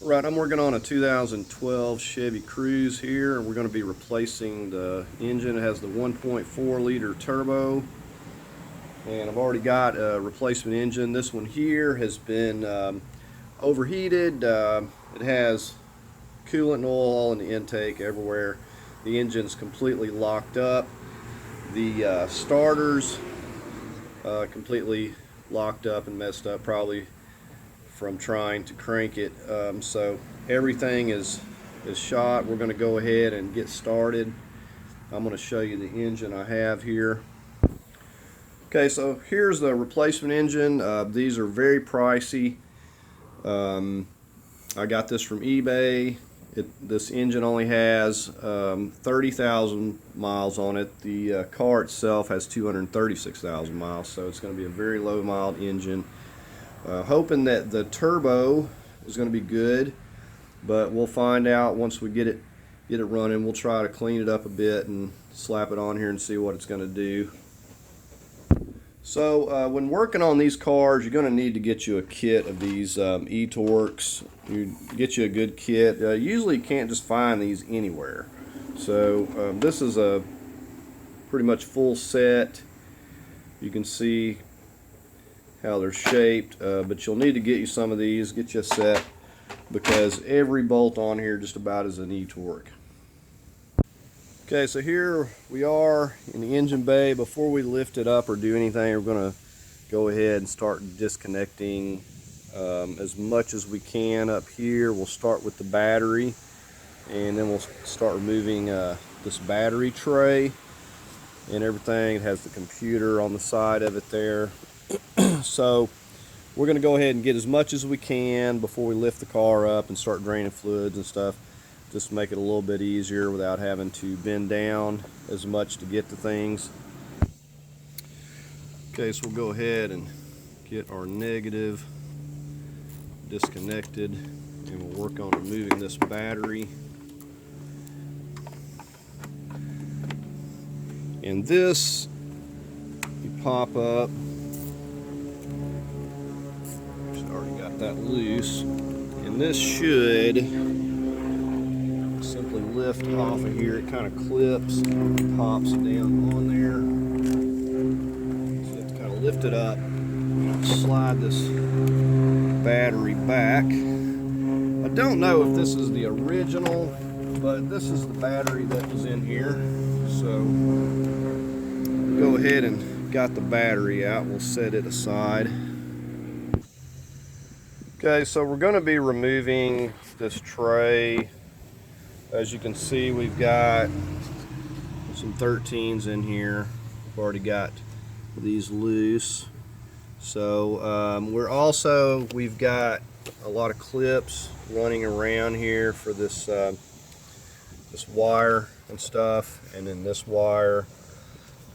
Right, I'm working on a 2012 Chevy Cruze here, and we're going to be replacing the engine. It has the 1.4 liter turbo, and I've already got a replacement engine. This one here has been overheated. It has coolant oil in the intake everywhere. The engine's completely locked up. The starters completely locked up and messed up, probably from trying to crank it. So everything is shot. We're going to go ahead and get started. I'm going to show you the engine I have here. Okay, so here's the replacement engine. These are very pricey. I got this from eBay. This engine only has 30,000 miles on it. The car itself has 236,000 miles, so it's going to be a very low mileage engine. Hoping that the turbo is going to be good, but we'll find out once we get it running. We'll try to clean it up a bit and slap it on here and see what it's going to do. So when working on these cars, you're going to need to get you a kit of these e-torques. You get you a good kit. Usually you can't just find these anywhere. So this is a pretty much full set. You can see how they're shaped, but you'll need to get you some of these, get you a set, because every bolt on here just about is an e-torque. Okay, so here we are in the engine bay. Before we lift it up or do anything, we're going to go ahead and start disconnecting as much as we can up here. We'll start with the battery, and then we'll start removing this battery tray and everything. It has the computer on the side of it there. So we're going to go ahead and get as much as we can before we lift the car up and start draining fluids and stuff, just to make it a little bit easier without having to bend down as much to get to things. Okay, so we'll go ahead and get our negative disconnected, and we'll work on removing this battery. And this, you pop up. Already got that loose, and this should simply lift off of here. It kind of clips, pops down on there. So you have to kind of lift it up, slide this battery back. I don't know if this is the original, but this is the battery that was in here. So we'll go ahead and got the battery out. We'll set it aside. Okay, so we're going to be removing this tray. As you can see, we've got some 13s in here. We've already got these loose. So we've got a lot of clips running around here for this this wire and stuff, and then this wire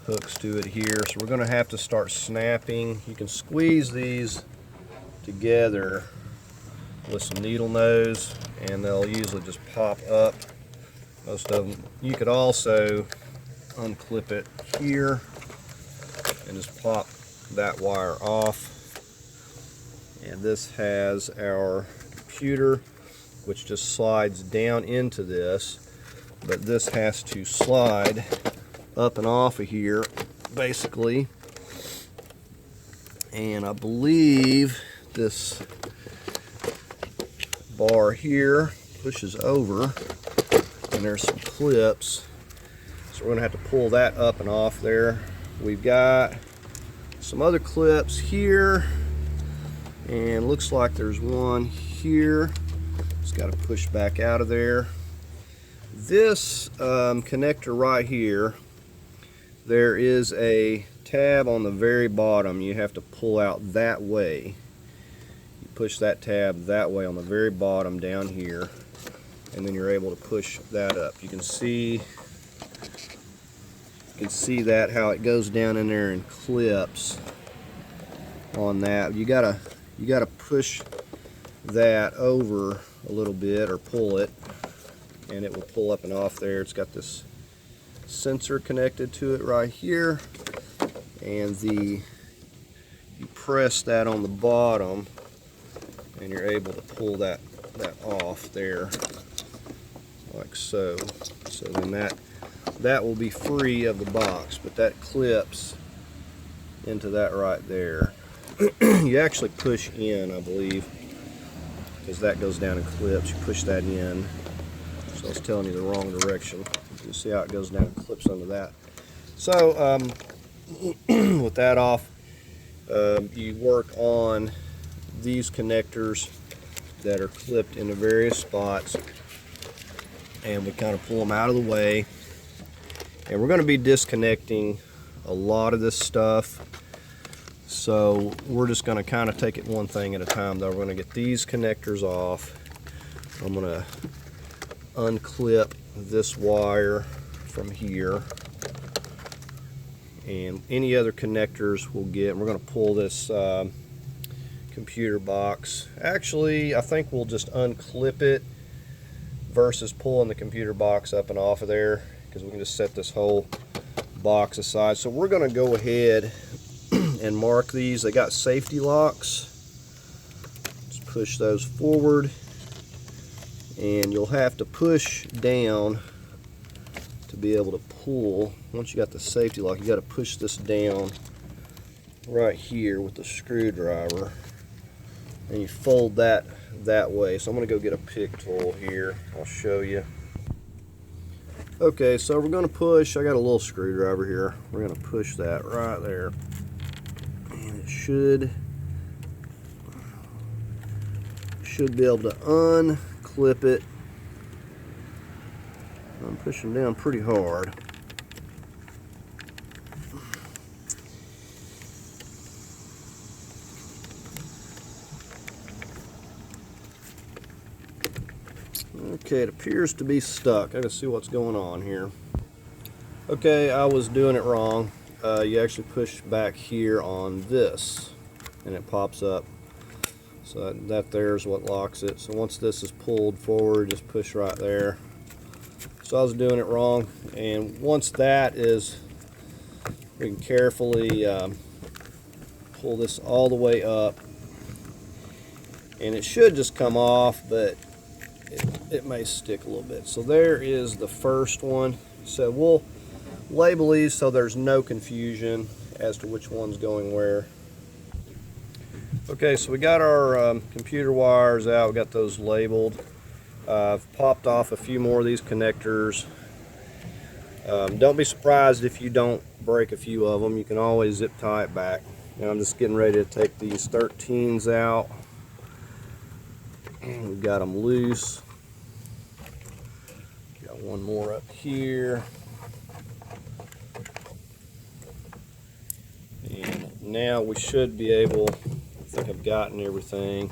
hooks to it here. So we're going to have to start snapping. You can squeeze these together with some needle nose, and they'll usually just pop up, most of them. You could also unclip it here and just pop that wire off. And this has our computer, which just slides down into this, but this has to slide up and off of here basically. And I believe this bar here pushes over, and there's some clips, so we're going to have to pull that up and off there. We've got some other clips here, and looks like there's one here. Just got to push back out of there. This connector right here, there is a tab on the very bottom. You have to pull out that way. You push that tab that way on the very bottom down here, and then you're able to push that up. You can see that how it goes down in there and clips on that. You gotta push that over a little bit, or pull it, and it will pull up and off there. It's got this sensor connected to it right here, and you press that on the bottom, and you're able to pull that that off there, like so. So then that will be free of the box, but that clips into that right there. You actually push in, I believe, because that goes down and clips. You push that in. So I was telling you the wrong direction. You see how it goes down and clips under that. So with that off, you work on these connectors that are clipped into various spots, and we kind of pull them out of the way. And we're going to be disconnecting a lot of this stuff, so we're just going to kind of take it one thing at a time. Though we're going to get these connectors off. I'm going to unclip this wire from here, and any other connectors we'll get. We're going to pull this computer box. Actually, I think we'll just unclip it versus pulling the computer box up and off of there, because we can just set this whole box aside. So we're going to go ahead and mark these. They got safety locks. Just push those forward, and you'll have to push down to be able to pull. Once you got the safety lock, you got to push this down right here with the screwdriver, and you fold that way. So I'm going to go get a pick tool here. I'll show you. Okay, so we're going to push. I got a little screwdriver here. We're going to push that right there, and it should be able to unclip it. I'm pushing down pretty hard. Okay, it appears to be stuck. I gotta see what's going on here. Okay, I was doing it wrong. You actually push back here on this, and it pops up. So that there's what locks it. So once this is pulled forward, just push right there. So I was doing it wrong, and once that is, we can carefully pull this all the way up, and it should just come off, but it may stick a little bit. So there is the first one. So we'll label these so there's no confusion as to which one's going where. Okay, so we got our computer wires out. We got those labeled. I've popped off a few more of these connectors. Don't be surprised if you don't break a few of them. You can always zip tie it back. Now I'm just getting ready to take these 13s out. We've got them loose. Got one more up here. And now we should be able, I think I've gotten everything.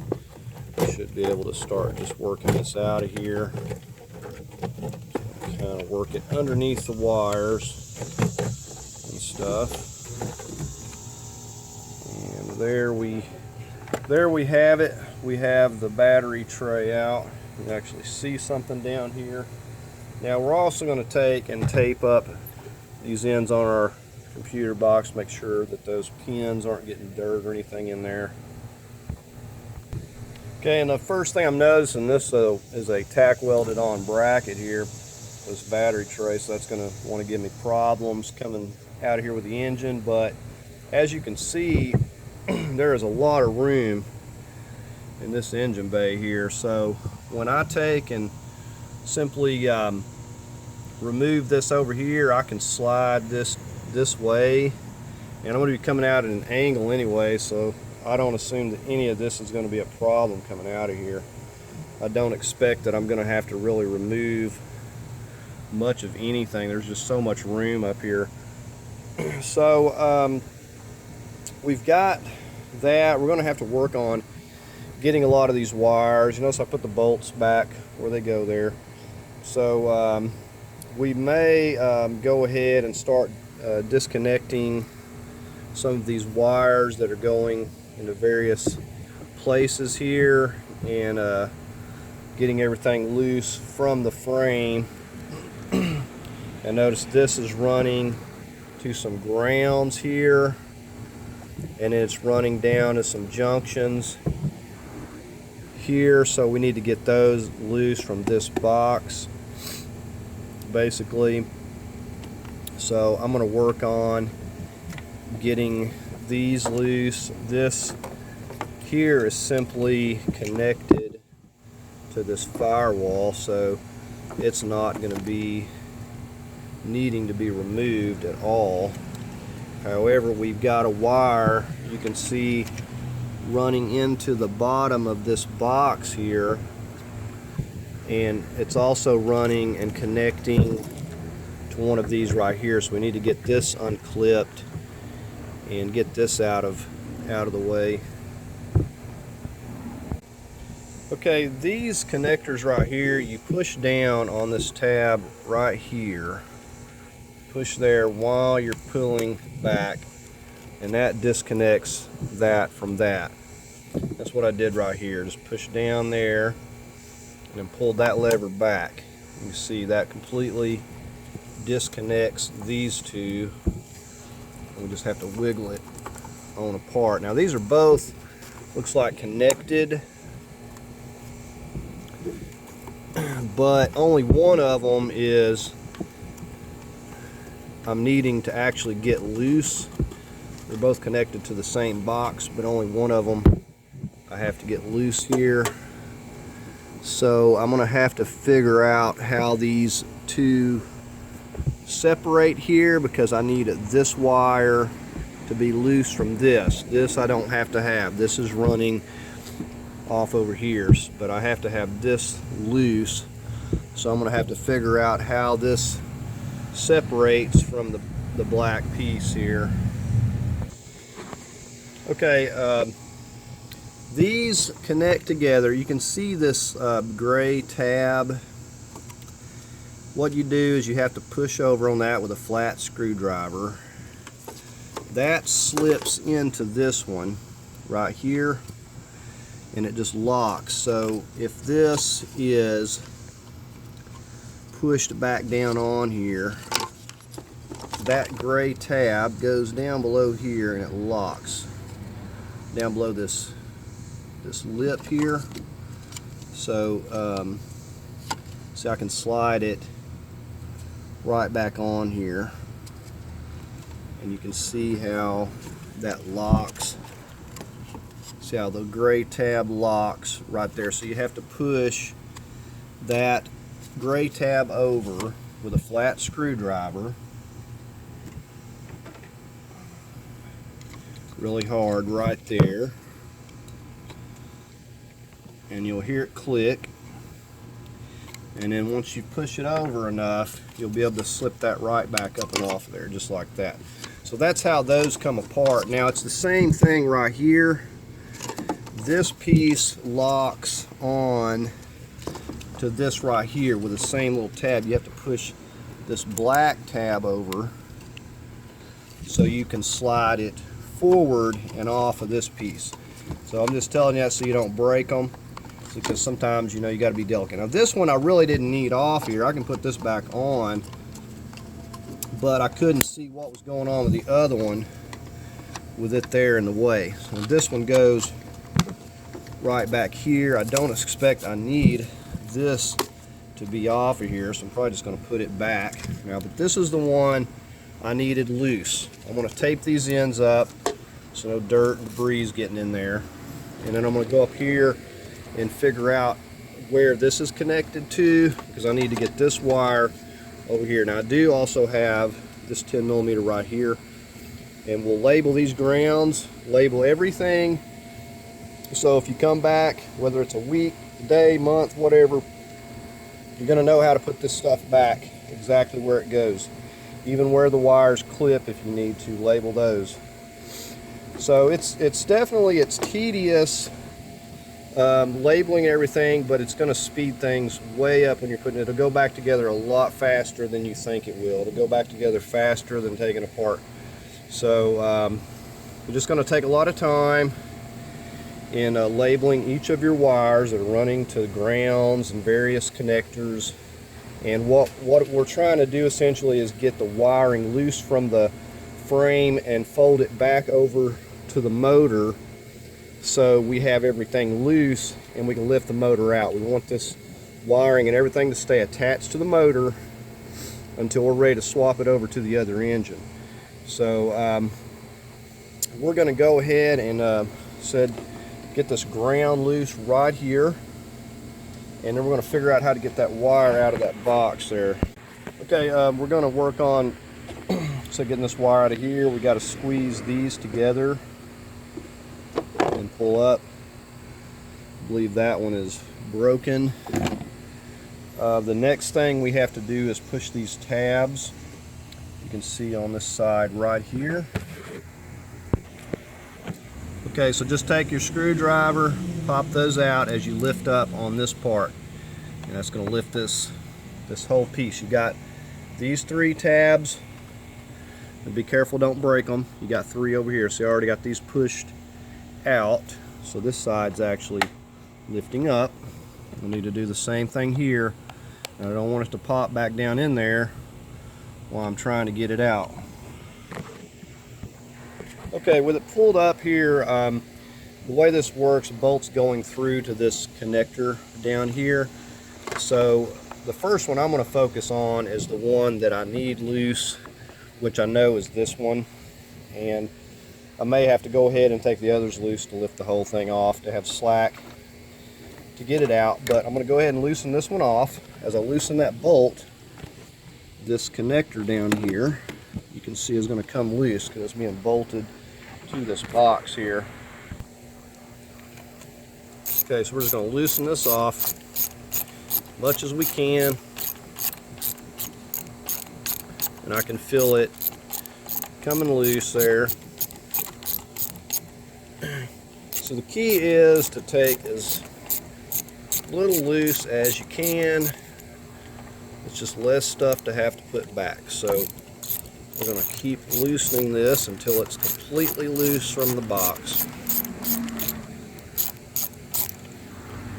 We should be able to start just working this out of here. Kind of work it underneath the wires and stuff. And there we have it. We have the battery tray out. You can actually see something down here. Now we're also going to take and tape up these ends on our computer box, make sure that those pins aren't getting dirt or anything in there. Okay, and the first thing I'm noticing, this is a tack welded on bracket here, this battery tray, so that's going to want to give me problems coming out of here with the engine. But as you can see, there is a lot of room in this engine bay here. So when I take and simply remove this over here, I can slide this way, and I'm going to be coming out at an angle anyway, so I don't assume that any of this is going to be a problem coming out of here. I don't expect that I'm going to have to really remove much of anything. There's just so much room up here. So we've got that. We're going to have to work on getting a lot of these wires. You notice I put the bolts back where they go there. So we may go ahead and start disconnecting some of these wires that are going into various places here, and getting everything loose from the frame. And notice this is running to some grounds here, and it's running down to some junctions here, so we need to get those loose from this box basically. So I'm going to work on getting these loose. This here is simply connected to this firewall, so it's not going to be needing to be removed at all. However, we've got a wire, you can see, running into the bottom of this box here, and it's also running and connecting to one of these right here, so we need to get this unclipped and get this out of the way. Okay, these connectors right here, you push down on this tab right here, push there while you're pulling back, and that disconnects that from that. That's what I did right here. Just push down there and then pull that lever back. You can see that completely disconnects these two. We just have to wiggle it on apart. Now these are both, looks like, connected, but only one of them is I'm needing to actually get loose. They're both connected to the same box, but only one of them I have to get loose here. So I'm gonna have to figure out how these two separate here, because I need this wire to be loose from this. This I don't have to have. This is running off over here, but I have to have this loose. So I'm gonna have to figure out how this separates from the black piece here. Okay, these connect together. You can see this gray tab. What you do is you have to push over on that with a flat screwdriver. That slips into this one right here, and it just locks. So if this is pushed back down on here, that gray tab goes down below here and it locks down below this lip here. So see, I can slide it right back on here, and you can see how that locks. See how the gray tab locks right there. So you have to push that gray tab over with a flat screwdriver really hard right there, and you'll hear it click. And then once you push it over enough, you'll be able to slip that right back up and off there, just like that. So that's how those come apart. Now it's the same thing right here. This piece locks on to this right here with the same little tab. You have to push this black tab over so you can slide it forward and off of this piece. So I'm just telling you that so you don't break them, because sometimes, you know, you got to be delicate. Now this one I really didn't need off here. I can put this back on, but I couldn't see what was going on with the other one with it there in the way. So this one goes right back here. I don't expect I need this to be off of here, so I'm probably just going to put it back now. But this is the one I needed loose. I'm going to tape these ends up so no dirt and debris is getting in there, and then I'm going to go up here and figure out where this is connected to, because I need to get this wire over here. Now I do also have this 10mm right here, and we'll label these grounds, label everything, so if you come back, whether it's a week, day, month, whatever, you're going to know how to put this stuff back exactly where it goes, even where the wires clip if you need to label those. So it's definitely, it's tedious labeling everything, but it's going to speed things way up when you're putting it. It'll go back together a lot faster than you think it will. It'll go back together faster than taking it apart. So you're just going to take a lot of time in labeling each of your wires that are running to grounds and various connectors. And what we're trying to do essentially is get the wiring loose from the frame and fold it back over to the motor, so we have everything loose and we can lift the motor out. We want this wiring and everything to stay attached to the motor until we're ready to swap it over to the other engine. So we're going to go ahead and get this ground loose right here, and then we're going to figure out how to get that wire out of that box there. Okay, we're going to work on getting this wire out of here. We got to squeeze these together and pull up. I believe that one is broken. The next thing we have to do is push these tabs. You can see on this side right here. Okay, so just take your screwdriver, pop those out as you lift up on this part, and that's going to lift this whole piece. You got these 3 tabs, and be careful don't break them. You got 3 over here, so you already got these pushed out. So this side's actually lifting up. We'll need to do the same thing here. And I don't want it to pop back down in there while I'm trying to get it out. Okay, with it pulled up here, the way this works, bolt's going through to this connector down here. So the first one I'm going to focus on is the one that I need loose, which I know is this one. And I may have to go ahead and take the others loose to lift the whole thing off to have slack to get it out, but I'm going to go ahead and loosen this one off. As I loosen that bolt, this connector down here, you can see is going to come loose because it's being bolted to this box here. Okay, so we're just going to loosen this off as much as we can, and I can feel it coming loose there. So the key is to take as little loose as you can. It's just less stuff to have to put back. So we're going to keep loosening this until it's completely loose from the box.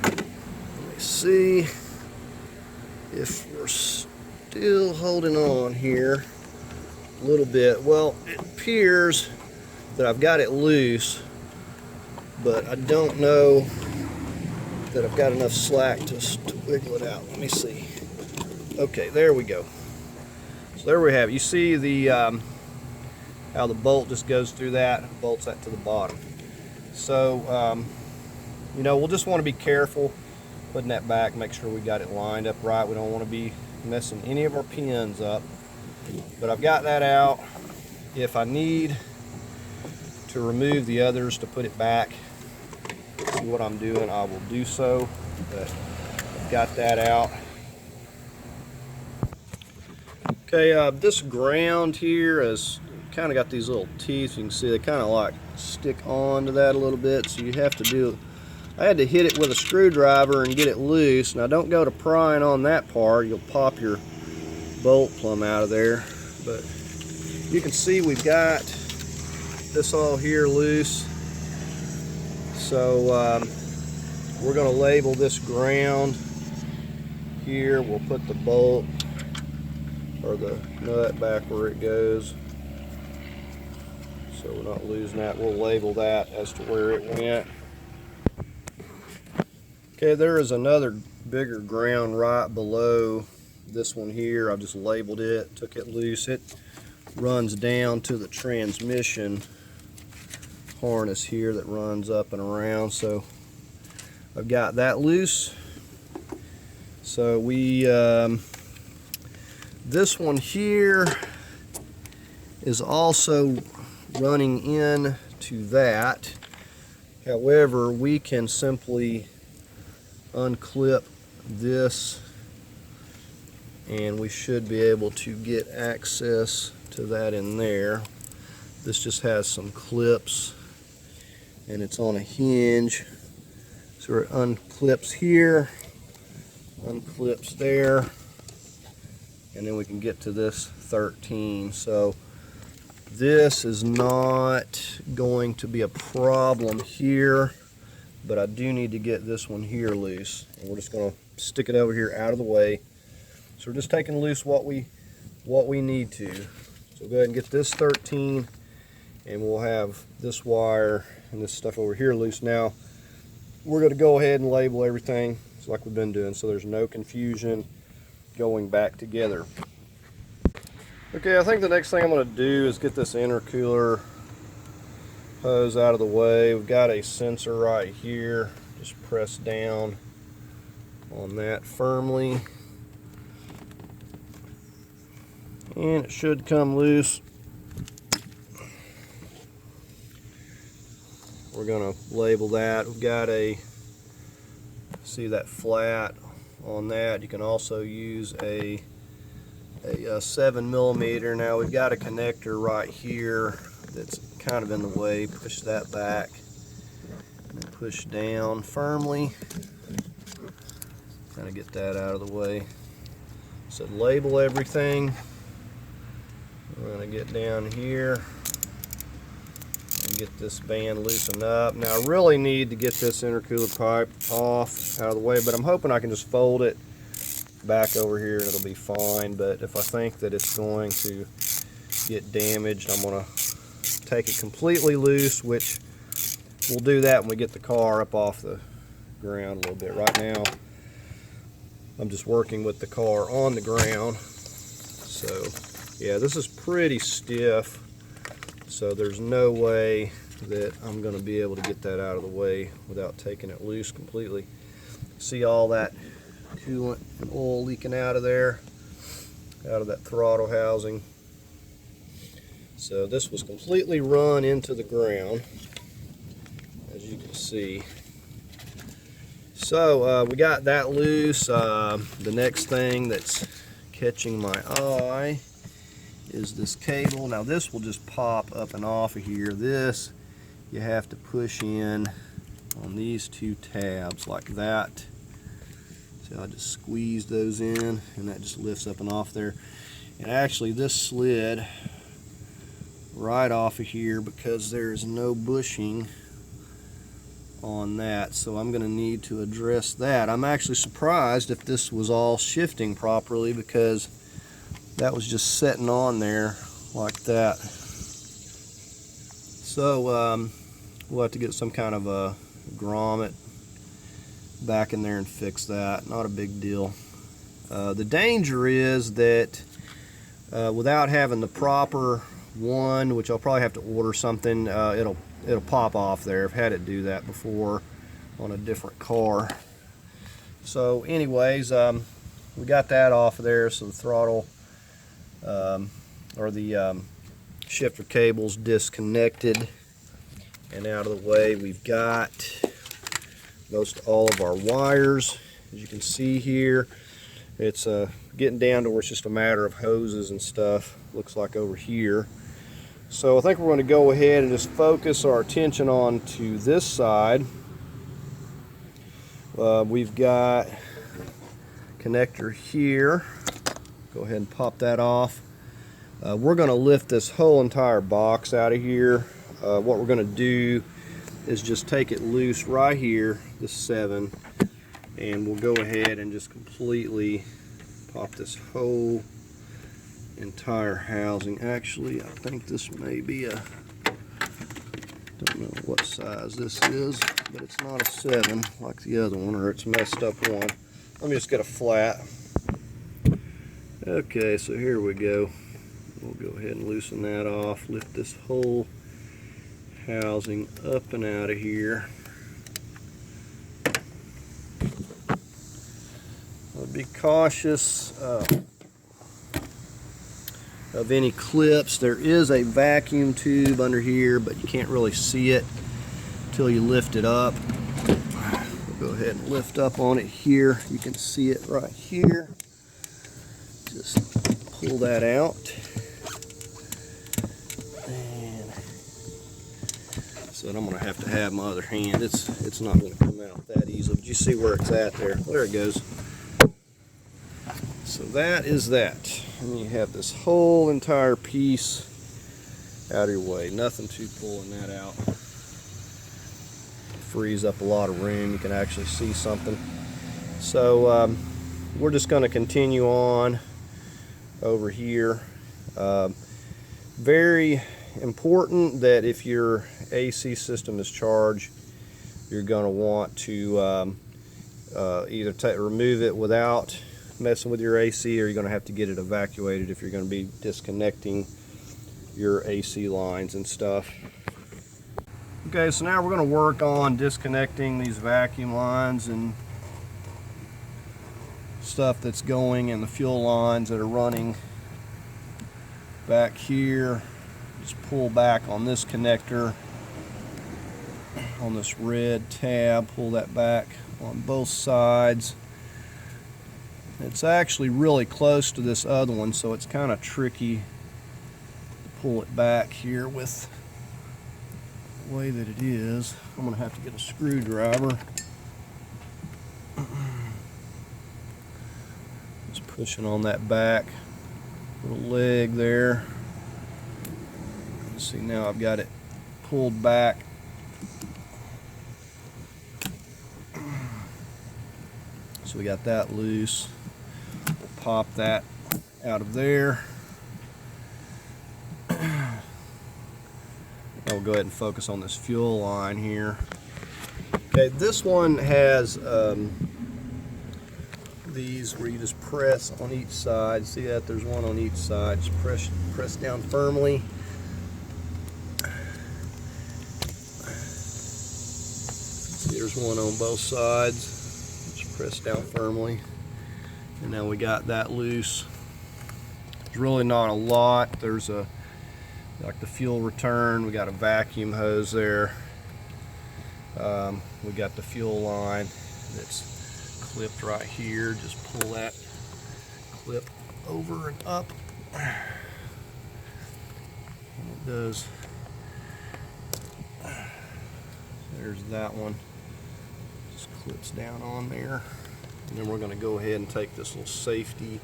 Let me see if we're still holding on here a little bit. Well, it appears that I've got it loose, but I don't know that I've got enough slack to wiggle it out. Let me see. Okay, there we go. So there we have it. You see the how the bolt just goes through that, bolts that to the bottom. So you know, we'll just want to be careful putting that back, make sure we got it lined up right. We don't want to be messing any of our pins up. But I've got that out. If I need to remove the others to put it back, see what I'm doing, I will do so, but I've got that out. Okay, this ground here has kind of got these little teeth. You can see they kind of like stick on to that a little bit, so you have to do, I had to hit it with a screwdriver and get it loose. Now don't go to prying on that part, you'll pop your bolt plumb out of there. But you can see we've got this all here loose. So we're going to label this ground here. We'll put the bolt or the nut back where it goes, so we're not losing that. We'll label that as to where it went. Okay, there is another bigger ground right below this one here. I just labeled it, took it loose. It runs down to the transmission harness here that runs up and around, so I've got that loose. So we this one here is also running in to that. However, we can simply unclip this and we should be able to get access to that in there. This just has some clips and it's on a hinge, so it unclips here, unclips there, and then we can get to this 13. So this is not going to be a problem here, but I do need to get this one here loose, and we're just going to stick it over here out of the way. So we're just taking loose what we need to. So go ahead and get this 13, and we'll have this wire and this stuff over here loose. Now we're going to go ahead and label everything just like we've been doing, so there's no confusion going back together. Okay, I think the next thing I'm going to do is get this intercooler hose out of the way. We've got a sensor right here. Just press down on that firmly, and it should come loose. We're going to label that. We've got a, see that flat on that. You can also use a 7mm. Now we've got a connector right here that's kind of in the way. Push that back and push down firmly. Kind of get that out of the way. So label everything. We're going to get down here and get this band loosened up. Now I really need to get this intercooler pipe off out of the way, but I'm hoping I can just fold it back over here and it'll be fine. But if I think that it's going to get damaged, I'm going to take it completely loose, which we'll do that when we get the car up off the ground a little bit. Right now I'm just working with the car on the ground. So yeah, this is pretty stiff, so there's no way that I'm going to be able to get that out of the way without taking it loose completely. See all that coolant and oil leaking out of there, out of that throttle housing. So this was completely run into the ground, as you can see. So we got that loose. The next thing that's catching my eye is this cable. Now this will just pop up and off of here. This you have to push in on these two tabs like that. So I just squeeze those in and that just lifts up and off there. And actually this slid right off of here because there's no bushing on that, so I'm going to need to address that. I'm actually surprised if this was all shifting properly because that was just setting on there like that. So we'll have to get some kind of a grommet back in there and fix that. Not a big deal. The danger is that without having the proper one, which I'll probably have to order something, it'll pop off there. I've had it do that before on a different car. So anyways, we got that off of there, so the throttle or the shifter cable's disconnected and out of the way. We've got most all of our wires, as you can see here. It's getting down to where it's just a matter of hoses and stuff, looks like over here. So I think we're going to go ahead and just focus our attention on to this side. We've got connector here. Go ahead and pop that off. We're going to lift this whole entire box out of here. What we're going to do is just take it loose right here, this 7, and we'll go ahead and just completely pop this whole entire housing. Actually, I think this may be a, don't know what size this is, but it's not a 7 like the other one, or it's messed up one. Let me just get a flat. Okay, so here we go. We'll go ahead and loosen that off, lift this whole housing up and out of here. I'll be cautious of any clips. There is a vacuum tube under here, but you can't really see it until you lift it up. We'll go ahead and lift up on it here. You can see it right here. Just pull that out. And so I'm going to have my other hand. It's not going to come out that easily, but you see where it's at there. There it goes. So that is that. And you have this whole entire piece out of your way. Nothing to pulling that out. Frees up a lot of room. You can actually see something. So we're just going to continue on over here. Very important that if your AC system is charged, you're going to want to either remove it without messing with your AC, or you're going to have to get it evacuated if you're going to be disconnecting your AC lines and stuff. Okay, so now we're going to work on disconnecting these vacuum lines and stuff that's going, and the fuel lines that are running back here. Just pull back on this connector on this red tab, pull that back on both sides. It's actually really close to this other one, so it's kind of tricky to pull it back here with the way that it is. I'm going to have to get a screwdriver. Just pushing on that back little leg there. See, now I've got it pulled back. So we got that loose. We'll pop that out of there. I'll go ahead and focus on this fuel line here. Okay, this one has these where you just press on each side. See that? There's one on each side. Just press down firmly. See, there's one on both sides. Just press down firmly. And now we got that loose. There's really not a lot. There's like the fuel return. We got a vacuum hose there. We got the fuel line that's clipped right here. Just pull that clip over and up. And it does. There's that one. Just clips down on there. And then we're going to go ahead and take this little safety.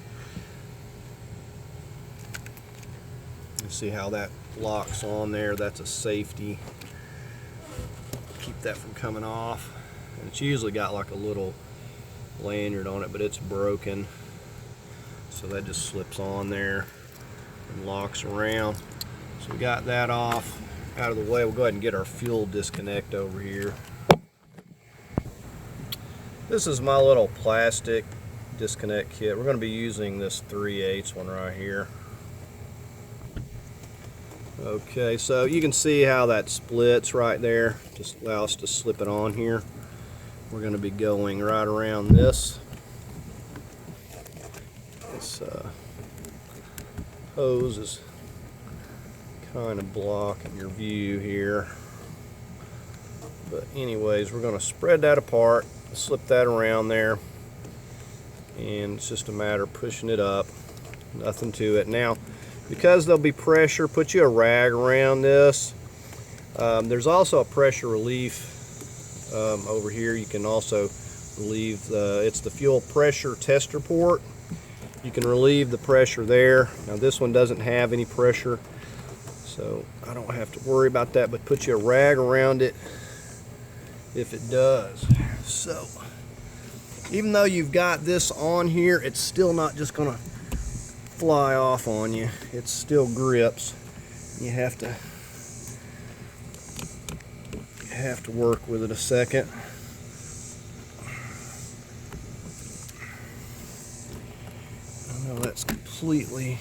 You see how that locks on there? That's a safety. Keep that from coming off. And it's usually got like a little lanyard on it, but it's broken. So that just slips on there and locks around. So we got that off, out of the way. We'll go ahead and get our fuel disconnect over here. This is my little plastic disconnect kit. We're going to be using this 3/8 one right here. Okay, so you can see how that splits right there. Just allow us to slip it on here. We're going to be going right around this. This hose is kind of blocking your view here. But anyways, we're going to spread that apart, slip that around there, and it's just a matter of pushing it up. Nothing to it. Now, because there'll be pressure, put you a rag around this. There's also a pressure relief over here. You can also relieve it's the fuel pressure tester port. You can relieve the pressure there. Now this one doesn't have any pressure, so I don't have to worry about that, but put you a rag around it if it does. So even though you've got this on here, it's still not just gonna fly off on you. It still grips. You have to work with it a second. I know that's completely,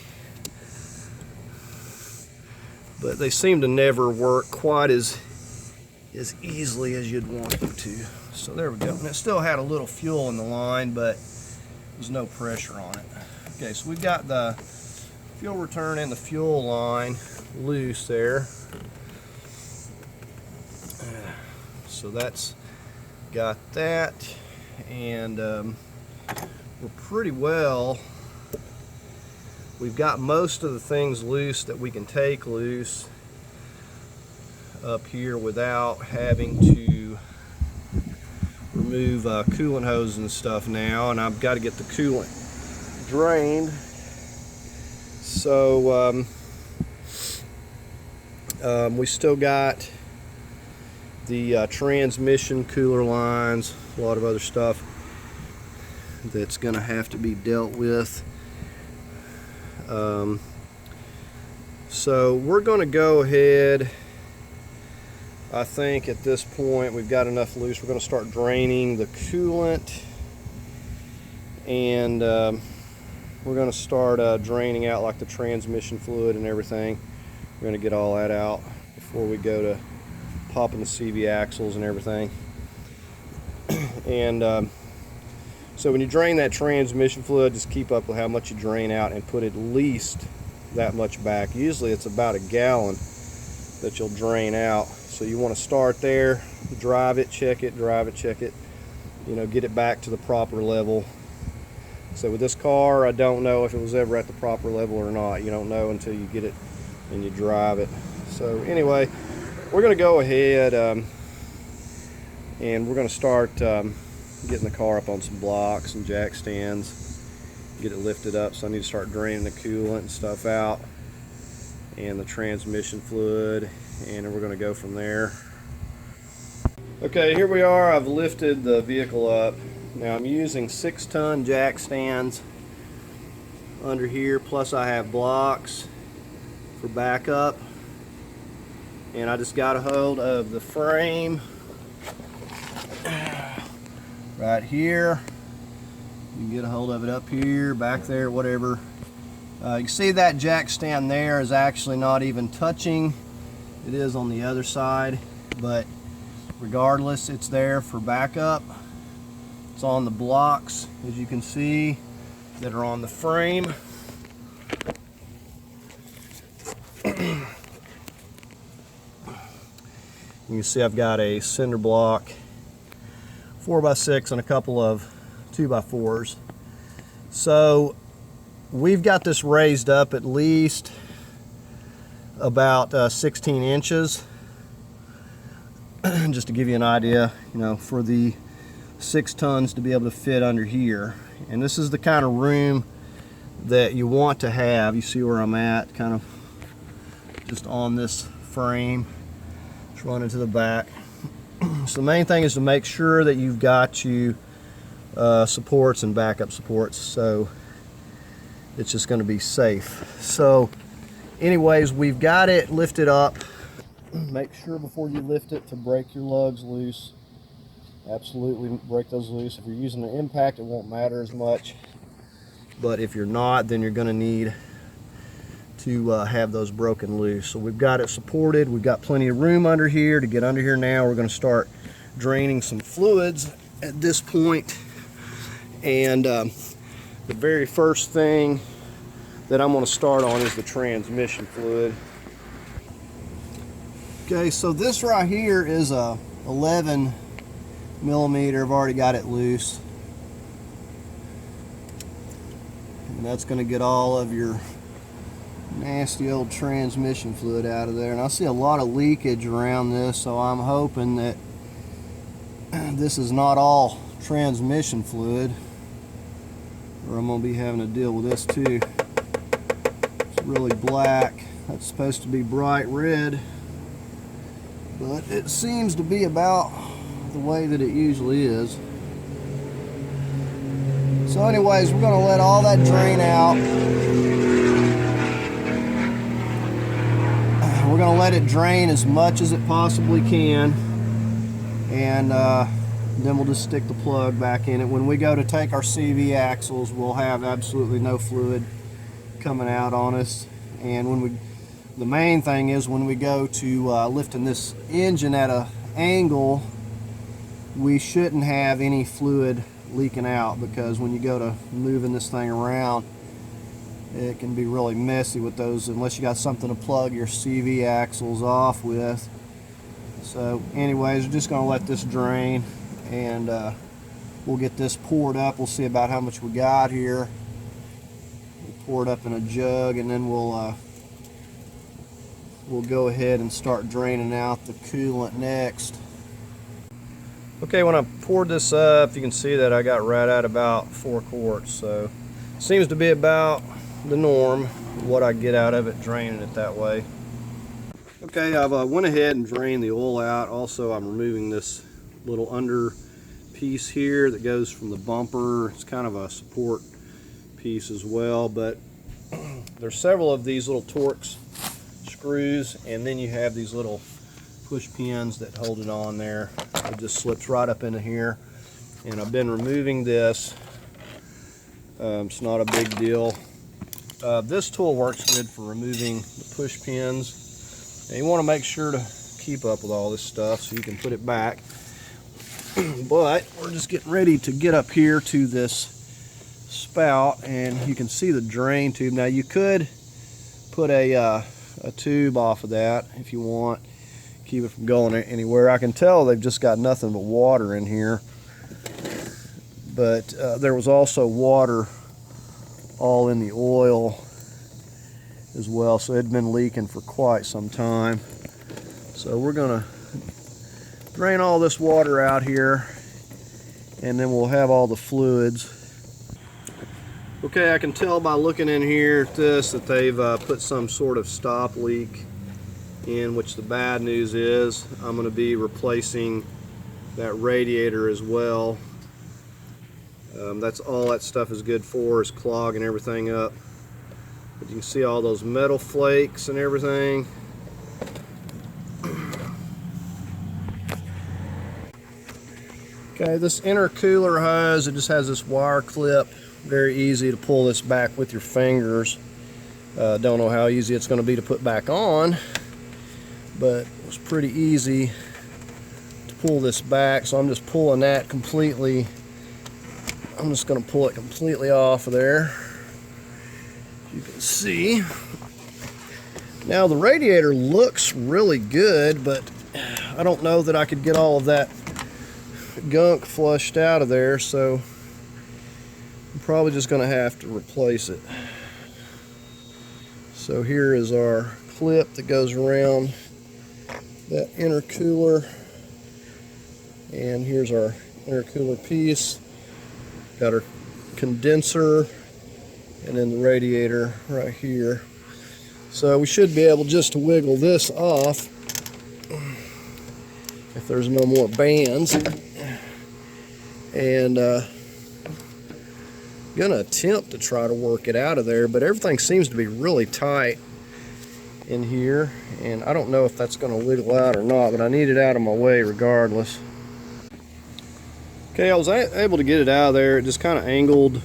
but they seem to never work quite as easily as you'd want them to. So there we go. And it still had a little fuel in the line, but there's no pressure on it. Okay, so we've got the fuel return and the fuel line loose there. So that's got that, and we're pretty well. We've got most of the things loose that we can take loose up here without having to remove coolant hoses and stuff now, and I've got to get the coolant drained. So we still got the transmission cooler lines, a lot of other stuff that's going to have to be dealt with. So we're going to go ahead I think at this point we've got enough loose. We're going to start draining the coolant, and we're going to start draining out like the transmission fluid and everything. We're going to get all that out before we go to popping the CV axles and everything. And so when you drain that transmission fluid, just keep up with how much you drain out and put at least that much back. Usually it's about a gallon that you'll drain out. So you want to start there, drive it, check it, drive it, check it, you know, get it back to the proper level. So with this car, I don't know if it was ever at the proper level or not. You don't know until you get it and you drive it. So anyway, we're going to go ahead and we're going to start getting the car up on some blocks and jack stands, get it lifted up. So I need to start draining the coolant and stuff out and the transmission fluid, and then we're going to go from there. Okay, here we are. I've lifted the vehicle up. Now I'm using 6-ton jack stands under here, plus I have blocks for backup, and I just got a hold of the frame right here. You can get a hold of it up here, back there, whatever. You can see that jack stand there is actually not even touching. It is on the other side, but regardless, it's there for backup. It's on the blocks, as you can see, that are on the frame. You can see I've got a cinder block 4x6 and a couple of 2x4s. So we've got this raised up at least about 16 inches. Just to give you an idea, you know, for the 6 tons to be able to fit under here. And this is the kind of room that you want to have. You see where I'm at, kind of just on this frame. Just running to the back. So the main thing is to make sure that you've got you supports and backup supports, so it's just going to be safe. So anyways, we've got it lifted up. Make sure before you lift it to break your lugs loose. Absolutely break those loose. If you're using an impact, it won't matter as much, but if you're not, then you're going to need to have those broken loose. So we've got it supported. We've got plenty of room under here to get under here. Now we're going to start draining some fluids at this point. And the very first thing that I'm going to start on is the transmission fluid. Okay, so this right here is a 11 millimeter. I've already got it loose, and that's going to get all of your nasty old transmission fluid out of there. And I see a lot of leakage around this, so I'm hoping that this is not all transmission fluid, or I'm going to be having to deal with this too. It's really black. That's supposed to be bright red, but it seems to be about the way that it usually is. So anyways, we're going to let all that drain out. We're going to let it drain as much as it possibly can, and then we'll just stick the plug back in it. When we go to take our CV axles, we'll have absolutely no fluid coming out on us. And the main thing is when we go to lifting this engine at an angle, we shouldn't have any fluid leaking out, because when you go to moving this thing around, it can be really messy with those, unless you got something to plug your CV axles off with. So anyways, we're just going to let this drain, and we'll get this poured up. We'll see about how much we got here. We'll pour it up in a jug, and then we'll go ahead and start draining out the coolant next. Okay, when I poured this up, you can see that I got right at about 4 quarts. So seems to be about the norm, what I get out of it draining it that way. Okay, I've went ahead and drained the oil out. Also, I'm removing this little under piece here that goes from the bumper. It's kind of a support piece as well, but there's several of these little Torx screws, and then you have these little push pins that hold it on there. It just slips right up into here. And I've been removing this. It's not a big deal. This tool works good for removing the push pins. And you want to make sure to keep up with all this stuff so you can put it back. But we're just getting ready to get up here to this spout, and you can see the drain tube. Now you could put a tube off of that if you want, keep it from going anywhere. I can tell they've just got nothing but water in here, but there was also water all in the oil as well, so it had been leaking for quite some time. So we're gonna drain all this water out here, and then we'll have all the fluids. Okay, I can tell by looking in here at this that they've put some sort of stop leak in, which the bad news is I'm going to be replacing that radiator as well. That's all that stuff is good for, is clogging everything up. But you can see all those metal flakes and everything. Okay, this intercooler hose, it just has this wire clip. Very easy to pull this back with your fingers. Don't know how easy it's going to be to put back on, but it was pretty easy to pull this back. So I'm just pulling that completely. I'm just going to pull it completely off of there. You can see. Now the radiator looks really good, but I don't know that I could get all of that gunk flushed out of there, so I'm probably just going to have to replace it. So here is our clip that goes around that intercooler, and here's our intercooler piece. Got our condenser and then the radiator right here. So we should be able just to wiggle this off if there's no more bands, and gonna attempt to try to work it out of there, but everything seems to be really tight in here, and I don't know if that's gonna wiggle out or not, but I need it out of my way regardless. Okay, I was able to get it out of there. It just kind of angled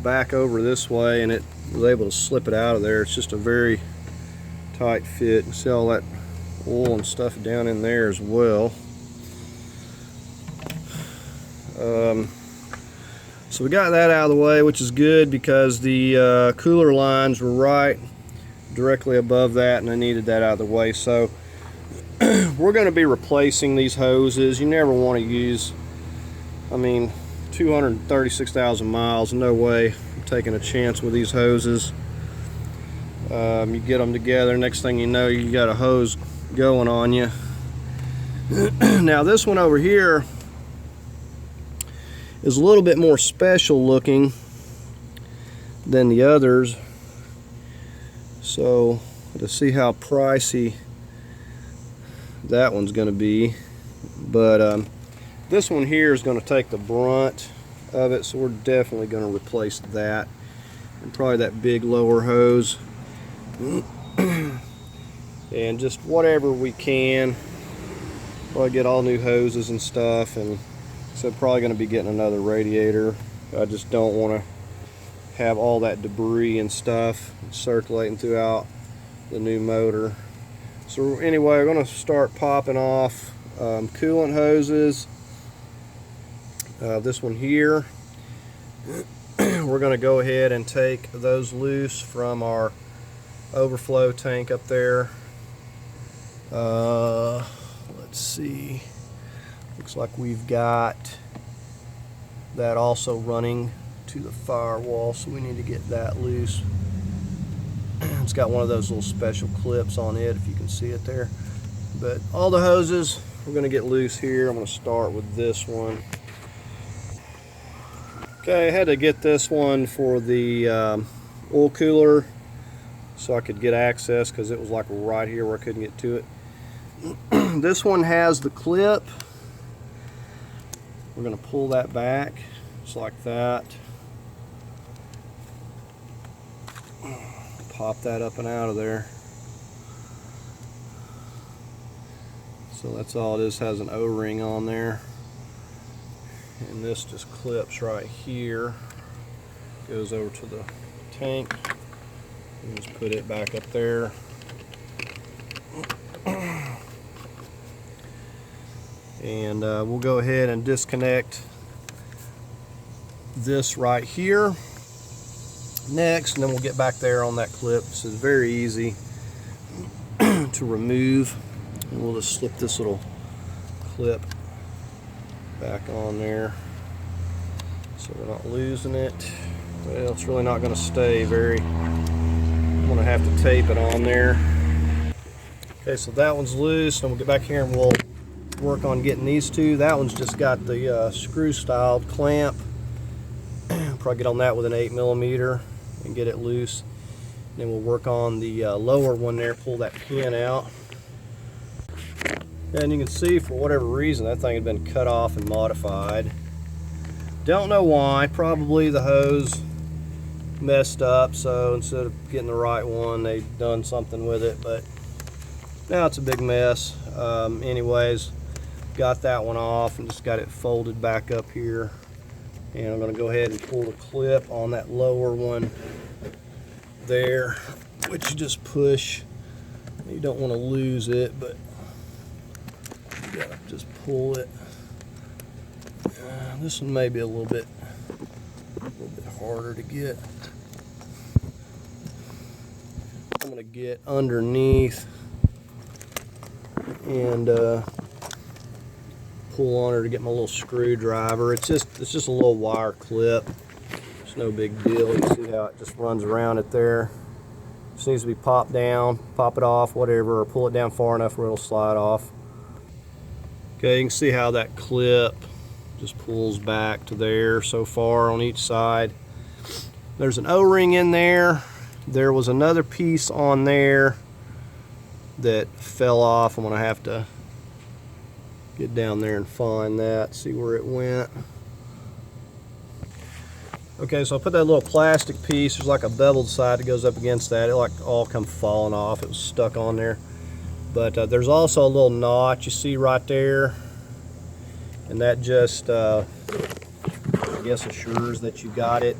back over this way, and it was able to slip it out of there. It's just a very tight fit. You see all that oil and stuff down in there as well. So we got that out of the way, which is good because the cooler lines were right directly above that, and I needed that out of the way. So we're going to be replacing these hoses. You never want to use, I mean, 236,000 miles, no way I'm taking a chance with these hoses. You get them together, next thing you know, you got a hose going on you. Now this one over here is a little bit more special looking than the others, so to see how pricey that one's going to be, but this one here is going to take the brunt of it, so we're definitely going to replace that, and probably that big lower hose, and just whatever we can. Probably get all new hoses and stuff, and so probably going to be getting another radiator. I just don't want to have all that debris and stuff circulating throughout the new motor. So anyway, we're going to start popping off coolant hoses. This one here, we're going to go ahead and take those loose from our overflow tank up there. Let's see, looks like we've got that also running to the firewall, so we need to get that loose. It's got one of those little special clips on it, if you can see it there. But all the hoses we're going to get loose here. I'm going to start with this one. Okay, I had to get this one for the oil cooler so I could get access, because it was like right here where I couldn't get to it. This one has the clip. We're going to pull that back just like that. Pop that up and out of there. So that's all it is, has an O-ring on there. And this just clips right here, goes over to the tank, and just put it back up there. And we'll go ahead and disconnect this right here next, and then we'll get back there on that clip. This is very easy to remove, and we'll just slip this little clip back on there so we're not losing it. Well, it's really not going to stay very, I'm going to have to tape it on there. Okay, so that one's loose, and we'll get back here and we'll work on getting these two. That one's just got the screw styled clamp. Probably get on that with an 8mm and get it loose. Then we'll work on the lower one there, pull that pin out. And you can see, for whatever reason, that thing had been cut off and modified. Don't know why. Probably the hose messed up, so instead of getting the right one, they've done something with it, but now it's a big mess. Anyways, got that one off and just got it folded back up here. And I'm going to go ahead and pull the clip on that lower one there, which you just push. You don't want to lose it, but you gotta just pull it. This one may be a little bit harder to get. I'm going to get underneath and pull on her to get my little screwdriver. It's just a little wire clip. It's no big deal. You see how it just runs around it there. Just needs to be popped down, pop it off, whatever, or pull it down far enough where it'll slide off. Okay, you can see how that clip just pulls back to there so far on each side. There's an O-ring in there. There was another piece on there that fell off. I'm gonna have to get down there and find that, see where it went. Okay, so I put that little plastic piece, there's like a beveled side that goes up against that. It like all come falling off, it was stuck on there. But there's also a little notch you see right there, and that just I guess assures that you got it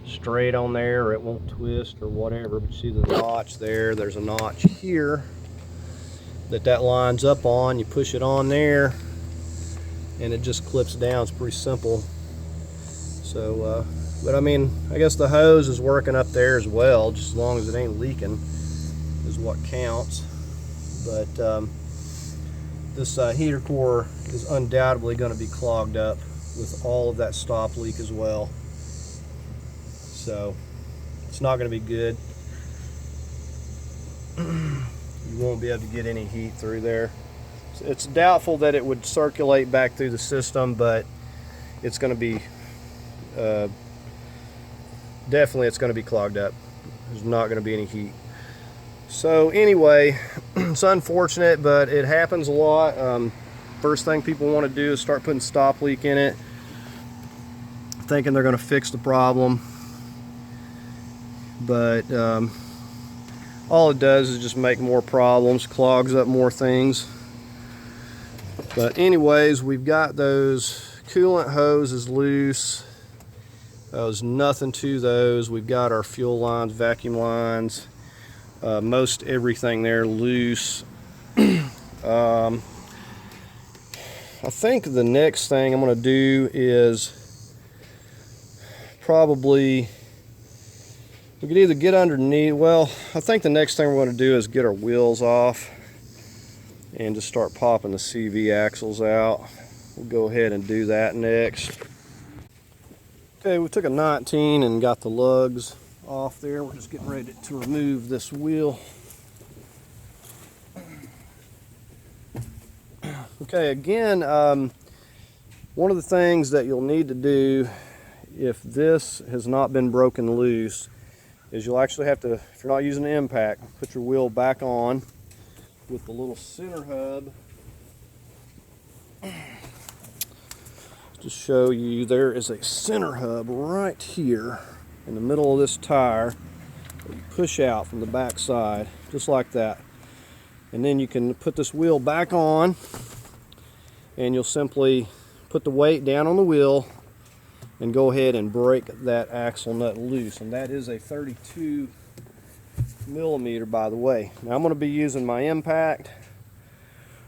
straight on there, or it won't twist or whatever. But you see the notch there, there's a notch here that lines up on. You push it on there and it just clips down. It's pretty simple. So but I mean, I guess the hose is working up there as well, just as long as it ain't leaking is what counts. But this heater core is undoubtedly going to be clogged up with all of that stop leak as well. So it's not going to be good. You won't be able to get any heat through there. It's doubtful that it would circulate back through the system, but it's going to be definitely it's going to be clogged up. There's not going to be any heat. So anyway, it's unfortunate, but it happens a lot. First thing people want to do is start putting stop leak in it, thinking they're going to fix the problem, but all it does is just make more problems, clogs up more things. But anyways, we've got those coolant hoses loose. There's nothing to those. We've got our fuel lines, vacuum lines, most everything there loose. I think the next thing I'm going to do is probably, we could either get underneath, well, I think the next thing we're going to do is get our wheels off and just start popping the CV axles out. We'll go ahead and do that next. Okay, we took a 19 and got the lugs off there. We're just getting ready to remove this wheel. Okay, again, one of the things that you'll need to do if this has not been broken loose is you'll actually have to, if you're not using an impact, put your wheel back on with the little center hub. To show you, there is a center hub right here in the middle of this tire that you push out from the back side, just like that. And then you can put this wheel back on, and you'll simply put the weight down on the wheel and go ahead and break that axle nut loose. And that is a 32 millimeter, by the way. Now I'm going to be using my impact.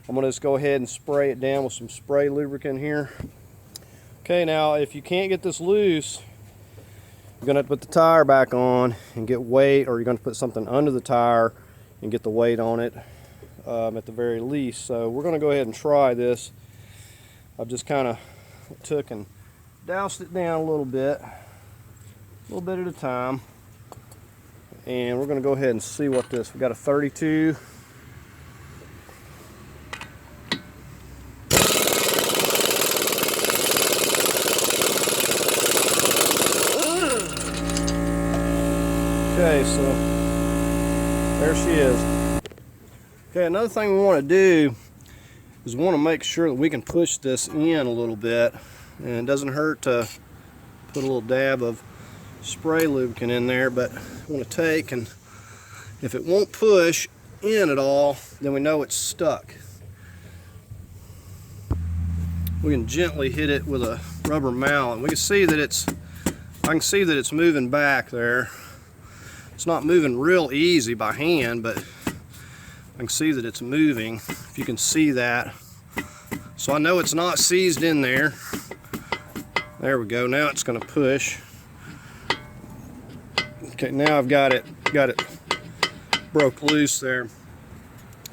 I'm going to just go ahead and spray it down with some spray lubricant here. Okay, now if you can't get this loose, you're going to have to put the tire back on and get weight, or you're going to put something under the tire and get the weight on it at the very least. So we're going to go ahead and try this. I've just kind of took and doused it down a little bit at a time. And we're going to go ahead and see what this, we got a 32. Okay, so there she is. Okay, another thing we want to do is we want to make sure that we can push this in a little bit, and it doesn't hurt to put a little dab of spray lubricant in there, but we want to take, and if it won't push in at all, then we know it's stuck. We can gently hit it with a rubber mallet. We can see that I can see that it's moving back there. It's not moving real easy by hand, but I can see that it's moving, if you can see that. So I know it's not seized in there. There we go, now it's going to push. Okay, now I've got it broke loose there.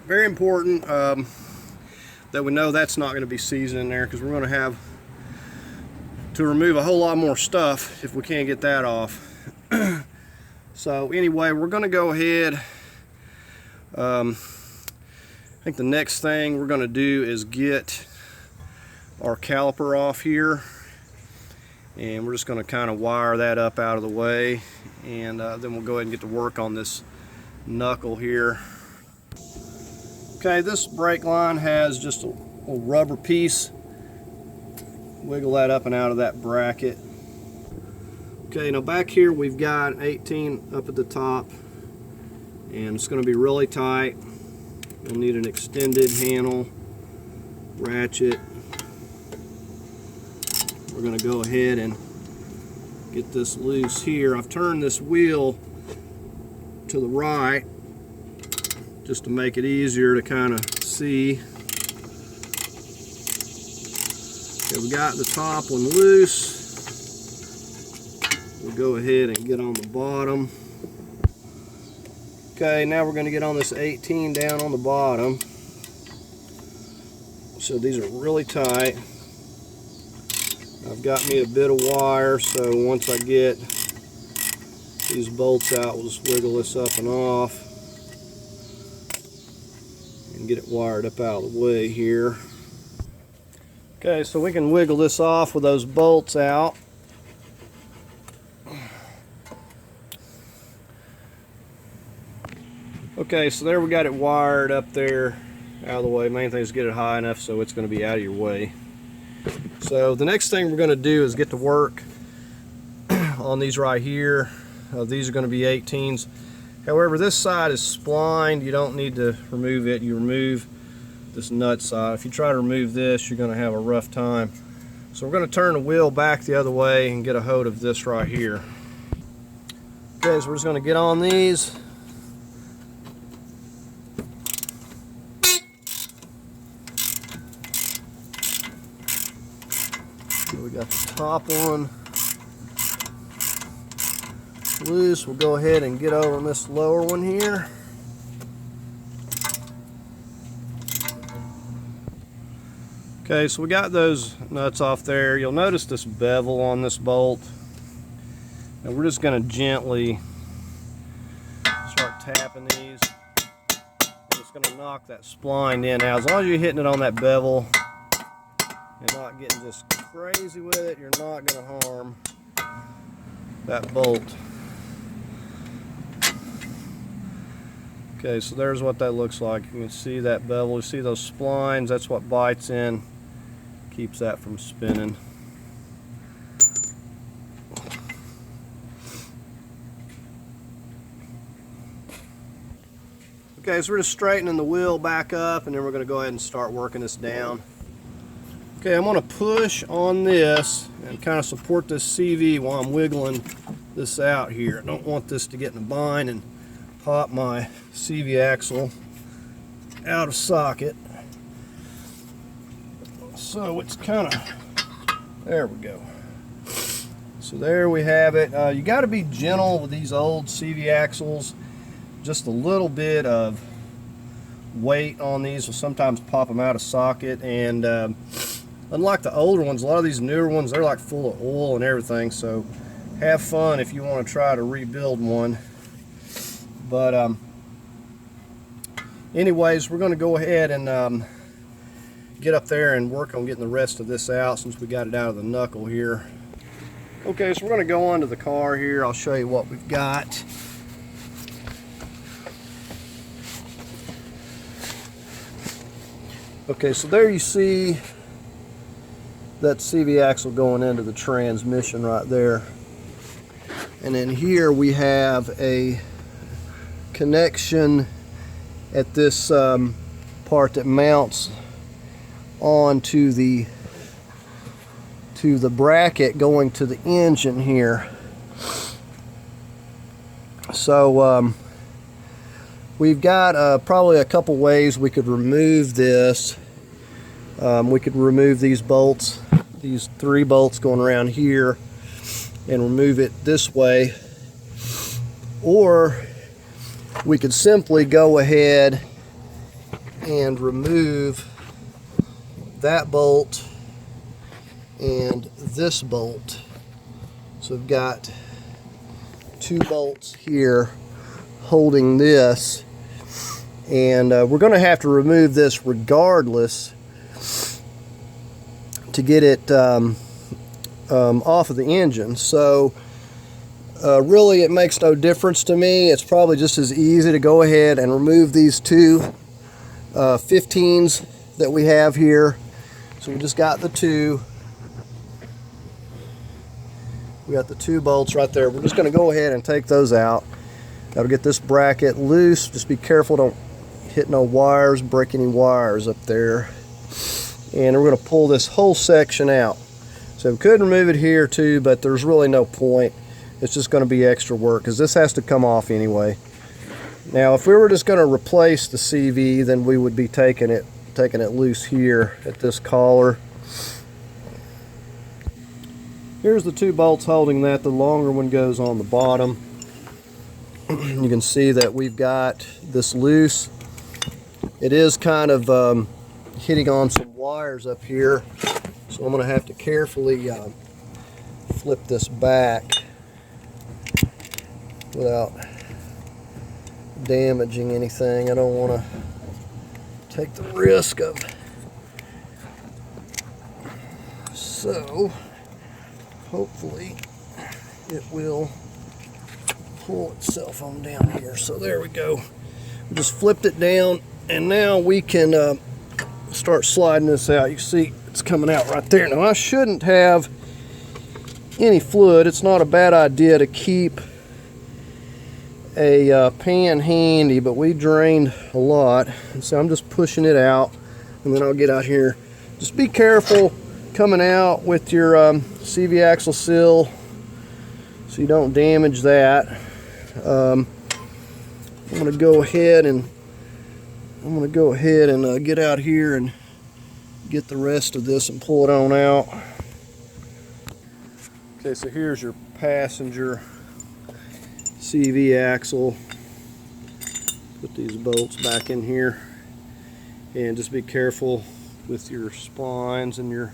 Very important that we know that's not going to be seized in there, because we're going to have to remove a whole lot more stuff if we can't get that off. So anyway, we're going to go ahead. I think the next thing we're going to do is get our caliper off here, and we're just going to kind of wire that up out of the way, and then we'll go ahead and get to work on this knuckle here. Okay, this brake line has just a little rubber piece. Wiggle that up and out of that bracket. Okay, now back here we've got an 18 up at the top, and it's going to be really tight. You'll need an extended handle, ratchet. We're going to go ahead and get this loose here. I've turned this wheel to the right just to make it easier to kind of see. Okay, we got the top one loose. We'll go ahead and get on the bottom. Okay, now we're going to get on this 18 down on the bottom. So these are really tight. I've got me a bit of wire, so once I get these bolts out, we'll just wiggle this up and off and get it wired up out of the way here. Okay, so we can wiggle this off with those bolts out. Okay, so there we got it wired up there out of the way. Main thing is get it high enough so it's going to be out of your way. So the next thing we're going to do is get to work on these right here. These are going to be 18s. However, this side is splined. You don't need to remove it. You remove this nut side. If you try to remove this, you're going to have a rough time. So we're going to turn the wheel back the other way and get a hold of this right here. Okay, so we're just going to get on these. We got the top one loose. We'll go ahead and get over on this lower one here. Okay, so we got those nuts off there. You'll notice this bevel on this bolt. And we're just going to gently start tapping these. It's going to knock that spline in. Now, as long as you're hitting it on that bevel and not getting just crazy with it, you're not going to harm that bolt. Okay, so there's what that looks like. You can see that bevel, you see those splines, that's what bites in, keeps that from spinning. Okay, so we're just straightening the wheel back up, and then we're going to go ahead and start working this down. Okay, I'm going to push on this and kind of support this CV while I'm wiggling this out here. I don't want this to get in a bind and pop my CV axle out of socket. So it's kind of, there we go. So there we have it. You got to be gentle with these old CV axles. Just a little bit of weight on these will sometimes pop them out of socket, and unlike the older ones, a lot of these newer ones, they're like full of oil and everything, so have fun if you want to try to rebuild one. But anyways, we're going to go ahead and get up there and work on getting the rest of this out since we got it out of the knuckle here. Okay, so we're going to go onto the car here. I'll show you what we've got. Okay, so there you see that CV axle going into the transmission right there. And then here we have a connection at this part that mounts onto the bracket going to the engine here. So we've got probably a couple ways we could remove this. We could remove these bolts, these 3 bolts going around here, and remove it this way. Or we could simply go ahead and remove that bolt and this bolt. So we've got 2 bolts here holding this, and we're going to have to remove this regardless to get it off of the engine. So really it makes no difference to me. It's probably just as easy to go ahead and remove these 2 15s that we have here. So we just got the 2. We got the 2 bolts right there. We're just going to go ahead and take those out. That'll get this bracket loose. Just be careful, don't hit no wires, break any wires up there. And we're going to pull this whole section out. So we could remove it here too, but there's really no point. It's just going to be extra work because this has to come off anyway. Now if we were just going to replace the CV, then we would be taking it loose here at this collar. Here's the 2 bolts holding that. The longer one goes on the bottom. You can see that we've got this loose. It is kind of hitting on some wires up here, so I'm going to have to carefully flip this back without damaging anything. I don't want to take the risk of. So hopefully it will pull itself on down here. So there we go. We just flipped it down, and now we can start sliding this out. You see it's coming out right there. Now I shouldn't have any fluid. It's not a bad idea to keep a pan handy, but we drained a lot, and so I'm just pushing it out, and then I'll get out here. Just be careful coming out with your CV axle seal so you don't damage that. I'm going to go ahead and get out here and get the rest of this and pull it on out. Okay, so here's your passenger CV axle. Put these bolts back in here, and just be careful with your splines and your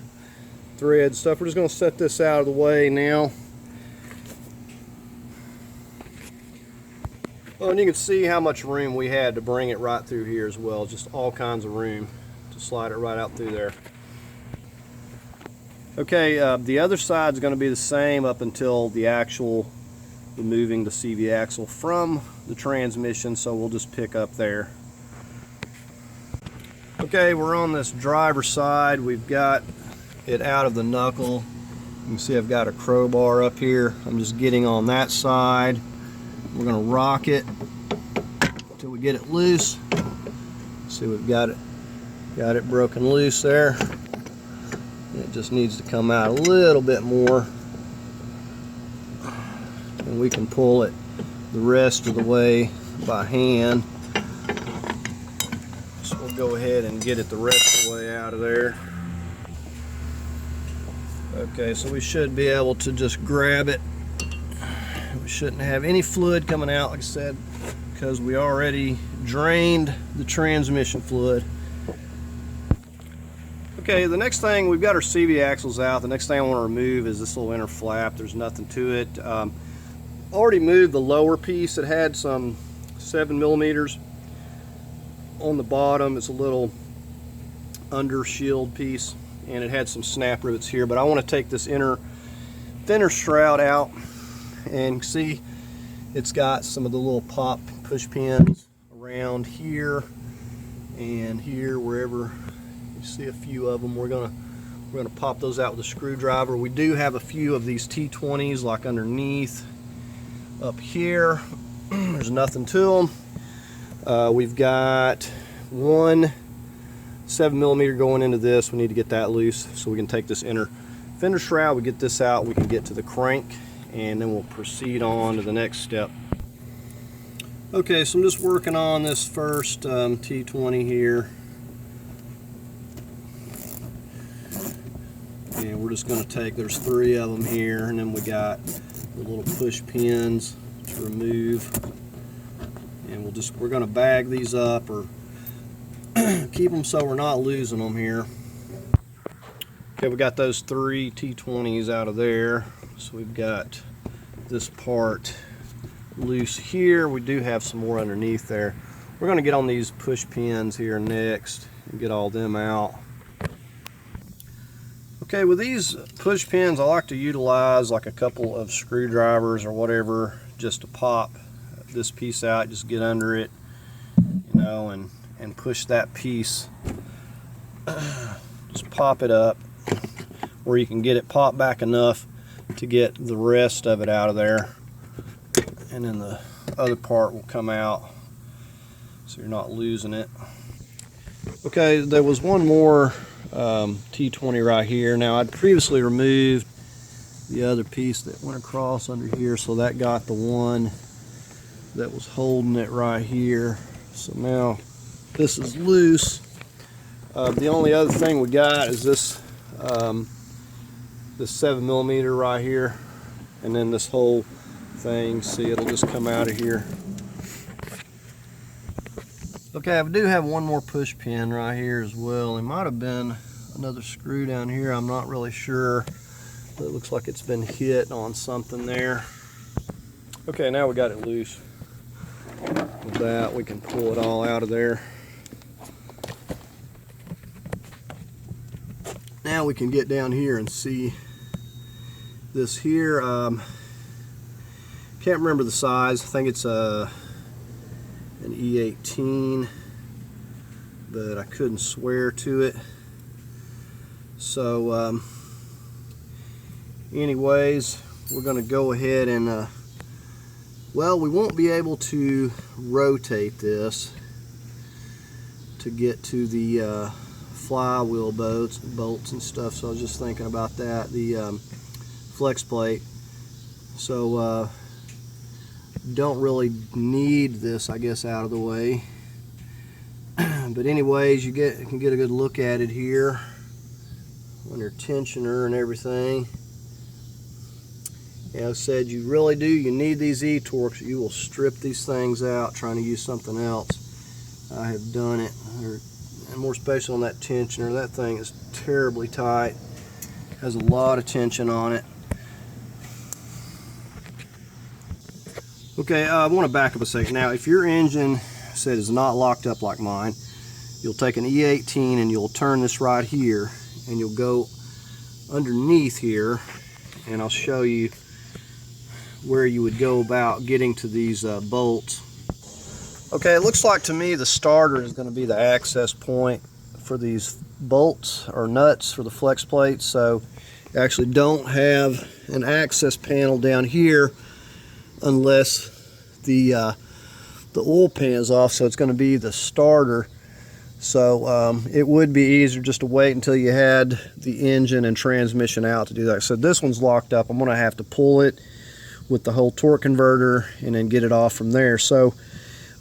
thread stuff. We're just going to set this out of the way now. Well, and you can see how much room we had to bring it right through here as well. Just all kinds of room to slide it right out through there. Okay, the other side is going to be the same up until the actual removing the CV axle from the transmission, so we'll just pick up there. Okay, we're on this driver's side. We've got it out of the knuckle. You can see I've got a crowbar up here. I'm just getting on that side. We're going to rock it till we get it loose. See, we've got it broken loose there. It just needs to come out a little bit more, and we can pull it the rest of the way by hand. So we'll go ahead and get it the rest of the way out of there. Okay, so we should be able to just grab it. We shouldn't have any fluid coming out, like I said, because we already drained the transmission fluid. Okay, the next thing, we've got our CV axles out. The next thing I want to remove is this little inner flap. There's nothing to it. Already moved the lower piece. It had some 7mm on the bottom. It's a little under shield piece, and it had some snap rivets here, but I want to take this inner thinner shroud out, and see it's got some of the little pop push pins around here and here, wherever you see a few of them. We're gonna pop those out with a screwdriver. We do have a few of these T20s like underneath up here. There's nothing to them. We've got one 7mm going into this. We need to get that loose so we can take this inner fender shroud. We get this out, we can get to the crank, and then we'll proceed on to the next step. Okay, so I'm just working on this first T20 here. And we're just going to take, there's 3 of them here, and then we got the little push pins to remove. And we're going to bag these up or keep them so we're not losing them here. Okay, we got those 3 T20s out of there. So we've got this part loose here. We do have some more underneath there. We're going to get on these push pins here next and get all them out. Okay, with these push pins, I like to utilize like a couple of screwdrivers or whatever just to pop this piece out. Just get under it, you know, and push that piece. Just pop it up where you can get it popped back enough to get the rest of it out of there, and then the other part will come out so you're not losing it. Okay, there was one more T20 right here. Now, I'd previously removed the other piece that went across under here, so that got the one that was holding it right here. So now this is loose. The only other thing we got is this 7mm right here, and then this whole thing. See, it'll just come out of here. Okay, I do have one more push pin right here as well. It might have been another screw down here. I'm not really sure, but it looks like it's been hit on something there. Okay, now we got it loose. With that, we can pull it all out of there. Now we can get down here and see this here. Can't remember the size. I think it's an E18, but I couldn't swear to it. So anyways, we're going to go ahead and well, we won't be able to rotate this to get to the flywheel bolts and stuff, so I was just thinking about that, the flex plate. So don't really need this, I guess, out of the way. But anyways, you can get a good look at it here on your tensioner and everything. As I said, you really do, you need these E-Torques. You will strip these things out trying to use something else. I have done it, and more especially on that tensioner. That thing is terribly tight, has a lot of tension on it. Okay, I want to back up a second. Now, if your engine, said, is not locked up like mine, you'll take an E18 and you'll turn this right here, and you'll go underneath here, and I'll show you where you would go about getting to these bolts. Okay, it looks like to me the starter is going to be the access point for these bolts or nuts for the flex plates. So you actually don't have an access panel down here unless the the oil pans off, so it's going to be the starter. So it would be easier just to wait until you had the engine and transmission out to do that. So this one's locked up. I'm going to have to pull it with the whole torque converter and then get it off from there. So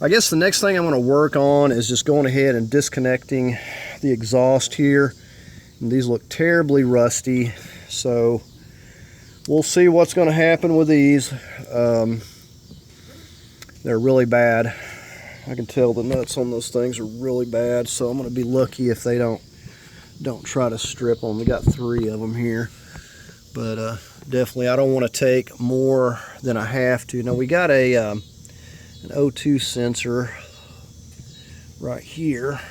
I guess the next thing I'm going to work on is just going ahead and disconnecting the exhaust here. And these look terribly rusty, so we'll see what's going to happen with these. They're really bad. I can tell the nuts on those things are really bad, so I'm going to be lucky if they don't try to strip them. We got 3 of them here, but definitely I don't want to take more than I have to. Now we got an O2 sensor right here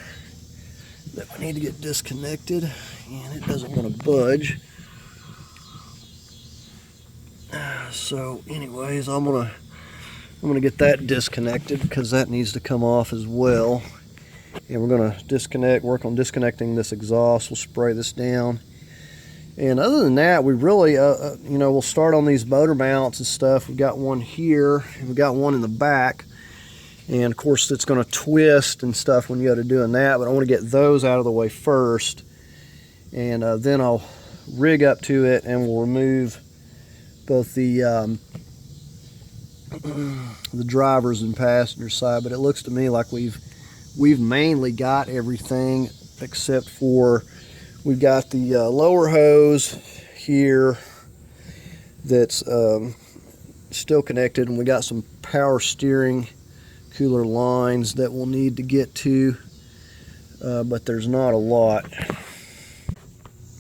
that we need to get disconnected, and it doesn't want to budge. So anyways, I'm gonna get that disconnected because that needs to come off as well. And we're gonna work on disconnecting this exhaust. We'll spray this down. And other than that, we really, we'll start on these motor mounts and stuff. We've got one here, and we've got one in the back. And of course, it's gonna twist and stuff when you go to doing that, but I wanna get those out of the way first. And then I'll rig up to it and we'll remove both the driver's and passenger side. But it looks to me like we've mainly got everything except for we've got the lower hose here that's still connected, and we got some power steering cooler lines that we'll need to get to, but there's not a lot.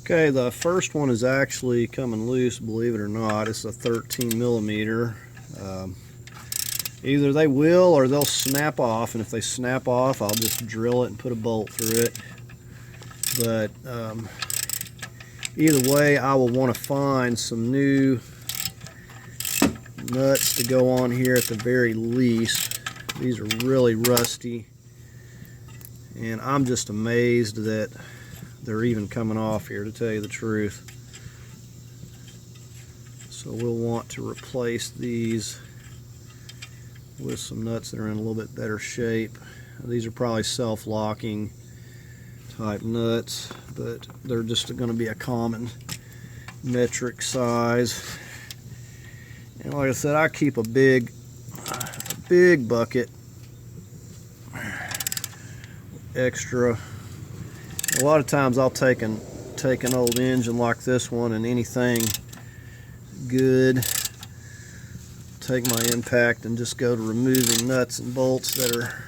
Okay, the first one is actually coming loose, believe it or not. It's a 13 millimeter. Either they will or they'll snap off, and if they snap off, I'll just drill it and put a bolt through it. But either way, I will want to find some new nuts to go on here at the very least. These are really rusty, and I'm just amazed that they're even coming off here, to tell you the truth. So we'll want to replace these with some nuts that are in a little bit better shape. These are probably self-locking type nuts, but they're just going to be a common metric size. And like I said, I keep a big bucket extra. A lot of times I'll take an old engine like this one, and anything good, take my impact and just go to removing nuts and bolts that are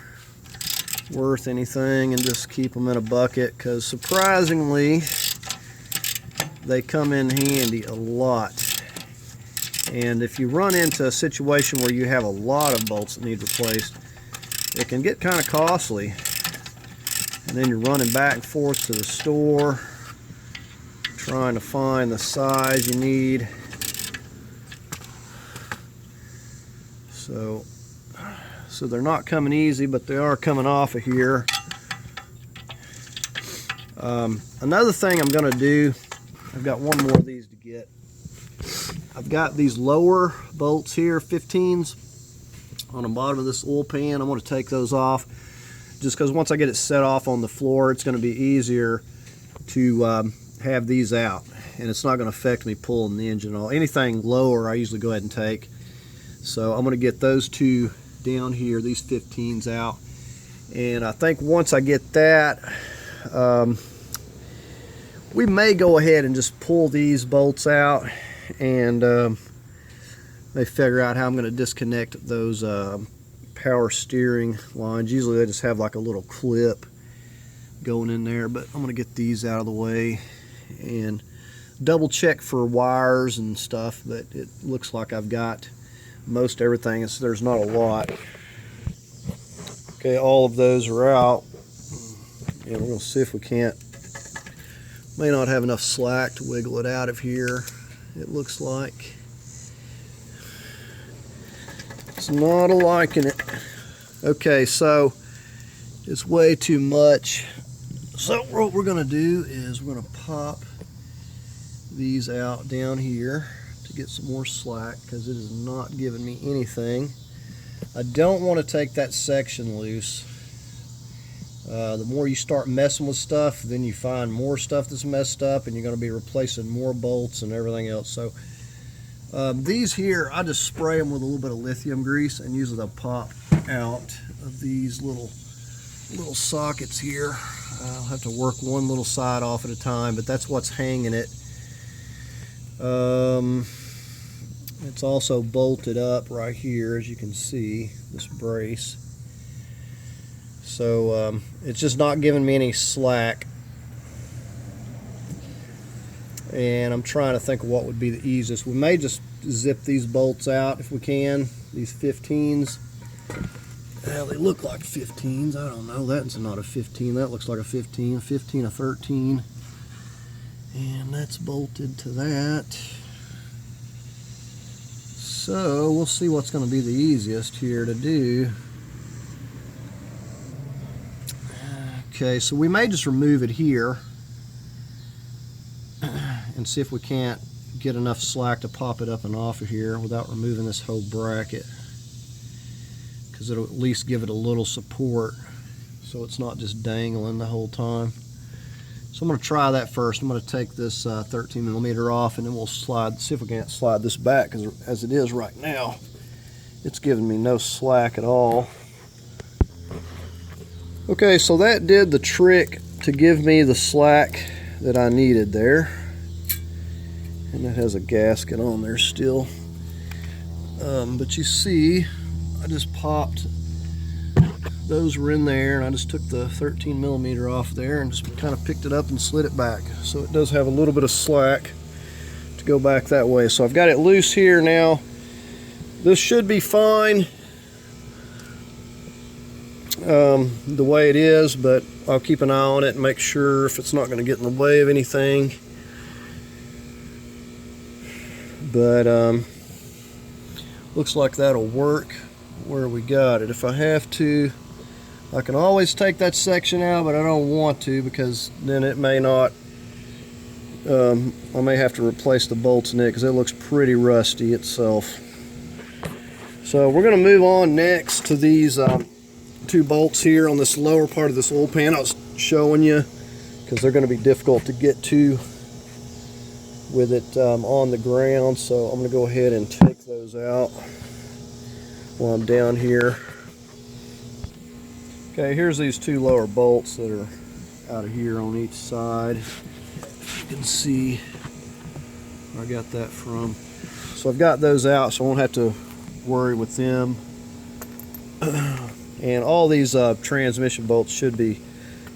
worth anything and just keep them in a bucket, because surprisingly they come in handy a lot. And if you run into a situation where you have a lot of bolts that need replaced, it can get kind of costly. And then you're running back and forth to the store trying to find the size you need. So they're not coming easy, but they are coming off of here. Another thing I'm going to do, I've got one more of these to get. I've got these lower bolts here, 15s, on the bottom of this oil pan. I'm going to take those off, just because once I get it set off on the floor, it's going to be easier to have these out, and it's not going to affect me pulling the engine off. Anything lower, I usually go ahead and take. So I'm going to get those two down here, these 15s out, and I think once I get that, we may go ahead and just pull these bolts out, and may figure out how I'm going to disconnect those power steering lines. Usually they just have like a little clip going in there, but I'm going to get these out of the way and double check for wires and stuff, but it looks like I've got most everything. There's not a lot. Okay, all of those are out, and we're going to see if we can't, may not have enough slack to wiggle it out of here. It looks like it's not a liking it. Okay, so it's way too much. So what we're going to do is we're going to pop these out down here to get some more slack, because it is not giving me anything. I don't want to take that section loose. The more you start messing with stuff, then you find more stuff that's messed up, and you're going to be replacing more bolts and everything else. So these here, I just spray them with a little bit of lithium grease, and usually they'll pop out of these little sockets here. I'll have to work one little side off at a time, but that's what's hanging it. It's also bolted up right here, as you can see, this brace. So it's just not giving me any slack. And I'm trying to think of what would be the easiest. We may just zip these bolts out if we can, these 15s. Well, they look like 15s. I don't know. That's not a 15. That looks like a 15. 15, a 13. And that's bolted to that. So we'll see what's going to be the easiest here to do. Okay, so we may just remove it here and see if we can't get enough slack to pop it up and off of here without removing this whole bracket, because it'll at least give it a little support so it's not just dangling the whole time. So I'm going to try that first. I'm going to take this 13mm off, and then we'll see if we can't slide this back, because as it is right now, it's giving me no slack at all. Okay, so that did the trick to give me the slack that I needed there. And it has a gasket on there still. But you see, I just popped, those were in there, and I just took the 13mm off there and just kind of picked it up and slid it back. So it does have a little bit of slack to go back that way. So I've got it loose here now. This should be fine the way it is, but I'll keep an eye on it and make sure if it's not going to get in the way of anything. But looks like that'll work where we got it. If I have to, I can always take that section out, but I don't want to, because then it may not, I may have to replace the bolts in it, because it looks pretty rusty itself. So we're going to move on next to these two bolts here on this lower part of this oil pan I was showing you, because they're going to be difficult to get to with it on the ground. So I'm going to go ahead and take those out while I'm down here. Okay, here's these two lower bolts that are out of here on each side. You can see where I got that from. So I've got those out, so I won't have to worry with them. And all these transmission bolts should be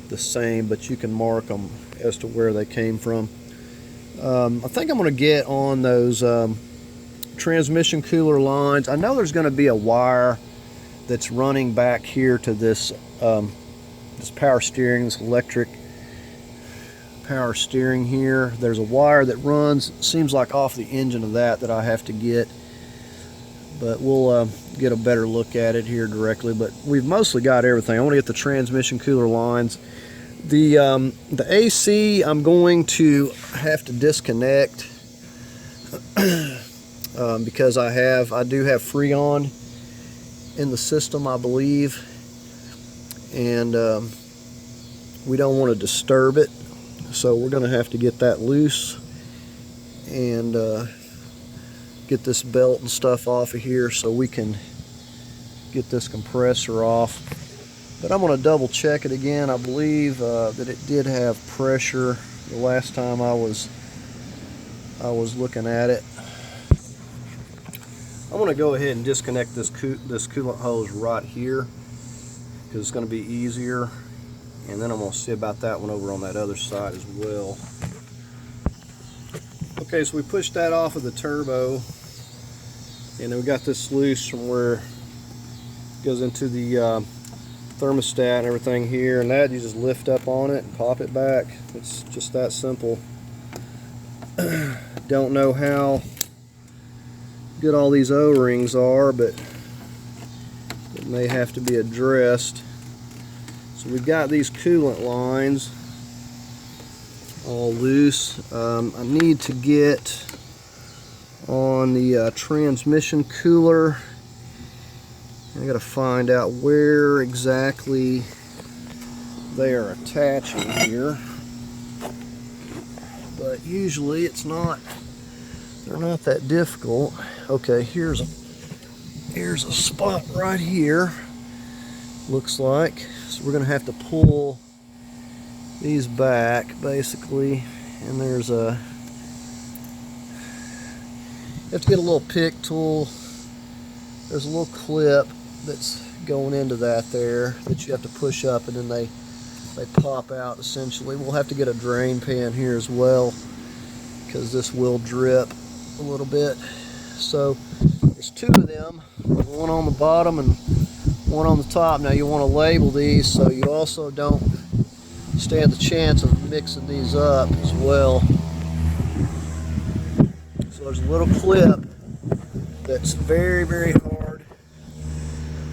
the same, but you can mark them as to where they came from. I think I'm going to get on those transmission cooler lines. I know there's going to be a wire that's running back here to this this power steering, this electric power steering here. There's a wire that runs, seems like off the engine of that I have to get. But we'll get a better look at it here directly. But we've mostly got everything. I want to get the transmission cooler lines. The AC I'm going to have to disconnect because I do have Freon in the system, I believe, and we don't want to disturb it. So we're going to have to get that loose and get this belt and stuff off of here so we can get this compressor off. But I'm going to double check it again. I believe that it did have pressure the last time I was looking at it. I'm going to go ahead and disconnect this coolant hose right here, because it's going to be easier, and then I'm going to see about that one over on that other side as well. Okay, so we pushed that off of the turbo, and then we got this loose from where it goes into the thermostat and everything here, and that you just lift up on it and pop it back. It's just that simple. Don't know how good all these O-rings are, but it may have to be addressed. So we've got these coolant lines all loose. I need to get on the transmission cooler I gotta find out where exactly they are attaching here, but usually they're not that difficult. Okay, here's a spot right here, looks like. So we're gonna have to pull these back basically, and you have to get a little pick tool. There's a little clip that's going into that there that you have to push up, and then they pop out essentially. We'll have to get a drain pan here as well, because this will drip a little bit. So there's two of them, one on the bottom and one on the top. Now you want to label these so you also don't stand the chance of mixing these up as well. So there's a little clip that's very, very hard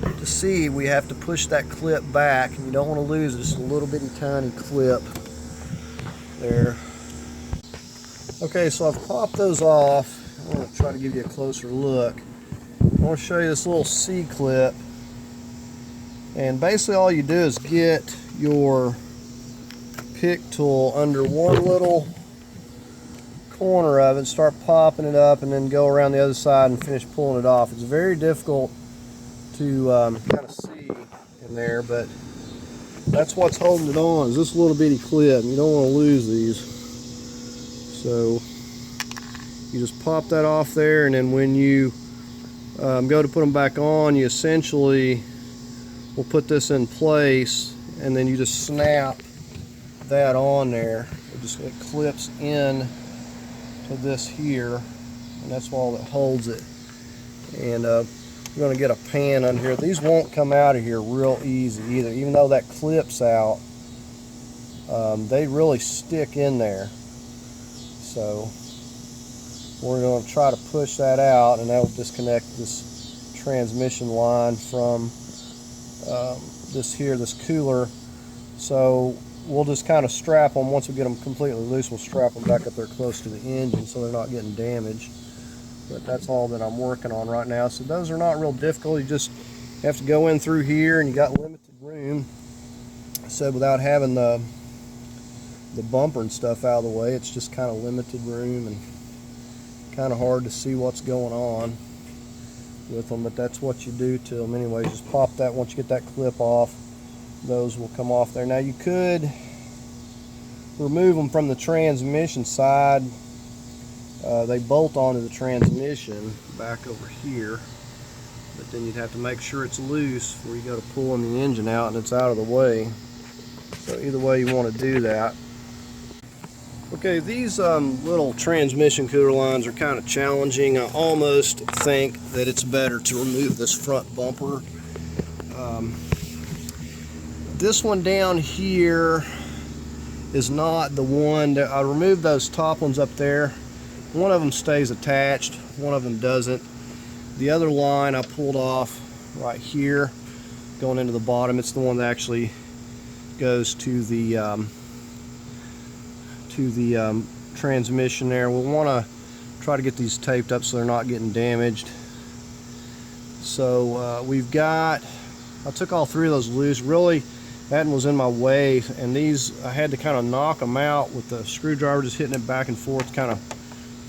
to see. We have to push that clip back, and you don't want to lose it. Just a little bitty tiny clip there. Okay, so I've popped those off. I want to try to give you a closer look. I want to show you this little C-clip, and basically all you do is get your pick tool under one little corner of it, start popping it up, and then go around the other side and finish pulling it off. It's very difficult to kind of see in there, but that's what's holding it on, is this little bitty clip. You don't want to lose these. So you just pop that off there, and then when you go to put them back on, you essentially will put this in place, and then you just snap that on there. It clips in to this here, and that's all that holds it. And we're going to get a pan under here. These won't come out of here real easy either. Even though that clips out, they really stick in there. So we're going to try to push that out, and that will disconnect this transmission line from this cooler. So we'll just kind of strap them. Once we get them completely loose, we'll strap them back up there close to the engine so they're not getting damaged. But that's all that I'm working on right now. So those are not real difficult. You just have to go in through here, and you got limited room. So without having the bumper and stuff out of the way, it's just kind of limited room and kind of hard to see what's going on with them. But that's what you do to them anyway. Just pop that. Once you get that clip off, those will come off there. Now you could remove them from the transmission side. They bolt onto the transmission back over here, but then you'd have to make sure it's loose before you go to pulling the engine out and it's out of the way. So either way you want to do that. Okay, these little transmission cooler lines are kind of challenging. I almost think that it's better to remove this front bumper. This one down here is not the one that I removed. Those top ones up there, one of them stays attached, one of them doesn't. The other line I pulled off right here going into the bottom. It's the one that actually goes to the transmission there. We'll want to try to get these taped up so they're not getting damaged. So we've got, I took all three of those loose. Really, that one was in my way, and these I had to kind of knock them out with the screwdriver, just hitting it back and forth, kind of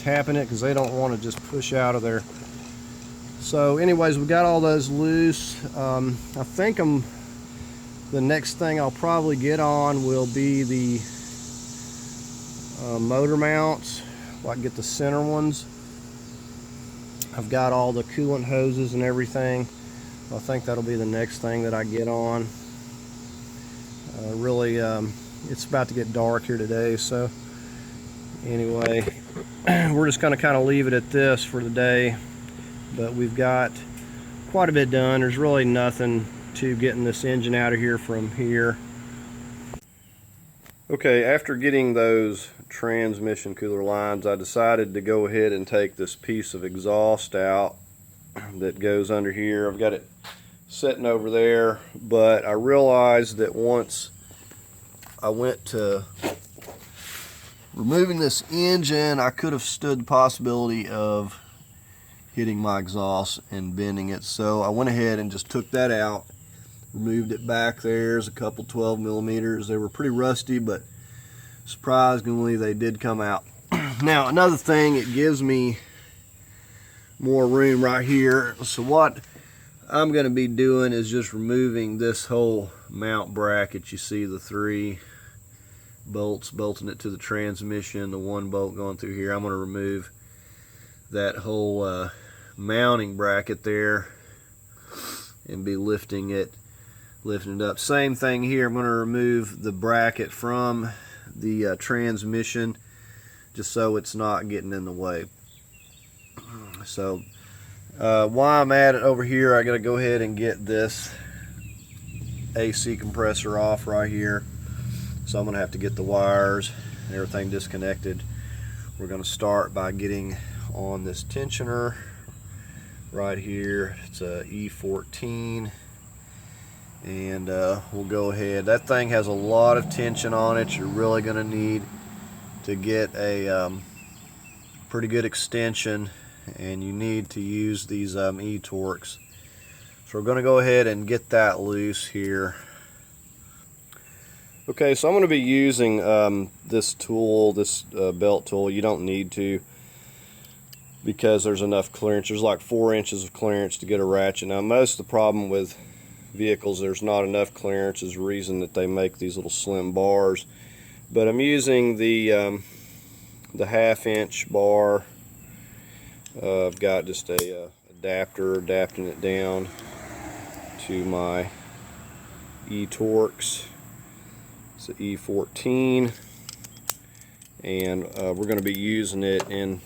tapping it, because they don't want to just push out of there. So anyways, we got all those loose. I think the next thing I'll probably get on will be the motor mounts. Well, I can get the center ones. I've got all the coolant hoses and everything. I think that'll be the next thing that I get on. Really, it's about to get dark here today, so anyway, we're just going to kind of leave it at this for the day. But we've got quite a bit done. There's really nothing to getting this engine out of here from here. Okay, after getting those transmission cooler lines, I decided to go ahead and take this piece of exhaust out that goes under here. I've got it sitting over there, but I realized that once I went to removing this engine, I could have stood the possibility of hitting my exhaust and bending it. So I went ahead and just took that out, removed it back. There's a couple 12 millimeters. They were pretty rusty, but surprisingly they did come out. Now another thing, it gives me more room right here. So what I'm going to be doing is just removing this whole mount bracket. You see the 3 bolts bolting it to the transmission, the 1 bolt going through here. I'm going to remove that whole mounting bracket there and be lifting it up. Same thing here. I'm going to remove the bracket from the transmission just so it's not getting in the way. So while I'm at it over here, I got to go ahead and get this AC compressor off right here. So I'm going to have to get the wires and everything disconnected. We're going to start by getting on this tensioner right here. It's a E14, and we'll go ahead. That thing has a lot of tension on it. You're really going to need to get a pretty good extension, and you need to use these E-Torques. So we're going to go ahead and get that loose here. Okay, so I'm going to be using this tool, this belt tool. You don't need to, because there's enough clearance. There's like 4 inches of clearance to get a ratchet. Now most of the problem with vehicles, there's not enough clearance, is the reason that they make these little slim bars. But I'm using the 1/2 inch bar. I've got just a adapter adapting it down to my E-Torques. It's an E14, and we're going to be using it in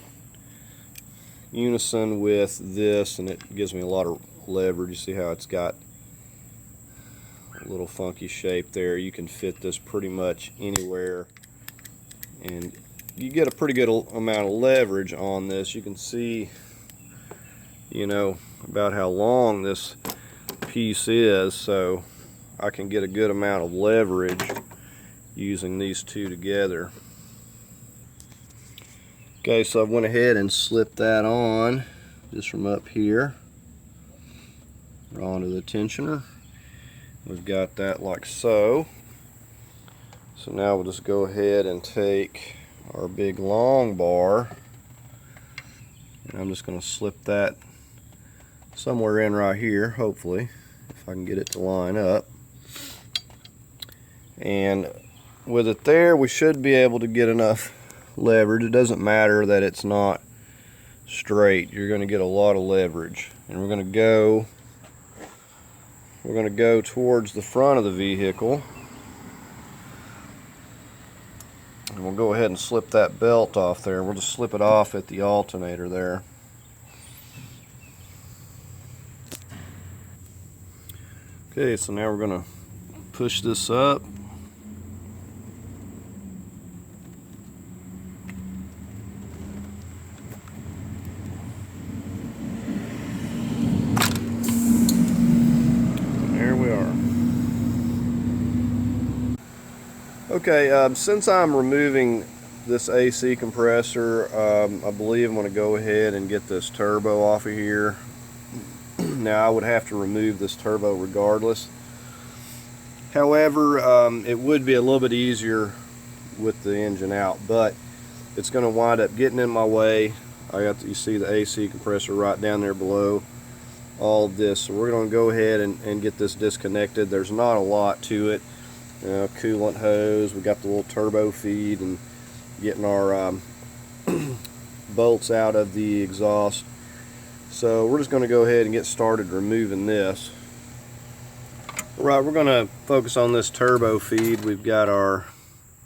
unison with this, and it gives me a lot of leverage. You see how it's got a little funky shape there. You can fit this pretty much anywhere, and you get a pretty good amount of leverage on this. You can see, you know, about how long this piece is, so I can get a good amount of leverage using these two together. Okay, so I went ahead and slipped that on just from up here onto the tensioner. We've got that like so. So now we'll just go ahead and take our big long bar, and I'm just going to slip that somewhere in right here, hopefully, if I can get it to line up. And with it there, we should be able to get enough leverage. It doesn't matter that it's not straight. You're going to get a lot of leverage. And we're going to go towards the front of the vehicle. And we'll go ahead and slip that belt off there. We'll just slip it off at the alternator there. Okay, so now we're going to push this up. Okay, since I'm removing this AC compressor, I believe I'm going to go ahead and get this turbo off of here. Now I would have to remove this turbo regardless. However, it would be a little bit easier with the engine out, but it's going to wind up getting in my way. You see the AC compressor right down there below all of this. So we're going to go ahead and get this disconnected. There's not a lot to it. Coolant hose, we got the little turbo feed, and getting our bolts out of the exhaust. So we're just going to go ahead and get started removing this. Right, we're going to focus on this turbo feed. We've got our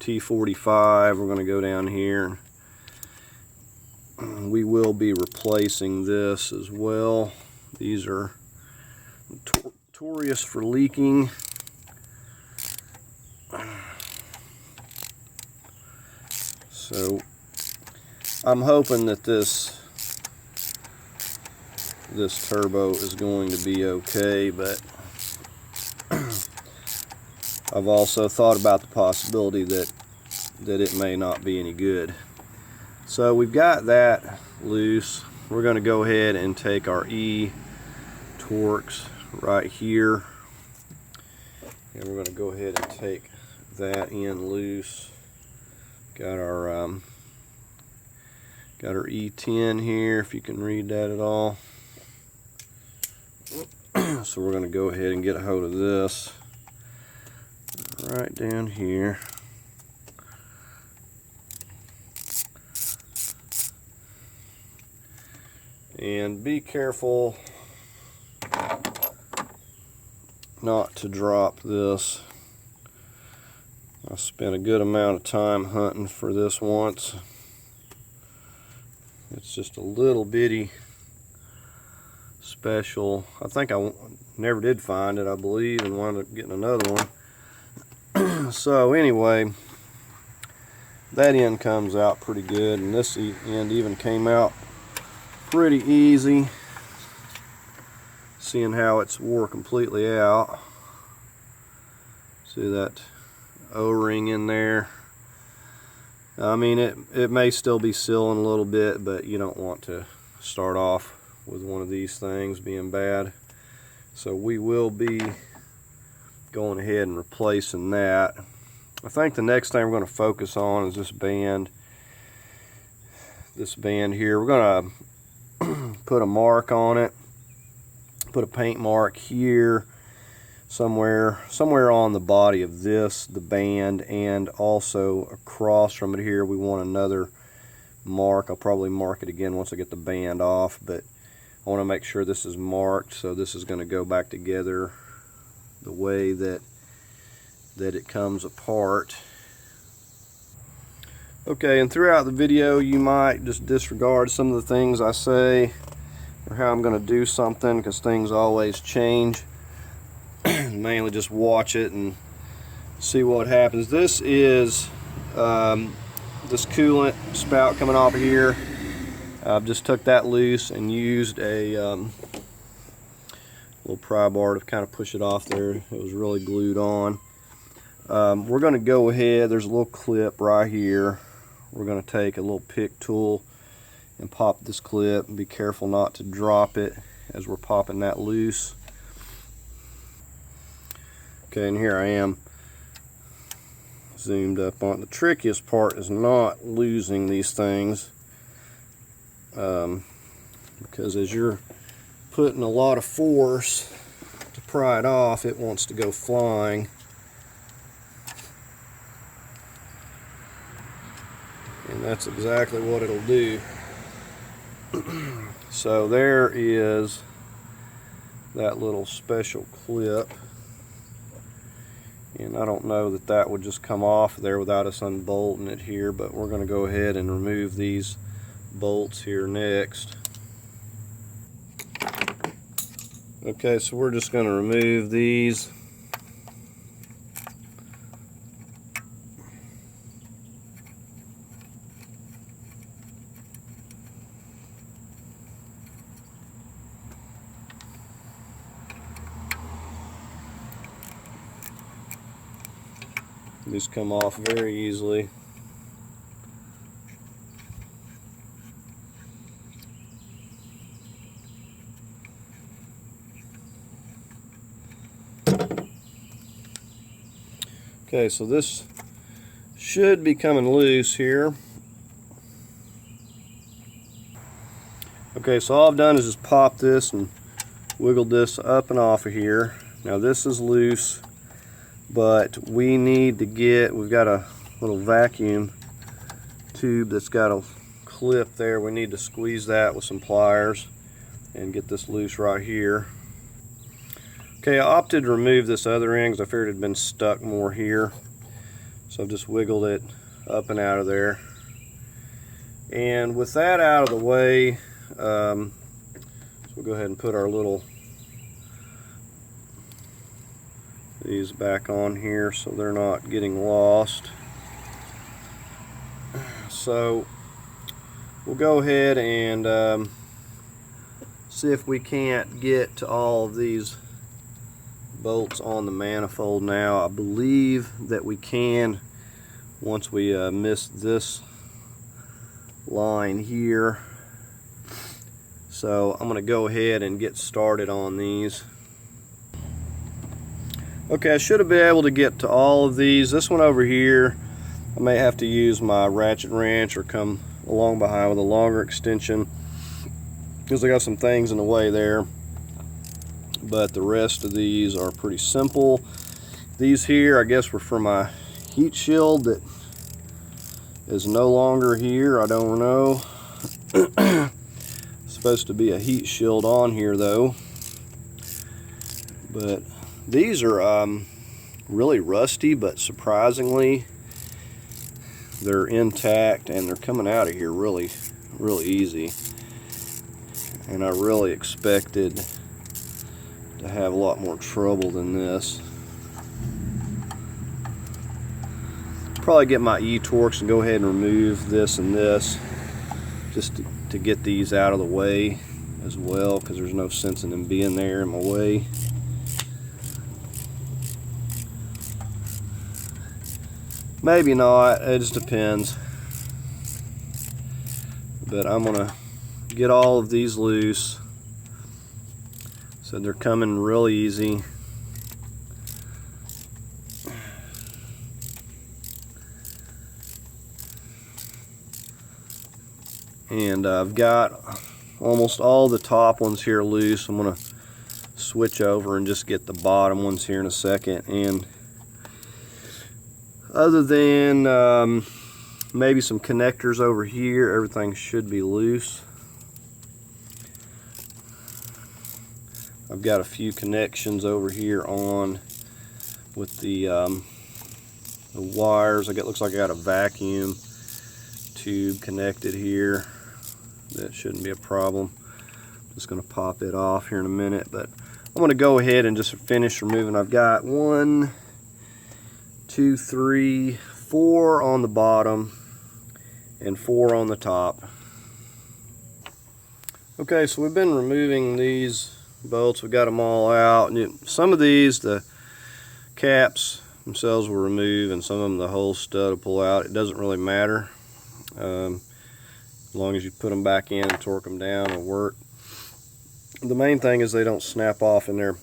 T45. We're going to go down here. We will be replacing this as well. These are notorious for leaking. So I'm hoping that this turbo is going to be okay, but I've also thought about the possibility that it may not be any good. So we've got that loose. we're going to go ahead and take our E-Torx right here, and we're going to go ahead and take that end loose. Got our E10 here, if you can read that at all. So we're going to go ahead and get a hold of this right down here. And be careful not to drop this. I spent a good amount of time hunting for this once. It's just a little bitty special. I think I never did find it, I believe, and wound up getting another one. So anyway, that end comes out pretty good, and this end even came out pretty easy, seeing how it's wore completely out. See that O-ring in there? I mean, it may still be sealing a little bit, but you don't want to start off with one of these things being bad. So we will be going ahead and replacing that. I think the next thing we're going to focus on is this band. This band here, we're going to put a mark on it, put a paint mark here somewhere on the body of this, the band, and also across from it here we want another mark. I'll probably mark it again once I get the band off, but I want to make sure this is marked, so this is going to go back together the way that it comes apart. Okay, and throughout the video you might just disregard some of the things I say or how I'm going to do something, because things always change. Mainly just watch it and see what happens. This is this coolant spout coming off of here. I've just took that loose and used a little pry bar to kind of push it off there. It was really glued on. We're going to go ahead, there's a little clip right here. We're going to take a little pick tool and pop this clip, and be careful not to drop it as we're popping that loose. Okay, and here I am zoomed up on. The trickiest part is not losing these things, because as you're putting a lot of force to pry it off, it wants to go flying. And that's exactly what it'll do. So there is that little special clip, and I don't know that that would just come off there without us unbolting it here, but we're going to go ahead and remove these bolts here next. Okay, so we're just going to remove these. These come off very easily. Okay, so this should be coming loose here. Okay, so all I've done is just pop this and wiggled this up and off of here. Now this is loose, but we need to get, we've got a little vacuum tube that's got a clip there. We need to squeeze that with some pliers and get this loose right here. Okay, I opted to remove this other end because I figured it had been stuck more here. So I've just wiggled it up and out of there. And with that out of the way, so we'll go ahead and put our little, these back on here so they're not getting lost. So we'll go ahead and see if we can't get to all of these bolts on the manifold now. I believe that we can once we miss this line here. So I'm going to go ahead and get started on these. Okay, I should have been able to get to all of these. This one over here, I may have to use my ratchet wrench or come along behind with a longer extension because I got some things in the way there. But the rest of these are pretty simple. These here, I guess, were for my heat shield that is no longer here. I don't know. Supposed to be a heat shield on here though. But these are really rusty, but surprisingly they're intact and they're coming out of here really easy. And I really expected to have a lot more trouble than this. Probably get my E-Torx and go ahead and remove this and this just to get these out of the way as well, because there's no sense in them being there in my way. Maybe not, it just depends. But I'm gonna get all of these loose so they're coming real easy. And I've got almost all the top ones here loose. I'm gonna switch over and just get the bottom ones here in a second. And other than maybe some connectors over here, everything should be loose. I've got a few connections over here on with the wires. Looks like I got a vacuum tube connected here. That shouldn't be a problem. Just going to pop it off here in a minute, but I'm going to go ahead and just finish removing. I've got 1, 2, 3, 4 on the bottom and 4 on the top. Okay, so we've been removing these bolts. We got them all out. Some of these, the caps themselves will remove, and some of them the whole stud will pull out. It doesn't really matter. As long as you put them back in and torque them down, it'll work. The main thing is they don't snap off in there.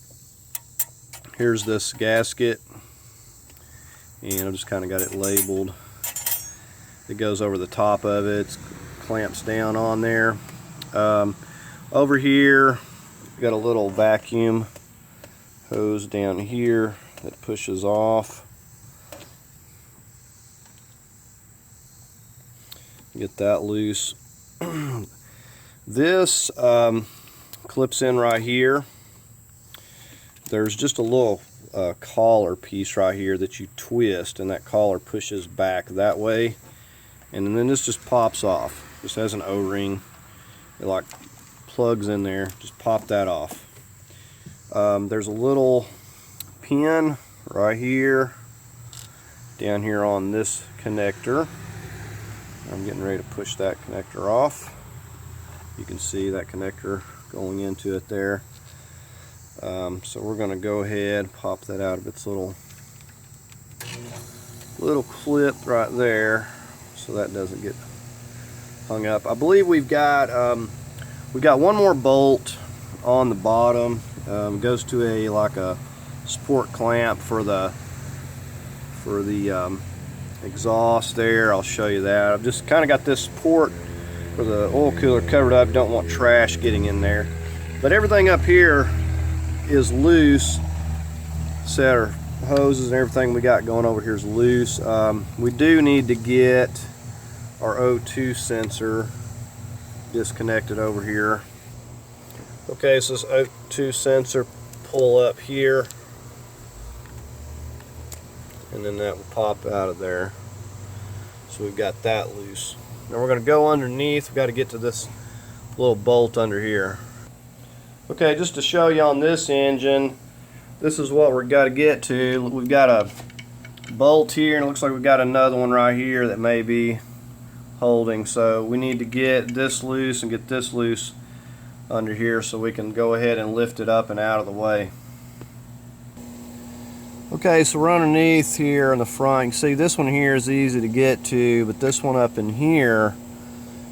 Here's this gasket, and I've just kind of got it labeled. It goes over the top of it. It clamps down on there. Over here, we got a little vacuum hose down here that pushes off. Get that loose. This clips in right here. There's just a little collar piece right here that you twist, and that collar pushes back that way, and then this just pops off. This has an O-ring. It like plugs in there. Just pop that off. There's a little pin right here, down here on this connector. I'm getting ready to push that connector off. You can see that connector going into it there. So we're going to go ahead, pop that out of its little clip right there, so that doesn't get hung up. I believe we've got one more bolt on the bottom. It goes to a support clamp for the exhaust there. I'll show you that. I've just kind of got this support for the oil cooler covered up. Don't want trash getting in there. But everything up here is loose. Set our hoses and everything we got going over here is loose. We do need to get our O2 sensor disconnected over here. Okay, so this O2 sensor pull up here, and then that will pop out of there. So we've got that loose. Now we're going to go underneath. We've got to get to this little bolt under here. Okay, just to show you on this engine, this is what we've got to get to. We've got a bolt here, and it looks like we've got another one right here that may be holding. So we need to get this loose and get this loose under here so we can go ahead and lift it up and out of the way. Okay, so we're underneath here in the front. You can see this one here is easy to get to, but this one up in here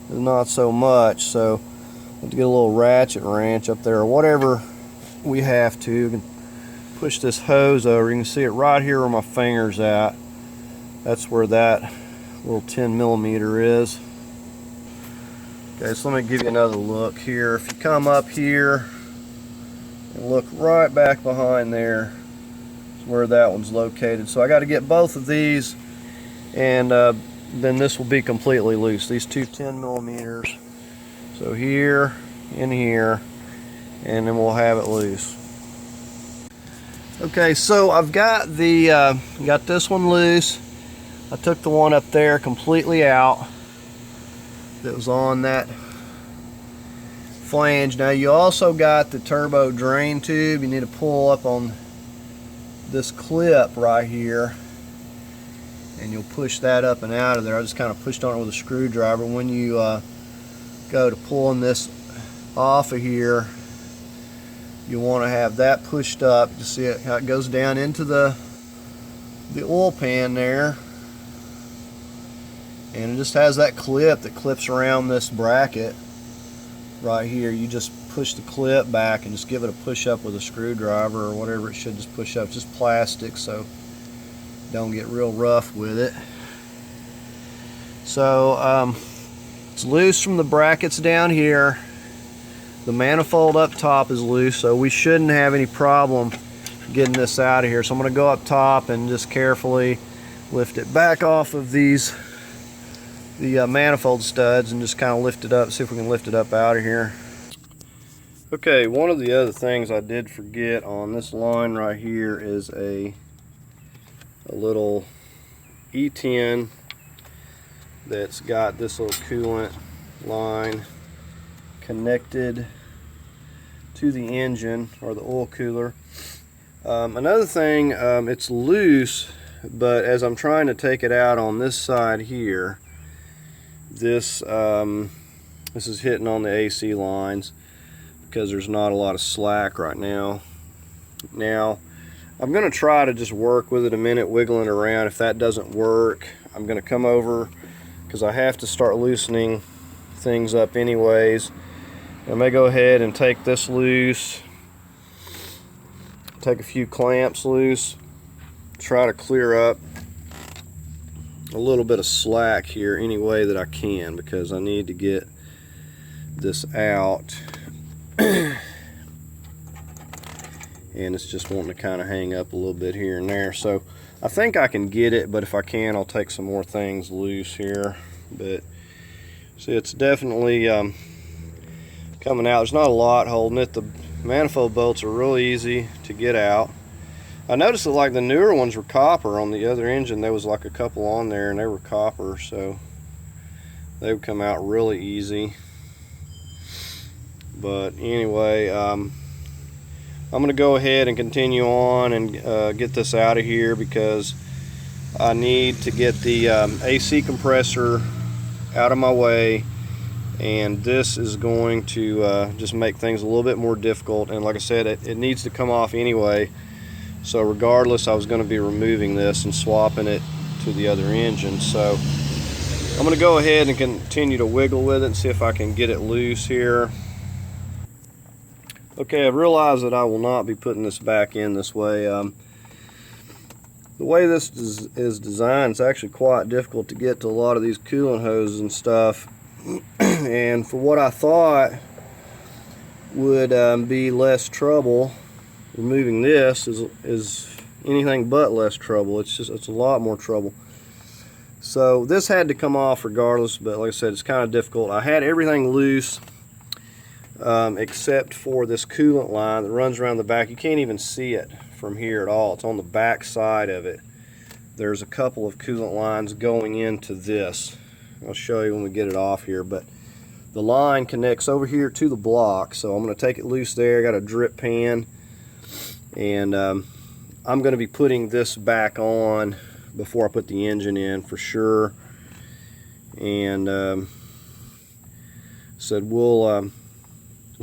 is not so much. So Have to get a little ratchet wrench up there or whatever we have to. We can push this hose over. You can see it right here where my finger's at. That's where that little 10 millimeter is. Okay, so let me give you another look here. If you come up here and look right back behind there, is where that one's located. So I got to get both of these, and then this will be completely loose. These two 10 millimeters. So here, in here, and then we'll have it loose. Okay, so I've got the got this one loose. I took the one up there completely out that was on that flange. Now you also got the turbo drain tube. You need to pull up on this clip right here, and you'll push that up and out of there. I just kind of pushed on it with a screwdriver. When you go to pulling this off of here, you want to have that pushed up. You see it, how it goes down into the oil pan there, and it just has that clip that clips around this bracket right here. You just push the clip back and just give it a push up with a screwdriver or whatever it should just push up. It's just plastic, so don't get real rough with it. So it's loose from the brackets down here. The manifold up top is loose, so we shouldn't have any problem getting this out of here. So I'm going to go up top and just carefully lift it back off of the manifold studs and just kind of lift it up, see if we can lift it up out of here. Okay, one of the other things I did forget on this line right here is a little E10 that's got this little coolant line connected to the engine or the oil cooler. Another thing, it's loose, but as I'm trying to take it out on this side here, this is hitting on the AC lines because there's not a lot of slack right now. Now I'm going to try to just work with it a minute, wiggling around. If that doesn't work, I'm going to come over because I have to start loosening things up anyways. I may go ahead and take this loose, take a few clamps loose, try to clear up a little bit of slack here any way that I can, because I need to get this out. And it's just wanting to kind of hang up a little bit here and there. So I think I can get it, but if I can, I'll take some more things loose here. But see, it's definitely coming out. There's not a lot holding it. The manifold bolts are real easy to get out. I noticed that like the newer ones were copper. On the other engine there was like a couple on there and they were copper, so they would come out really easy. But anyway, I'm going to go ahead and continue on and get this out of here, because I need to get the AC compressor out of my way, and this is going to just make things a little bit more difficult. And like I said, it needs to come off anyway, so regardless I was going to be removing this and swapping it to the other engine. So I'm going to go ahead and continue to wiggle with it and see if I can get it loose here. Okay, I've realized that I will not be putting this back in this way. The way this is designed, it's actually quite difficult to get to a lot of these coolant hoses and stuff. And for what I thought would be less trouble, removing this is anything but less trouble. It's a lot more trouble. So this had to come off regardless, but like I said, it's kind of difficult. I had everything loose except for this coolant line that runs around the back. You can't even see it from here at all. It's on the back side of it. There's a couple of coolant lines going into this. I'll show you when we get it off here, but the line connects over here to the block, so I'm going to take it loose there. I got a drip pan, and I'm going to be putting this back on before I put the engine in for sure. And said we'll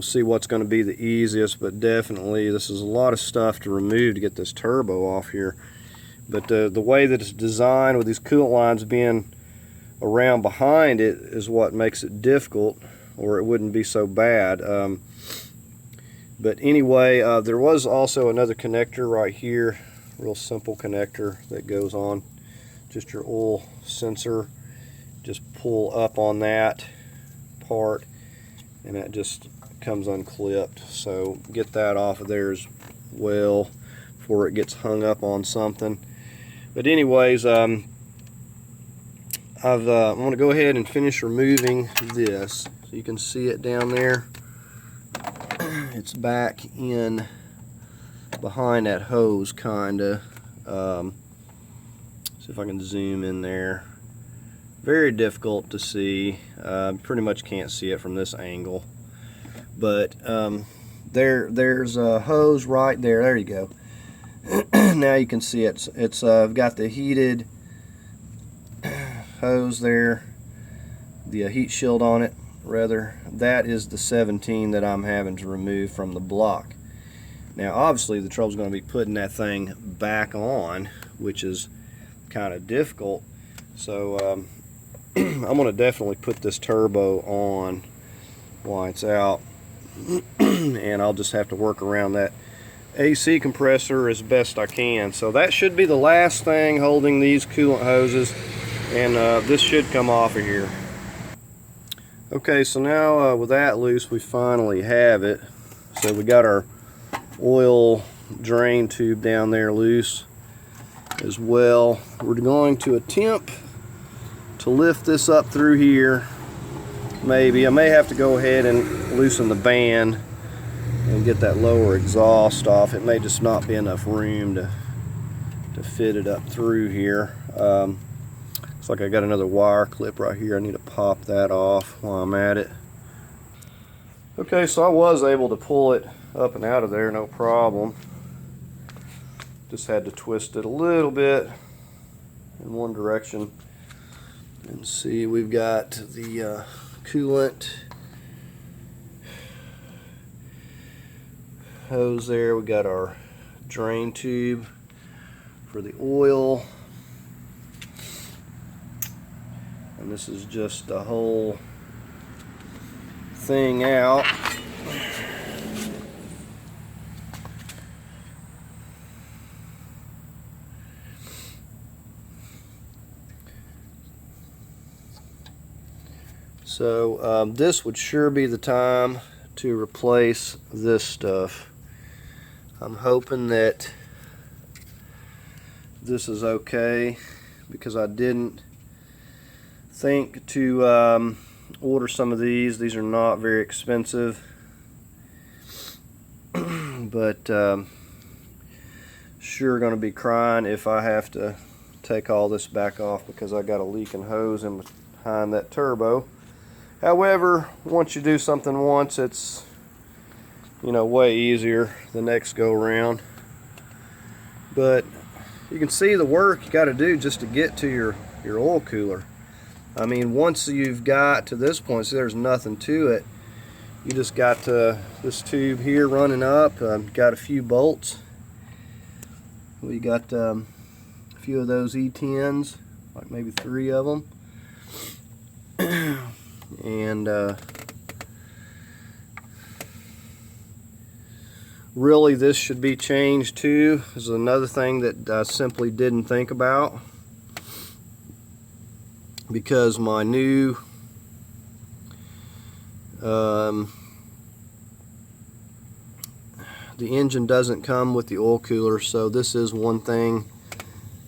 see what's going to be the easiest, but definitely this is a lot of stuff to remove to get this turbo off here. But the way that it's designed with these coolant lines being around behind it is what makes it difficult. or it wouldn't be so bad. But anyway, there was also another connector right here, real simple connector that goes on just your oil sensor. Just pull up on that part and that just comes unclipped. So get that off of there as well before it gets hung up on something. But anyways, I'm going to go ahead and finish removing this. So you can see it down there. It's back in behind that hose, kinda. See if I can zoom in there. Very difficult to see. Pretty much can't see it from this angle. But there's a hose right there. There you go. Now you can see it. It's got the heated hose there, the heat shield on it rather. That is the 17 that I'm having to remove from the block. Now obviously the trouble's going to be putting that thing back on, which is kind of difficult. So I'm going to definitely put this turbo on while it's out, and I'll just have to work around that AC compressor as best I can. So that should be the last thing holding these coolant hoses, and this should come off of here. Okay, so now with that loose, we finally have it. So we got our oil drain tube down there loose as well. We're going to attempt to lift this up through here. Maybe I may have to go ahead and loosen the band and get that lower exhaust off. It may just not be enough room to fit it up through here. Looks like I got another wire clip right here. I need to pop that off while I'm at it. Okay, so I was able to pull it up and out of there, no problem. Just had to twist it a little bit in one direction. And see, we've got the coolant hose there. We got our drain tube for the oil, and this is just the whole thing out. So this would sure be the time to replace this stuff. I'm hoping that this is okay, because I didn't think to order some of these. These are not very expensive, but sure going to be crying if I have to take all this back off because I got a leaking hose in behind that turbo. However, once you do something once, it's, you know, way easier the next go around. But you can see the work you got to do just to get to your oil cooler. I mean, once you've got to this point, see, there's nothing to it. You just got this tube here running up. Got a few bolts. We got a few of those E10s, like maybe 3 of them. And really this should be changed too. This is another thing that I simply didn't think about, because my new the engine doesn't come with the oil cooler, so this is one thing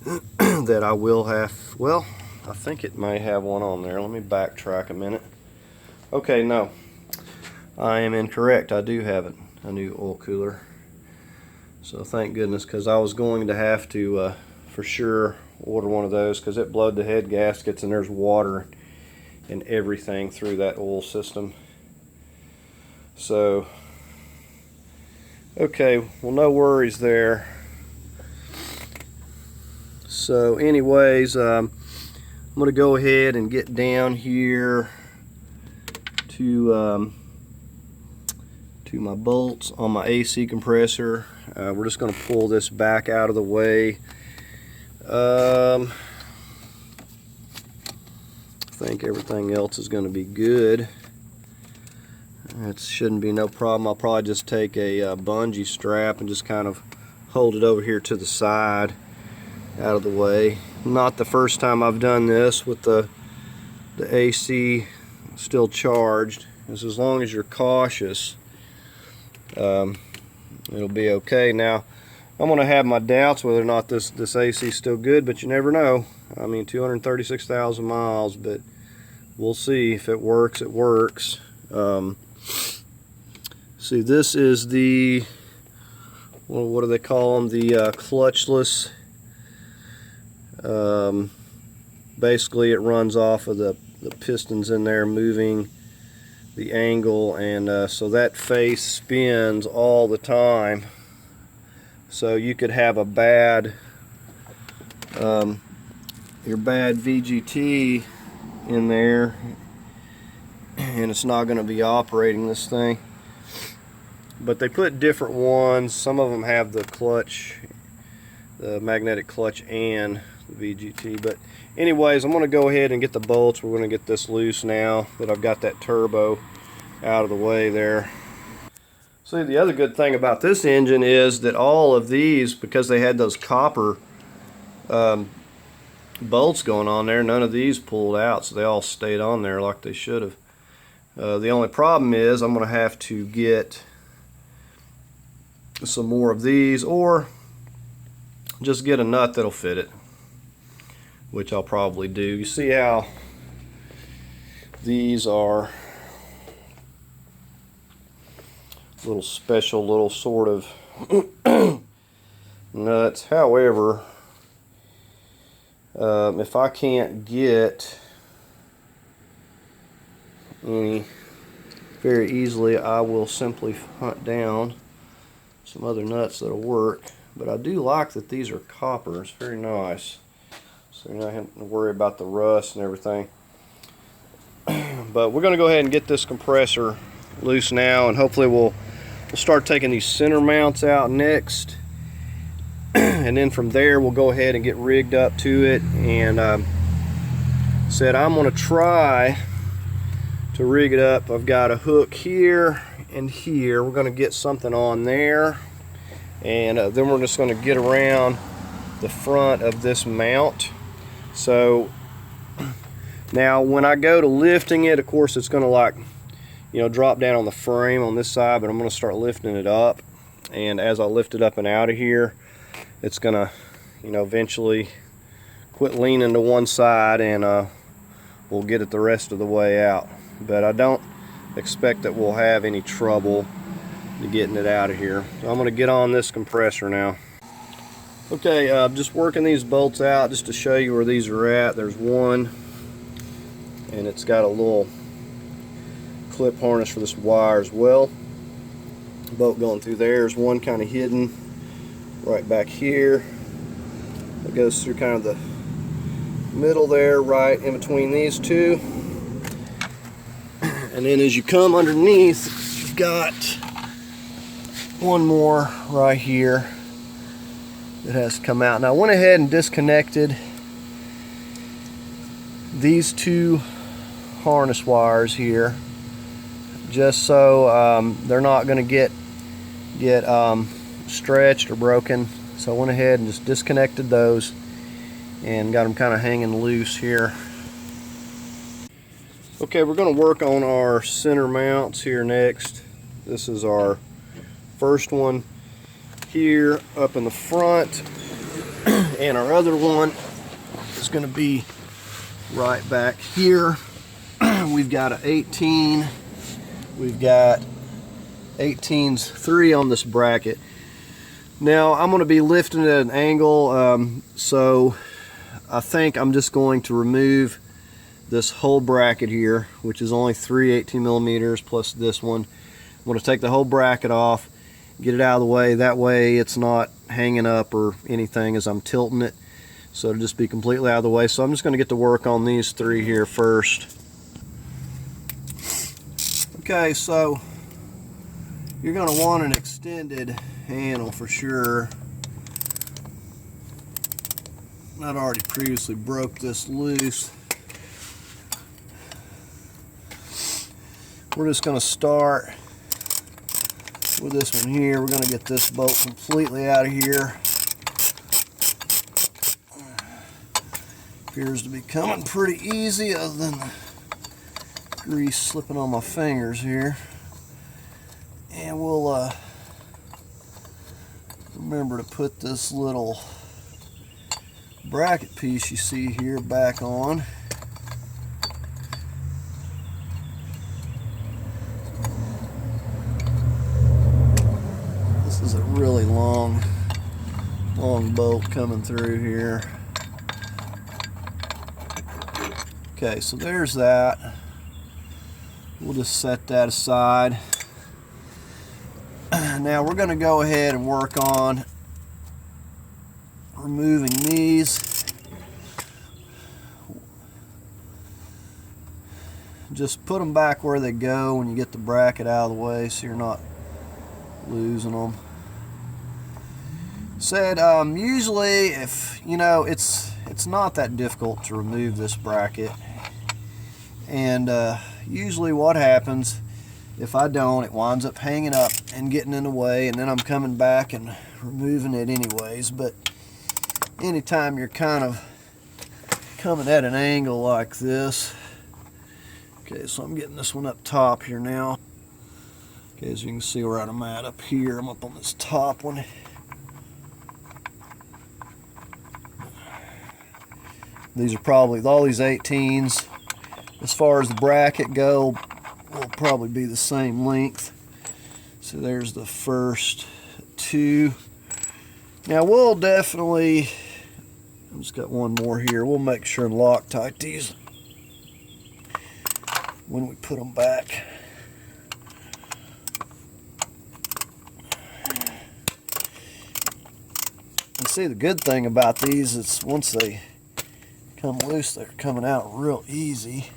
that I will have. Well, I think it may have one on there. Let me backtrack a minute. Okay, no, I am incorrect. I do have a new oil cooler. So thank goodness, because I was going to have to for sure order one of those, because it blowed the head gaskets and there's water and everything through that oil system. So okay, well, no worries there. So anyways, I'm going to go ahead and get down here to my bolts on my AC compressor. We're just going to pull this back out of the way. I think everything else is going to be good. It shouldn't be no problem. I'll probably just take a bungee strap and just kind of hold it over here to the side, out of the way. Not the first time I've done this with the AC still charged. As long as you're cautious, it'll be okay. Now, I'm going to have my doubts whether or not this AC is still good, but you never know. I mean, 236,000 miles, but we'll see. If it works, it works. See, this is the, well, what do they call them? The clutchless. Basically, it runs off of the pistons in there moving the angle, and so that face spins all the time. So you could have a bad, your bad VGT in there, and it's not going to be operating this thing. But they put different ones. Some of them have the clutch, the magnetic clutch, and the VGT. But anyways, I'm going to go ahead and get the bolts. We're going to get this loose now that I've got that turbo out of the way there. See, the other good thing about this engine is that all of these, because they had those copper bolts going on there, none of these pulled out, so they all stayed on there like they should have. The only problem is I'm going to have to get some more of these, or just get a nut that'll fit it, which I'll probably do. You see how these are little special little sort of nuts. However, if I can't get any very easily, I will simply hunt down some other nuts that'll work. But I do like that these are copper. It's very nice, so you're not having to worry about the rust and everything. But we're going to go ahead and get this compressor loose now, and hopefully we'll start taking these center mounts out next, and then from there we'll go ahead and get rigged up to it. And said I'm going to try to rig it up. I've got a hook here and here. We're going to get something on there, and then we're just going to get around the front of this mount. So now when I go to lifting it, of course it's going to, like, you know, drop down on the frame on this side, but I'm going to start lifting it up, and as I lift it up and out of here, it's going to, you know, eventually quit leaning to one side, and we'll get it the rest of the way out. But I don't expect that we'll have any trouble getting it out of here. So I'm going to get on this compressor now. Okay, just working these bolts out just to show you where these are at. There's one, and it's got a little clip harness for this wire as well. Bolt going through there. There's one kind of hidden right back here. It goes through kind of the middle there, right in between these two. And then as you come underneath, you've got one more right here that has to come out. Now I went ahead and disconnected these two harness wires here, just so they're not going to get stretched or broken. So I went ahead and just disconnected those and got them kind of hanging loose here. Okay, we're going to work on our center mounts here next. This is our first one here up in the front, and our other one is going to be right back here. We've got an 18, we've got 18's 3 on this bracket. Now I'm going to be lifting at an angle, so I think I'm just going to remove this whole bracket here, which is only 3 18 millimeters plus this one. I'm going to take the whole bracket off, get it out of the way. That way it's not hanging up or anything as I'm tilting it, so it'll just be completely out of the way. So I'm just going to get to work on these 3 here first. Okay, so you're going to want an extended handle for sure. I'd already previously broke this loose. we're just going to start with this one here. We're going to get this bolt completely out of here. Appears to be coming pretty easy, other than the grease slipping on my fingers here. And we'll remember to put this little bracket piece you see here back on. This is a really long bolt coming through here. Okay, so there's that. We'll just set that aside. Now we're going to go ahead and work on removing these. Just put them back where they go when you get the bracket out of the way, so you're not losing them. Said usually, if you know, it's not that difficult to remove this bracket, and usually what happens, if I don't, it winds up hanging up and getting in the way, and then I'm coming back and removing it anyways. But anytime you're kind of coming at an angle like this. Okay, so I'm getting this one up top here now. Okay, as you can see where I'm at up here, I'm up on this top one. These are probably, all these 18s, as far as the bracket go, will probably be the same length. So there's the first two. Now we'll definitely, I've just got one more here, we'll make sure and Loctite these when we put them back. And see, the good thing about these is once they come loose, they're coming out real easy.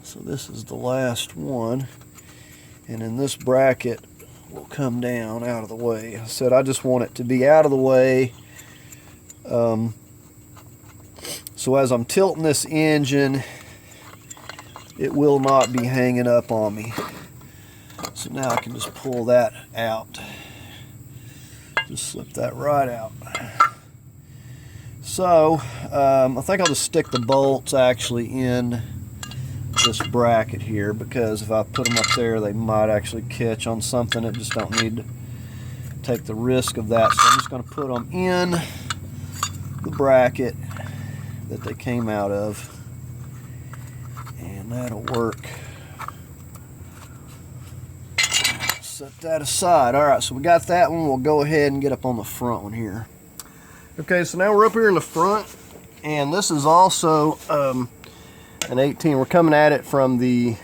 So this is the last one, and then this bracket will come down out of the way. I said I just want it to be out of the way, so as I'm tilting this engine, it will not be hanging up on me. So now I can just pull that out. Just slip that right out. So I think I'll just stick the bolts actually in this bracket here, because if I put them up there, they might actually catch on something. I just don't need to take the risk of that. So I'm just going to put them in the bracket that they came out of, and that'll work. Set that aside. Alright, so we got that one. We'll go ahead and get up on the front one here. Okay, so now we're up here in the front, and this is also an 18. We're coming at it from the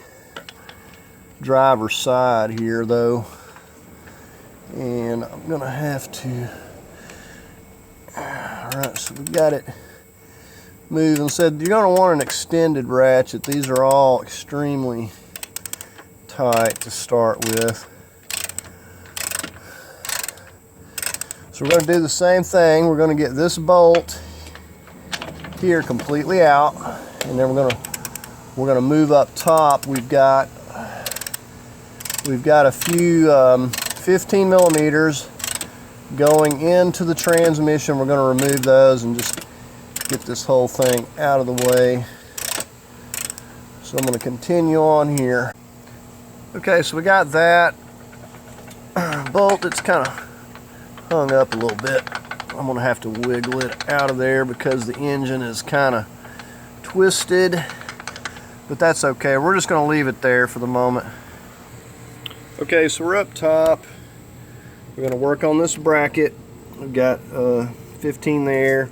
driver's side here though, and I'm gonna have to, alright, so we got it moved, and said you're gonna want an extended ratchet. These are all extremely tight to start with. So we're going to do the same thing. We're going to get this bolt here completely out, and then we're going to move up top. We've got a few 15 millimeters going into the transmission. We're going to remove those and just get this whole thing out of the way. So I'm going to continue on here. Okay, so we got that bolt. It's kind of hung up a little bit. I'm going to have to wiggle it out of there because the engine is kind of twisted, but that's okay. We're just going to leave it there for the moment. Okay, so we're up top. We're going to work on this bracket. We've got 15 there,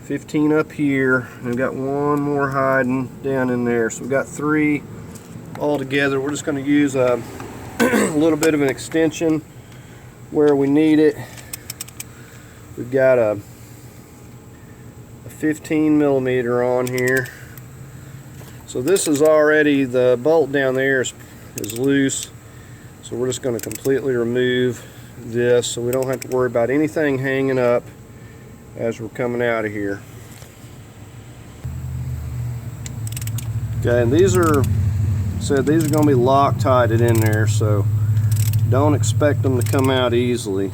15 up here, and we've got one more hiding down in there. So we've got 3 all together. We're just going to use a little bit of an extension where we need it. We've got a 15 millimeter on here. So this is already, the bolt down there is loose. So we're just going to completely remove this so we don't have to worry about anything hanging up as we're coming out of here. Okay, and these are said these are going to be Loctited in there, so don't expect them to come out easily.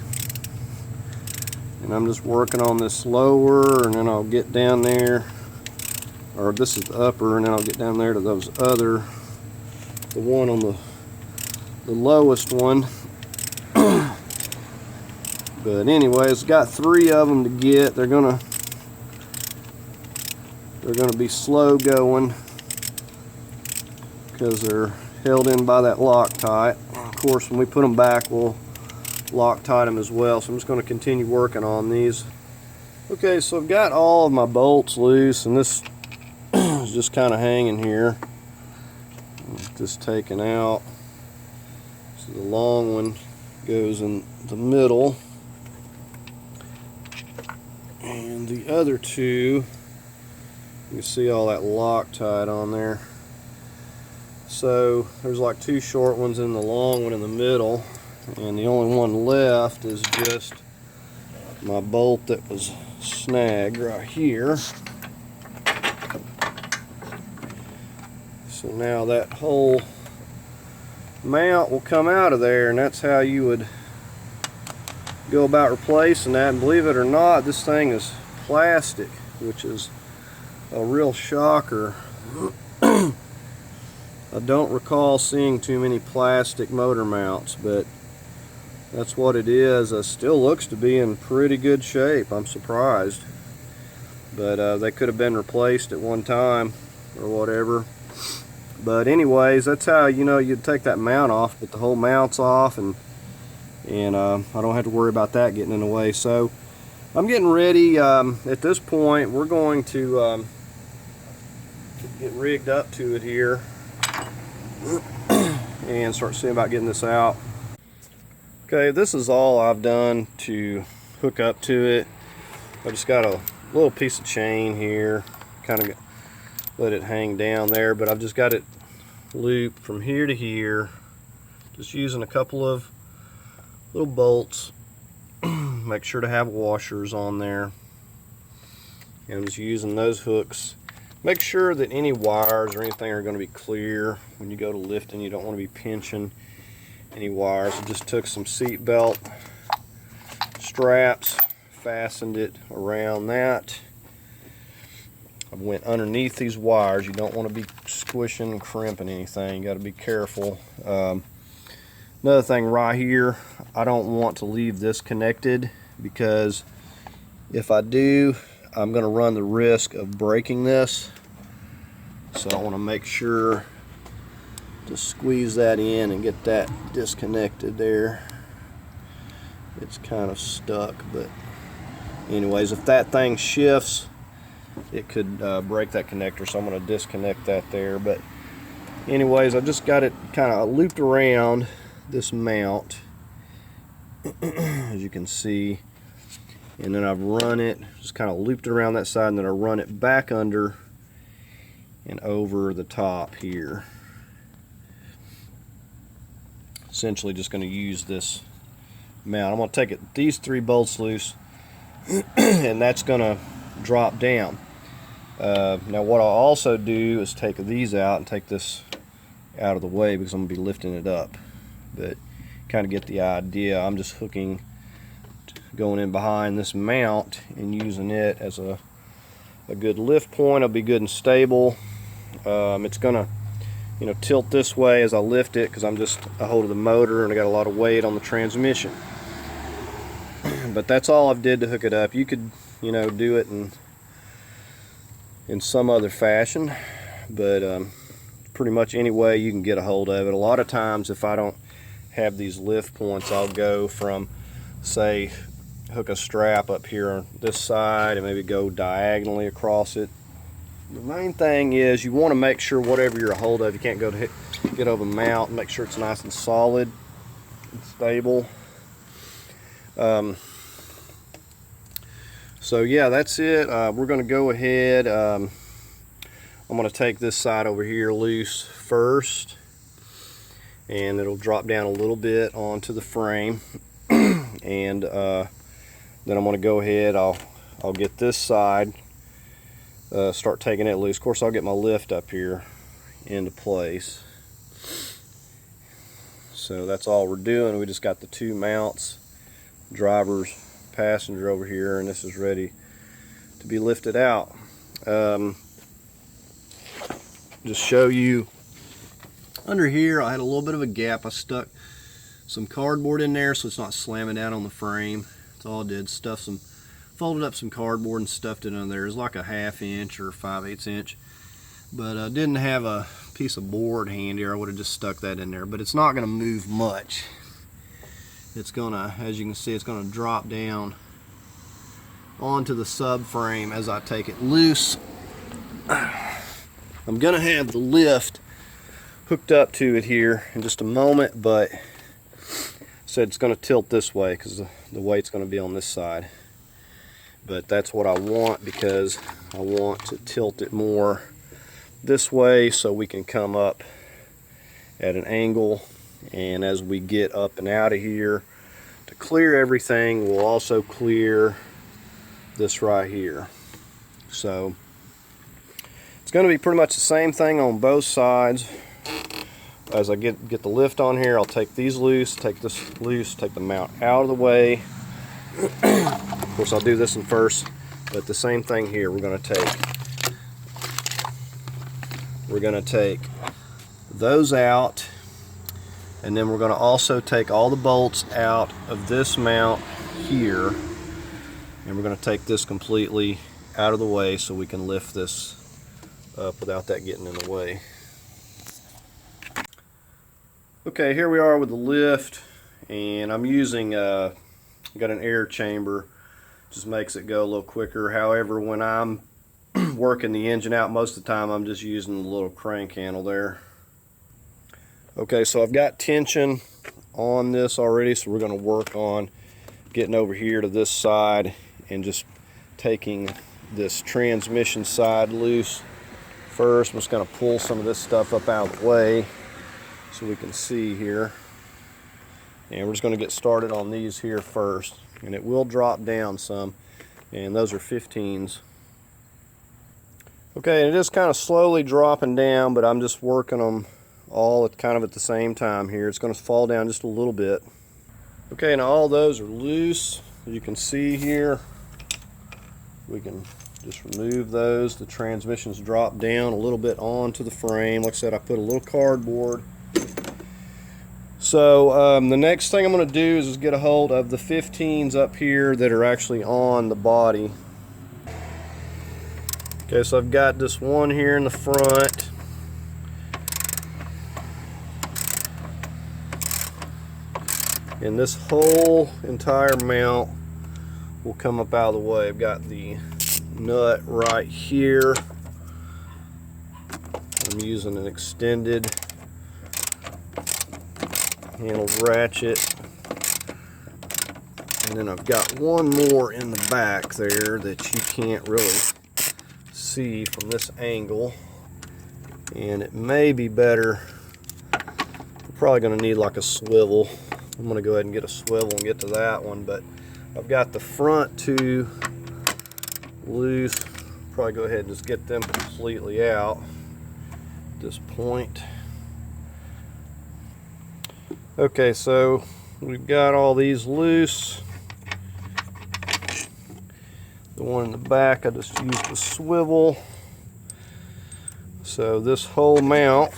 And I'm just working on this lower, and then I'll get down there, or this is the upper, and then I'll get down there to those other, the one on the lowest one. But anyways, got 3 of them to get. They're gonna be slow going because they're held in by that Loctite. Of course, when we put them back, we'll Loctite them as well. So I'm just going to continue working on these. Okay, so I've got all of my bolts loose, and this is just kind of hanging here. Just taken out. So the long one goes in the middle, and the other 2, you can see all that Loctite on there. So there's like 2 short ones in the long one in the middle, and the only one left is just my bolt that was snagged right here. So now that whole mount will come out of there, and that's how you would go about replacing that. And believe it or not, this thing is plastic, which is a real shocker. I don't recall seeing too many plastic motor mounts, but that's what it is. It still looks to be in pretty good shape. I'm surprised, but they could have been replaced at one time or whatever. But anyways, that's how, you know, you'd take that mount off, but the whole mount's off, and I don't have to worry about that getting in the way. So I'm getting ready. At this point, we're going to get rigged up to it here and start seeing about getting this out. Okay, this is all I've done to hook up to it. I just got a little piece of chain here, kind of let it hang down there, but I've just got it looped from here to here, just using a couple of little bolts. Make sure to have washers on there, and I'm just using those hooks. Make sure that any wires or anything are going to be clear when you go to lifting. You don't want to be pinching any wires. I just took some seat belt straps, fastened it around that. I went underneath these wires. You don't want to be squishing and crimping anything. You got to be careful. Another thing right here, I don't want to leave this connected, because if I do, I'm going to run the risk of breaking this. So I want to make sure to squeeze that in and get that disconnected there. It's kind of stuck, but anyways, if that thing shifts, it could break that connector, so I'm going to disconnect that there. But anyways, I just got it kind of looped around this mount, as you can see, and then I've run it, just kind of looped it around that side, and then I run it back under and over the top here. Essentially just going to use this mount. I'm going to take these 3 bolts loose, and that's going to drop down. Now what I'll also do is take these out and take this out of the way, because I'm going to be lifting it up. But kind of get the idea. I'm just hooking, going in behind this mount and using it as a good lift point. It'll be good and stable. It's gonna, you know, tilt this way as I lift it, because I'm just a hold of the motor and I got a lot of weight on the transmission. But that's all I've did to hook it up. You could, you know, do it in some other fashion, but pretty much any way you can get a hold of it. A lot of times, if I don't have these lift points, I'll go from, say, hook a strap up here on this side and maybe go diagonally across it. The main thing is you want to make sure whatever you're a hold of, you can't go to get over the mount, and make sure it's nice and solid and stable. So yeah, that's it. We're going to go ahead. I'm going to take this side over here loose first, and it'll drop down a little bit onto the frame, and then I'm going to go ahead. I'll get this side, start taking it loose. Of course, I'll get my lift up here into place. So that's all we're doing. We just got the two mounts, driver's, passenger over here, and this is ready to be lifted out. Just show you under here, I had a little bit of a gap. I stuck some cardboard in there so it's not slamming down on the frame. That's all I did. Folded up some cardboard and stuffed it in there. It's like a 1/2 inch or 5/8 inch. But I didn't have a piece of board handy, or I would have just stuck that in there. But it's not going to move much. It's going to, as you can see, it's going to drop down onto the subframe as I take it loose. I'm going to have the lift hooked up to it here in just a moment, but I said it's going to tilt this way because the weight's going to be on this side. But that's what I want, because I want to tilt it more this way so we can come up at an angle, and as we get up and out of here to clear everything, we'll also clear this right here. So it's going to be pretty much the same thing on both sides. As I get the lift on here, I'll take these loose, take this loose, take the mount out of the way. Of course, I'll do this one first, but the same thing here. We're going to take those out, and then we're going to also take all the bolts out of this mount here, and we're going to take this completely out of the way so we can lift this up without that getting in the way. Okay, here we are with the lift, and I'm using got an air chamber, just makes it go a little quicker. However, when I'm working the engine out, most of the time I'm just using the little crank handle there. Okay, so I've got tension on this already, so we're going to work on getting over here to this side and just taking this transmission side loose first. I'm just going to pull some of this stuff up out of the way so we can see here. And we're just going to get started on these here first, and it will drop down some, and those are 15s. Okay, and it is kind of slowly dropping down, but I'm just working them all kind of at the same time here. It's going to fall down just a little bit. Okay, now all those are loose. As you can see here, we can just remove those. The transmission's dropped down a little bit onto the frame. Like I said, I put a little cardboard. So the next thing I'm going to do is get a hold of the 15s up here that are actually on the body. Okay, so I've got this one here in the front. And this whole entire mount will come up out of the way. I've got the nut right here. I'm using an extended handle ratchet, and then I've got one more in the back there that you can't really see from this angle, and it may be better. We're probably going to need like a swivel. I'm going to go ahead and get a swivel and get to that one, but I've got the front two loose. Probably go ahead and just get them completely out at this point. Okay, so we've got all these loose. The one in the back, I just used the swivel. So this whole mount,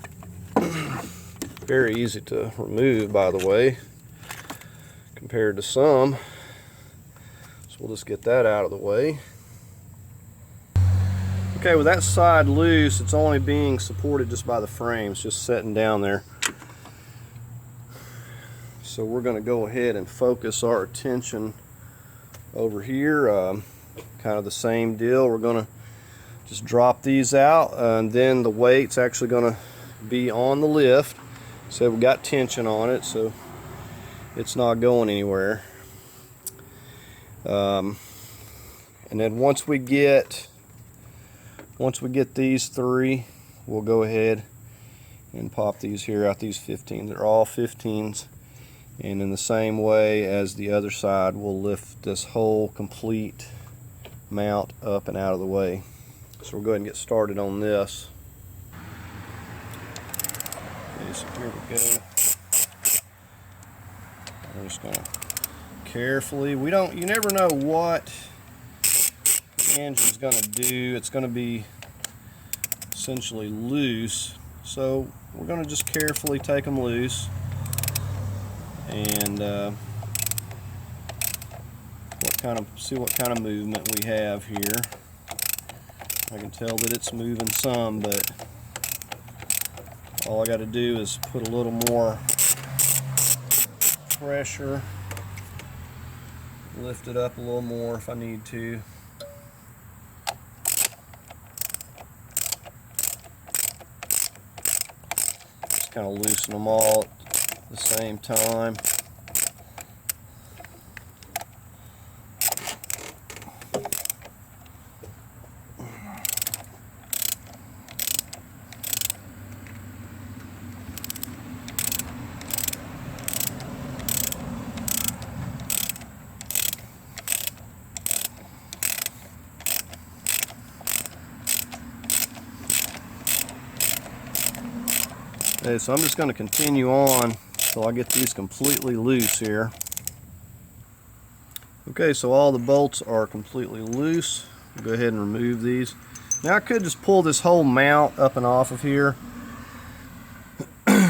very easy to remove, by the way, compared to some. So we'll just get that out of the way. Okay, with that side loose, it's only being supported just by the frame. It's just sitting down there. So we're going to go ahead and focus our attention over here. Kind of the same deal. We're going to just drop these out, and then the weight's actually going to be on the lift. So we've got tension on it, so it's not going anywhere. And then once we get these three, we'll go ahead and pop these here out, these 15s. They're all 15s. And in the same way as the other side, we'll lift this whole complete mount up and out of the way. So we'll go ahead and get started on this. Okay, so here we go. We're just gonna carefully, you never know what the engine's gonna do. It's gonna be essentially loose, so we're gonna just carefully take them loose and see what kind of movement we have here. I can tell that it's moving some, but all I got to do is put a little more pressure, lift it up a little more if I need to. Just kind of loosen them all at the same time. Okay, so I'm just going to continue on until I get these completely loose here. Okay, so all the bolts are completely loose. I'll go ahead and remove these. Now I could just pull this whole mount up and off of here,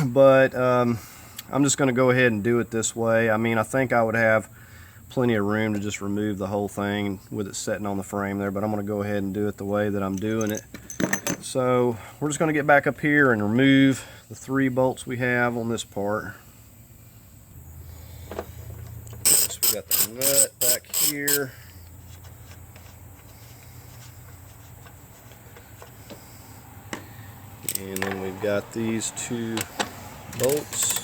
but I'm just going to go ahead and do it this way. I mean, I think I would have plenty of room to just remove the whole thing with it sitting on the frame there, but I'm going to go ahead and do it the way that I'm doing it. So we're just going to get back up here and remove the 3 bolts we have on this part. So we got the nut back here. And then we've got these 2 bolts.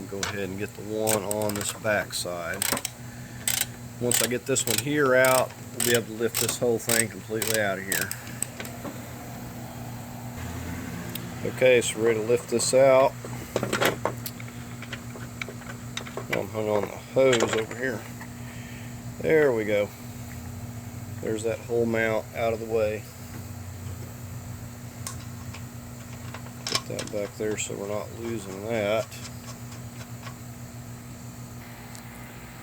Go ahead and get the one on this back side. Once I get this one here out, we'll be able to lift this whole thing completely out of here. Okay, so we're ready to lift this out. I'm hung on the hose over here. There we go. There's that whole mount out of the way. Put that back there so we're not losing that.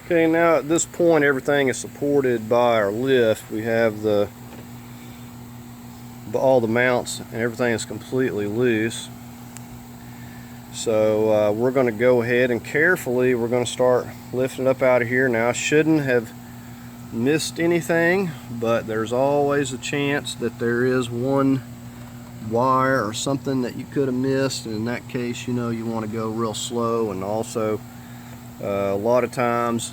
Okay, now at this point everything is supported by our lift. We have all the mounts and everything is completely loose. So we're going to go ahead and carefully we're going to start lifting up out of here. Now I shouldn't have missed anything, but there's always a chance that there is one wire or something that you could have missed, and in that case, you know, you want to go real slow. And also a lot of times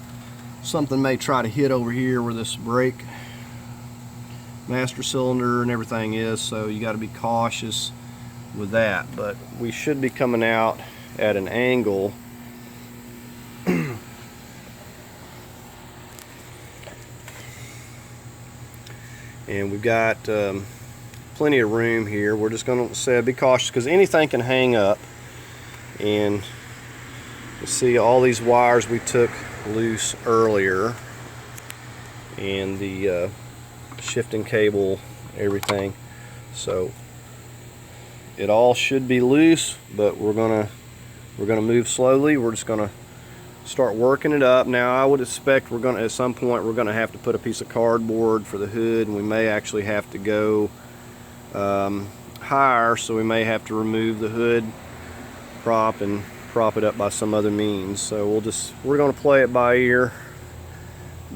something may try to hit over here where this brake master cylinder and everything is, so you got to be cautious with that. But we should be coming out at an angle and we've got plenty of room here. We're just going to say be cautious because anything can hang up. And you see all these wires we took loose earlier, and the shifting cable, everything. So it all should be loose, but we're gonna move slowly. We're just gonna start working it up. Now I would expect at some point we're gonna have to put a piece of cardboard for the hood, and we may actually have to go higher, so we may have to remove the hood prop and prop it up by some other means. So we're going to play it by ear,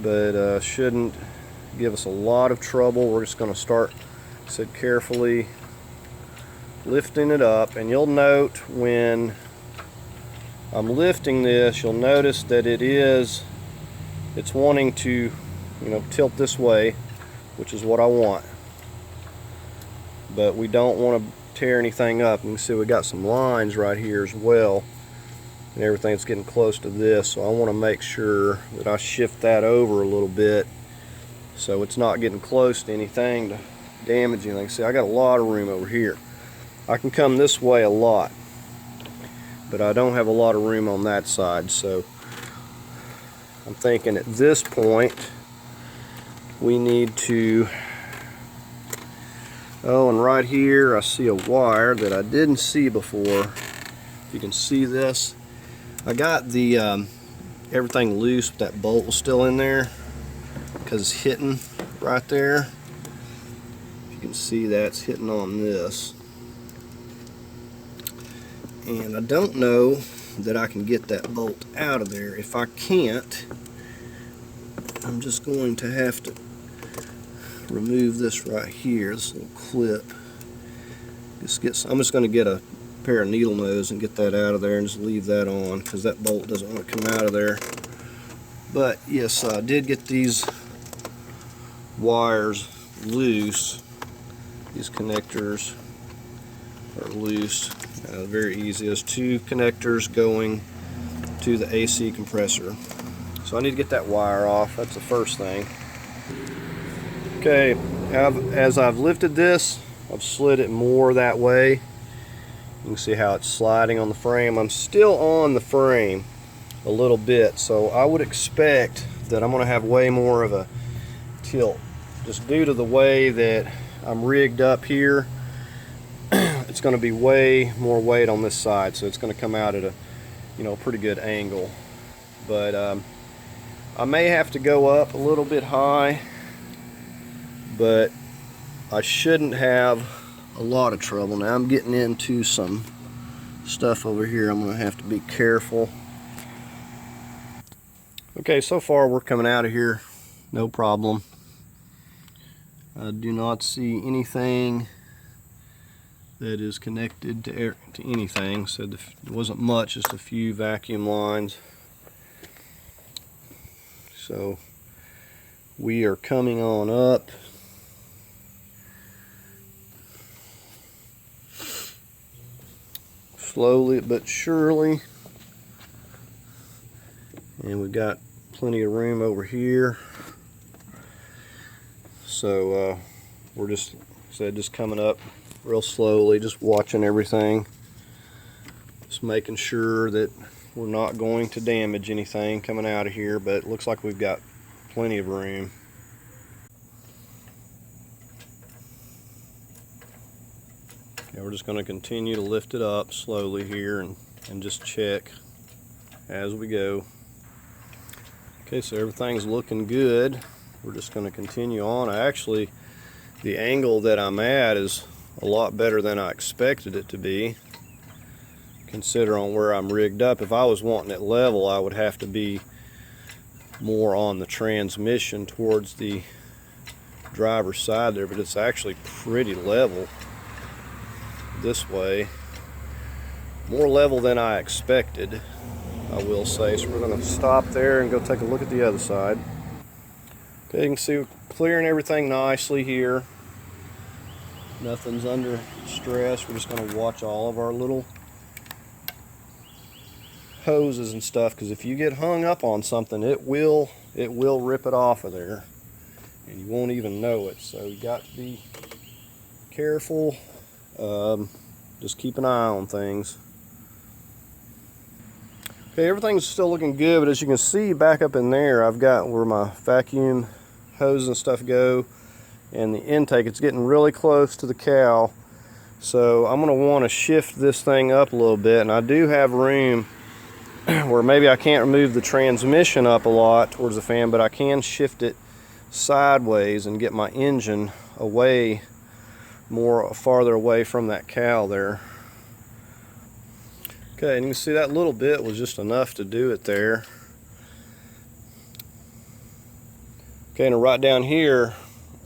but shouldn't give us a lot of trouble. We're just going to start, carefully lifting it up, and you'll note when I'm lifting this, you'll notice that it's wanting to, tilt this way, which is what I want. But we don't want to tear anything up. You can see we got some lines right here as well, and everything's getting close to this, so I want to make sure that I shift that over a little bit so it's not getting close to anything to damage anything. See, I got a lot of room over here. I can come this way a lot, but I don't have a lot of room on that side, so I'm thinking at this point we need to, oh, and right here I see a wire that I didn't see before. If you can see this, I got the everything loose, but that bolt was still in there because it's hitting right there. You can see that's hitting on this, and I don't know that I can get that bolt out of there. If I can't, I'm just going to have to remove this right here, this little clip. I'm just going to get a pair of needle nose and get that out of there and just leave that on because that bolt doesn't want to come out of there. But yes, I did get these wires loose. These connectors are loose. Very easy. There's two connectors going to the AC compressor. So I need to get that wire off. That's the first thing. Okay, as I've lifted this, I've slid it more that way. You can see how it's sliding on the frame. I'm still on the frame a little bit, so I would expect that I'm going to have way more of a tilt, just due to the way that I'm rigged up here. It's going to be way more weight on this side, so it's going to come out at a pretty good angle. But I may have to go up a little bit high, but I shouldn't have a lot of trouble. Now I'm getting into some stuff over here. I'm going to have to be careful. Okay, so far we're coming out of here no problem. I do not see anything that is connected to anything, so it wasn't much, just a few vacuum lines. So we are coming on up. Slowly but surely. And we've got plenty of room over here. So we're just coming up real slowly, just watching everything. Just making sure that we're not going to damage anything coming out of here, but it looks like we've got plenty of room. Okay, we're just going to continue to lift it up slowly here and just check as we go. Okay, so everything's looking good. We're just going to continue on. The angle that I'm at is a lot better than I expected it to be. Consider on where I'm rigged up. If I was wanting it level, I would have to be more on the transmission towards the driver's side there, but it's actually pretty level this way. More level than I expected, I will say. So we're going to stop there and go take a look at the other side. Okay, you can see we're clearing everything nicely here. Nothing's under stress. We're just going to watch all of our little hoses and stuff, because if you get hung up on something, it will rip it off of there and you won't even know it. So you got to be careful. Just keep an eye on things. Okay, everything's still looking good, but as you can see back up in there, I've got where my vacuum hose and stuff go, and the intake, it's getting really close to the cowl. So I'm going to want to shift this thing up a little bit, and I do have room where maybe I can't remove the transmission up a lot towards the fan, but I can shift it sideways and get my engine away, farther away from that cowl there. Okay, and you can see that little bit was just enough to do it there. Okay, and right down here,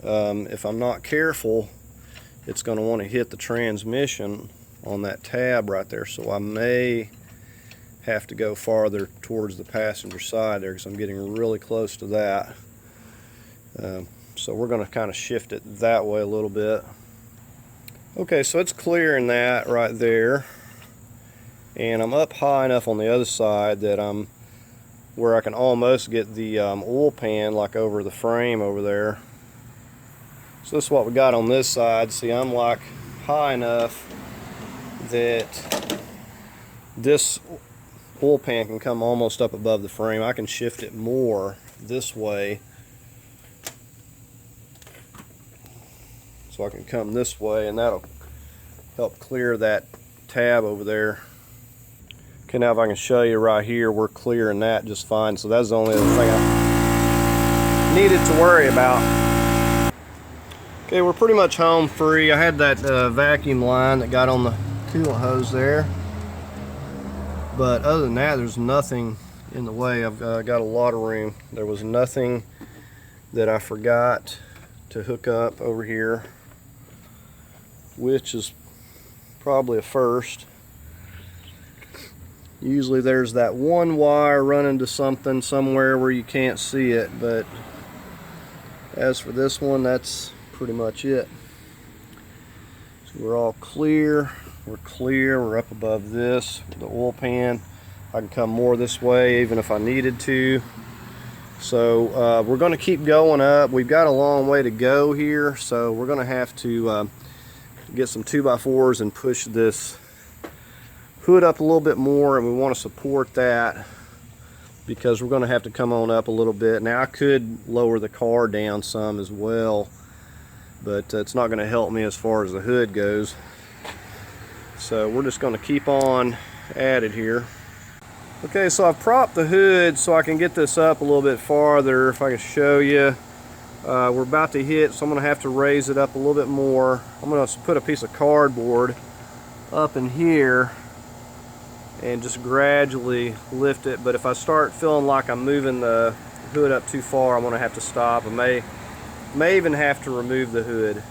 if I'm not careful, it's going to want to hit the transmission on that tab right there. So I may have to go farther towards the passenger side there, because I'm getting really close to that. So we're going to kind of shift it that way a little bit. Okay, so it's clearing that right there, and I'm up high enough on the other side that I'm where I can almost get the oil pan like over the frame over there. So this is what we got on this side. See, I'm like high enough that this oil pan can come almost up above the frame. I can shift it more this way, so I can come this way, and that'll help clear that tab over there. Okay, now if I can show you right here, we're clearing that just fine. So that's the only other thing I needed to worry about. Okay, we're pretty much home free. I had that vacuum line that got on the coolant hose there, but other than that, there's nothing in the way. I've got a lot of room. There was nothing that I forgot to hook up over here, which is probably a first. Usually there's that one wire running to something somewhere where you can't see it, but as for this one, that's pretty much it. So we're all clear. We're clear. We're up above this, the oil pan. I can come more this way even if I needed to. So we're going to keep going up. We've got a long way to go here, so we're going to have to get some 2x4s and push this hood up a little bit more, and we want to support that because we're going to have to come on up a little bit. Now I could lower the car down some as well, but it's not going to help me as far as the hood goes. So we're just going to keep on at it here. Okay, so I've propped the hood so I can get this up a little bit farther. If I can show you, we're about to hit, so I'm going to have to raise it up a little bit more. I'm going to put a piece of cardboard up in here and just gradually lift it. But if I start feeling like I'm moving the hood up too far, I'm going to have to stop. I may even have to remove the hood.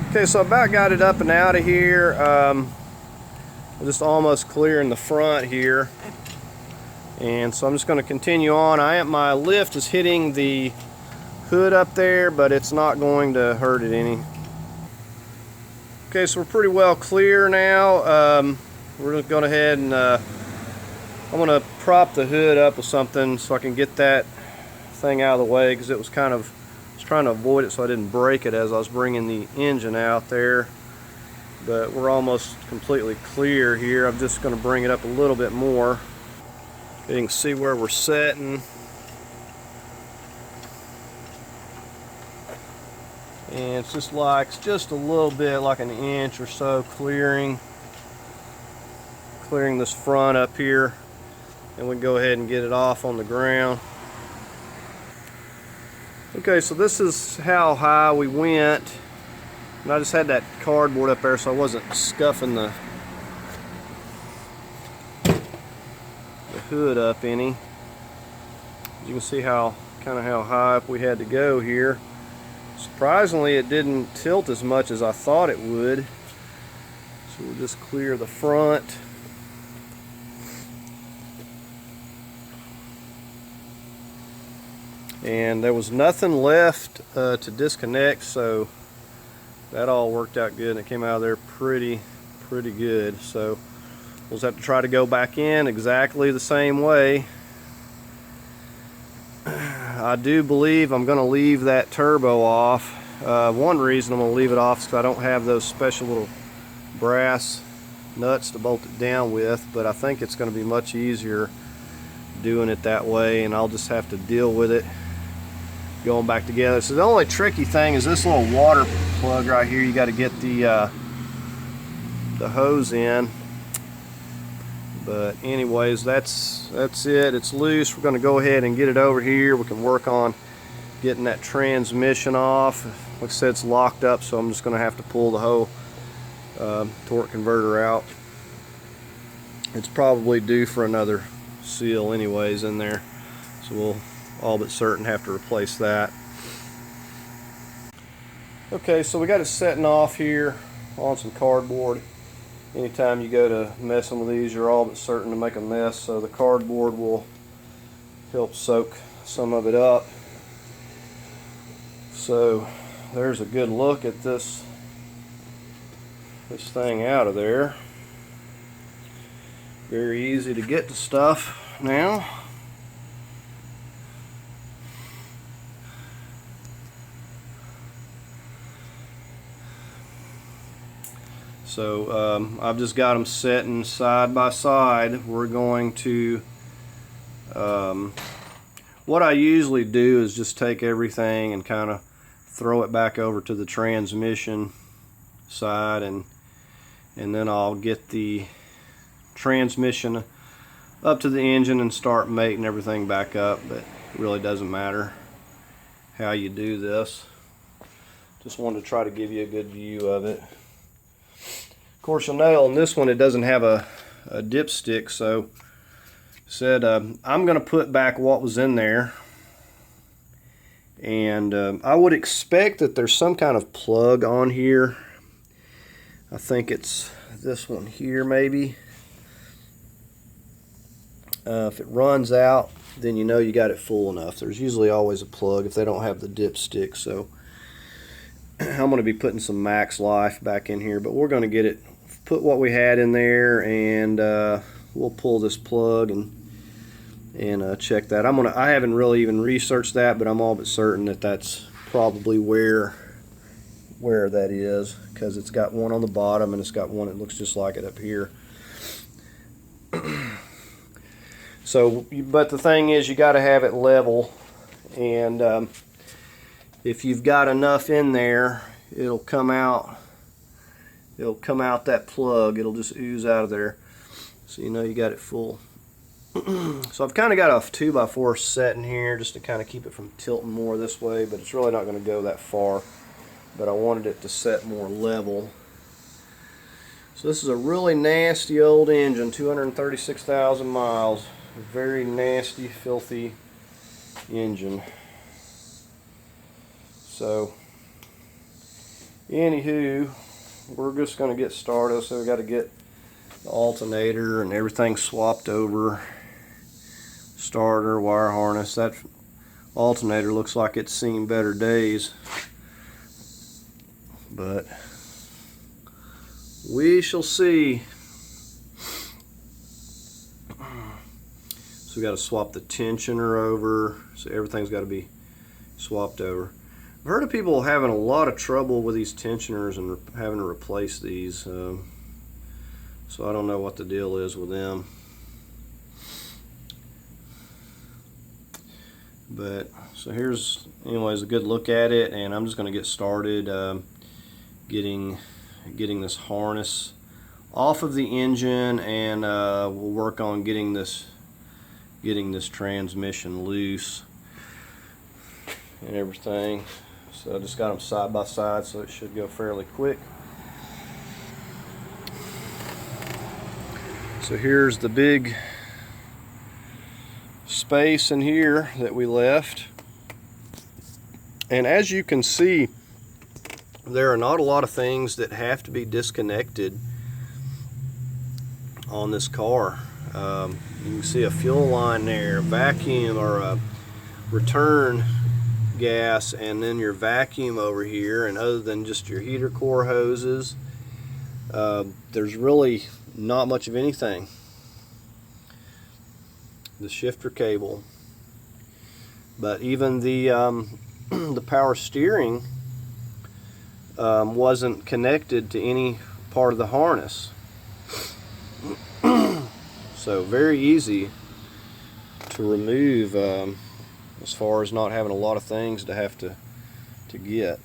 Okay, so I about got it up and out of here. I'm just almost clearing the front here, and so I'm just going to continue on. My lift is hitting the hood up there, but it's not going to hurt it any. Okay, so we're pretty well clear now. We're just going ahead and I'm going to prop the hood up with something so I can get that thing out of the way, because it was I was trying to avoid it so I didn't break it as I was bringing the engine out there. But we're almost completely clear here. I'm just going to bring it up a little bit more. You can see where we're setting. And it's just a little bit, like an inch or so, clearing this front up here, and we can go ahead and get it off on the ground. Okay, so this is how high we went, and I just had that cardboard up there so I wasn't scuffing the hood up any. You can see how high up we had to go here. Surprisingly, it didn't tilt as much as I thought it would. So we'll just clear the front. And there was nothing left to disconnect, so that all worked out good, and it came out of there pretty good. So we'll just have to try to go back in exactly the same way. I do believe I'm going to leave that turbo off. One reason I'm going to leave it off is because I don't have those special little brass nuts to bolt it down with, but I think it's going to be much easier doing it that way, and I'll just have to deal with it going back together. So the only tricky thing is this little water plug right here. You got to get the hose in. But anyways, that's it. It's loose. We're going to go ahead and get it over here. We can work on getting that transmission off. Like I said, it's locked up, so I'm just going to have to pull the whole torque converter out. It's probably due for another seal anyways in there, so we'll all but certain have to replace that. Okay, so we got it setting off here on some cardboard. Anytime you go to messing with these, you're all but certain to make a mess, so the cardboard will help soak some of it up. So there's a good look at this thing out of there. Very easy to get to stuff now. So I've just got them setting side by side. We're going to, what I usually do is just take everything and kind of throw it back over to the transmission side, and then I'll get the transmission up to the engine and start mating everything back up. But it really doesn't matter how you do this. Just wanted to try to give you a good view of it. Of course, you'll know on this one it doesn't have a dipstick, so said I'm going to put back what was in there, and I would expect that there's some kind of plug on here. I think it's this one here maybe. If it runs out, then you know you got it full enough. There's usually always a plug if they don't have the dipstick. So I'm going to be putting some max life back in here, but we're going to get it, put what we had in there, and we'll pull this plug and check that. I haven't really even researched that, but I'm all but certain that that's probably where that is, because it's got one on the bottom and it's got one that looks just like it up here. So, but the thing is, you got to have it level, and if you've got enough in there, it'll come out that plug. It'll just ooze out of there, so you know you got it full. So I've kind of got a 2x4 set in here just to kind of keep it from tilting more this way, but it's really not going to go that far. But I wanted it to set more level. So this is a really nasty old engine, 236,000 miles. A very nasty, filthy engine. So, anywho, we're just going to get started. So we got to get the alternator and everything swapped over. Starter, wire harness. That alternator looks like it's seen better days, but we shall see. So we got to swap the tensioner over, so everything's got to be swapped over. I've heard of people having a lot of trouble with these tensioners and having to replace these, so I don't know what the deal is with them. But so here's, anyways, a good look at it, and I'm just going to get started getting this harness off of the engine, and we'll work on getting this transmission loose and everything. So I just got them side by side, so it should go fairly quick. So here's the big space in here that we left, and as you can see, there are not a lot of things that have to be disconnected on this car. You can see a fuel line there, vacuum, or a return gas, and then your vacuum over here, and other than just your heater core hoses, there's really not much of anything. The shifter cable, but even the the power steering wasn't connected to any part of the harness. So very easy to remove, as far as not having a lot of things to have to get.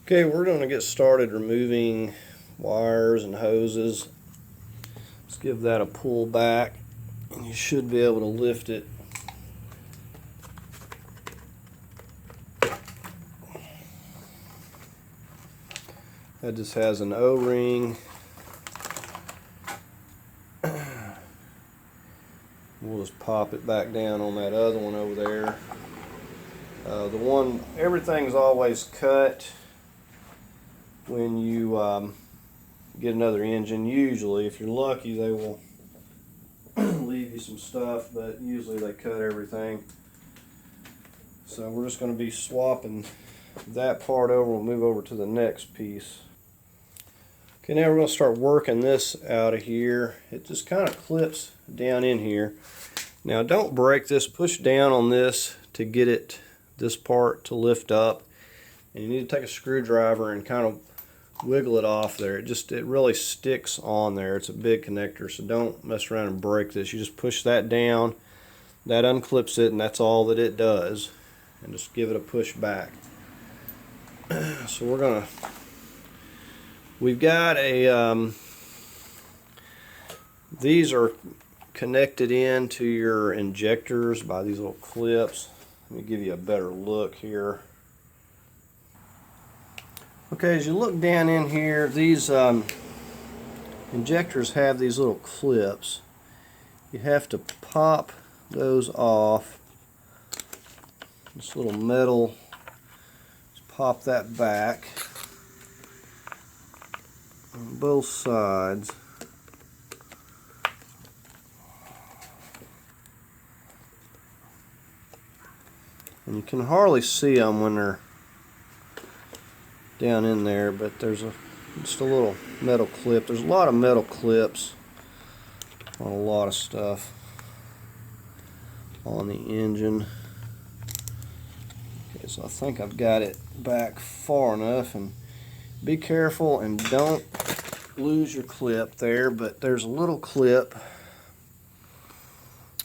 Okay, we're going to get started removing wires and hoses. Let's give that a pull back, and you should be able to lift it. That just has an O-ring. We'll just pop it back down on that other one over there. The one, everything's always cut when you get another engine. Usually, if you're lucky, they will leave you some stuff, but usually they cut everything. So we're just going to be swapping that part over. We'll move over to the next piece. Okay, now we're going to start working this out of here. It just kind of clips down in here. Now don't break this. Push down on this to get it, this part to lift up, and you need to take a screwdriver and kind of wiggle it off there. It really sticks on there. It's a big connector, so don't mess around and break this. You just push that down, that unclips it, and that's all that it does, and just give it a push back. So we've got a these are connected into your injectors by these little clips. Let me give you a better look here. Okay, as you look down in here, these injectors have these little clips. You have to pop those off. This little metal, just pop that back on both sides. And you can hardly see them when they're down in there, but there's just a little metal clip. There's a lot of metal clips on a lot of stuff on the engine. Okay, so I think I've got it back far enough, and be careful and don't lose your clip there, but there's a little clip.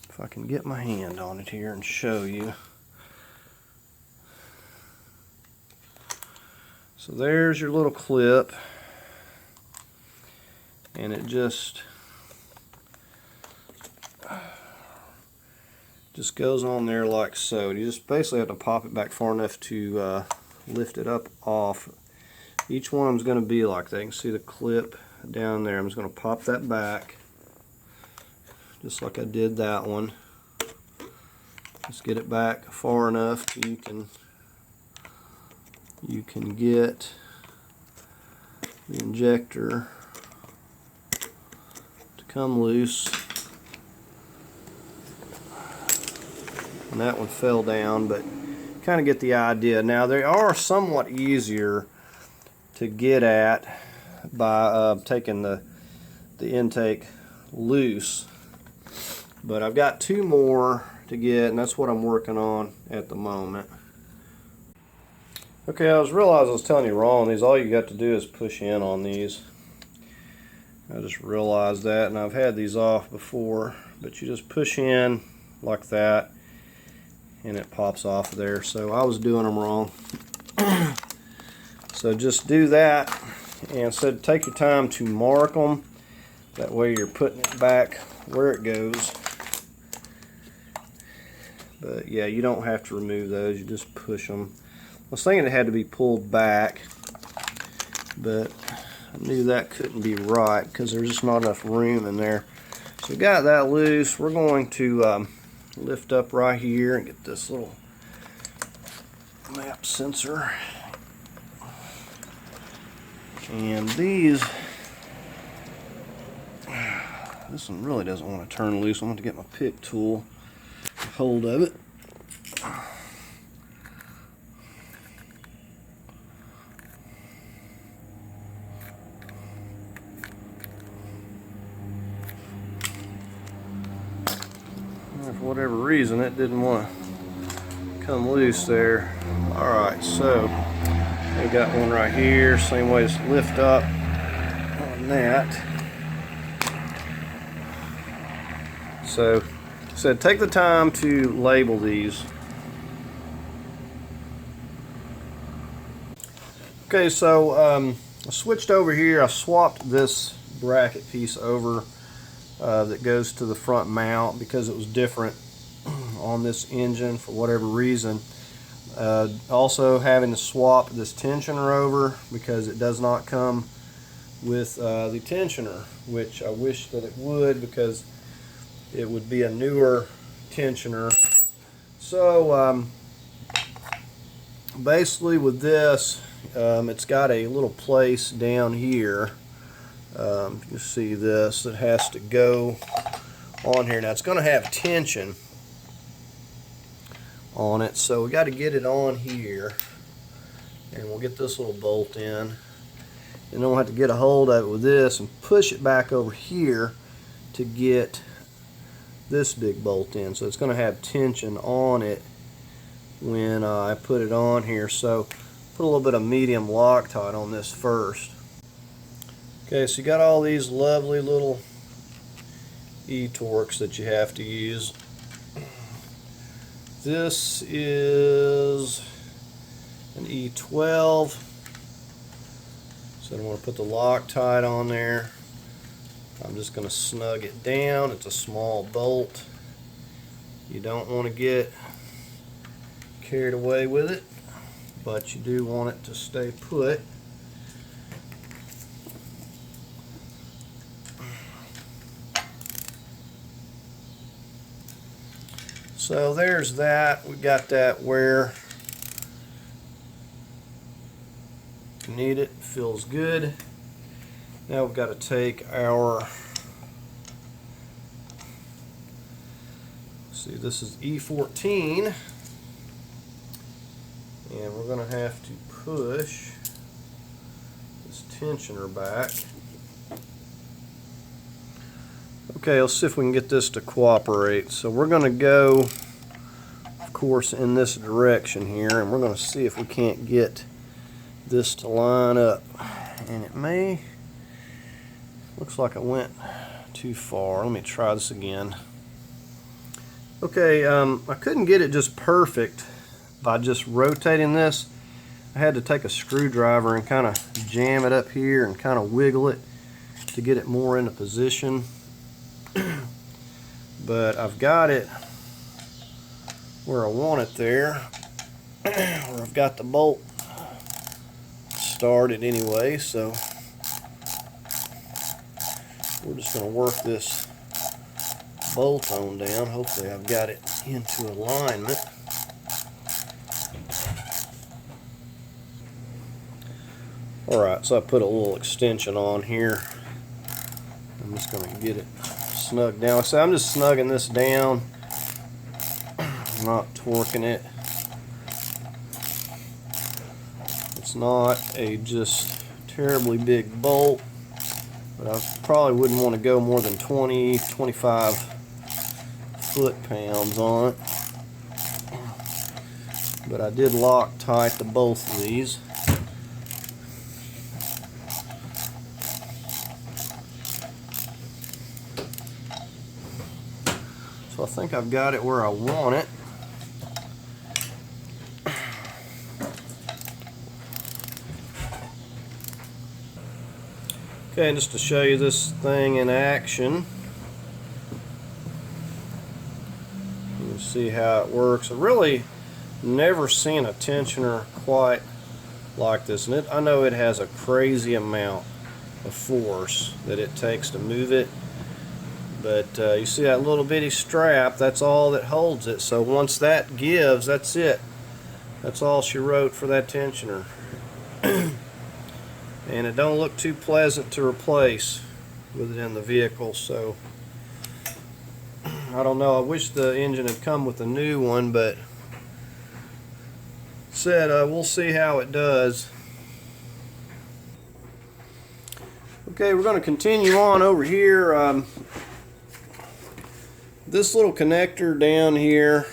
If I can get my hand on it here and show you. So there's your little clip, and it just goes on there like so. You just basically have to pop it back far enough to lift it up off. Each one of them is going to be like that. You can see the clip down there. I'm just going to pop that back, just like I did that one. Just get it back far enough so you can get the injector to come loose. And that one fell down, but kind of get the idea. Now they are somewhat easier to get at by taking the intake loose, but I've got two more to get, and that's what I'm working on at the moment. Okay, I realized I was telling you wrong. These, all you got to do is push in on these. I just realized that, and I've had these off before, but you just push in like that and it pops off there. So I was doing them wrong. So just do that, and so take your time to mark them. That way you're putting it back where it goes. But yeah, you don't have to remove those, you just push them. I was thinking it had to be pulled back, but I knew that couldn't be right because there's just not enough room in there. So we got that loose. We're going to lift up right here and get this little map sensor. And this one really doesn't want to turn loose. I'm going to get my pick tool, hold of it. For whatever reason, it didn't want to come loose there. Alright, so I got one right here. Same way, just lift up on that. So, take the time to label these. Okay, so I switched over here. I swapped this bracket piece over that goes to the front mount because it was different on this engine for whatever reason. Also having to swap this tensioner over because it does not come with the tensioner, which I wish that it would, because it would be a newer tensioner. So basically with this, it's got a little place down here. You see this, that has to go on here. Now it's going to have tension on it, so we got to get it on here, and we'll get this little bolt in, and then we'll have to get a hold of it with this and push it back over here to get this big bolt in. So it's going to have tension on it when I put it on here. So Put a little bit of medium Loctite on this first. Okay, so you got all these lovely little E-Torques that you have to use. This is an E12. So I'm going to put the Loctite on there. I'm just going to snug it down. It's a small bolt. You don't want to get carried away with it, but you do want it to stay put. So there's that. We got that where you need it. Feels good. Now we've got to take our, see, this is E14, and we're going to have to push this tensioner back. Okay, let's see if we can get this to cooperate. So we're going to go, of course, in this direction here, and we're going to see if we can't get this to line up. And it may, looks like it went too far. Let me try this again. Okay, I couldn't get it just perfect by just rotating this. I had to take a screwdriver and kind of jam it up here and kind of wiggle it to get it more into position. But I've got it where I want it there, where I've got the bolt started anyway, so we're just going to work this bolt on down. Hopefully I've got it into alignment. Alright, so I put a little extension on here. I'm just going to get it snug down. So I'm just snugging this down. I'm not torquing it. It's not a just terribly big bolt, but I probably wouldn't want to go more than 20-25 foot-pounds on it. But I did Loctite to both of these. So I think I've got it where I want it. Okay, and just to show you this thing in action, you can see how it works. I've really never seen a tensioner quite like this, and I know it has a crazy amount of force that it takes to move it. But you see that little bitty strap, that's all that holds it. So once that gives, that's it. That's all she wrote for that tensioner. And it don't look too pleasant to replace with it in the vehicle. So I don't know, I wish the engine had come with a new one, but said we'll see how it does. Okay, we're going to continue on over here. This little connector down here,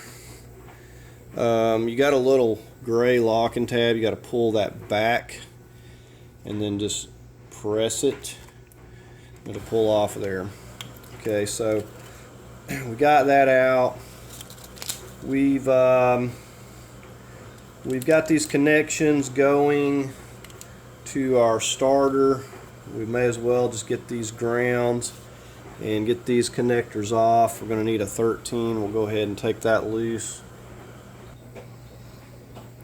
you got a little gray locking tab. You got to pull that back and then just press it. It'll pull off of there. Okay, so we got that out. We've got these connections going to our starter. We may as well just get these grounds and get these connectors off. We're going to need a 13. We'll go ahead and take that loose.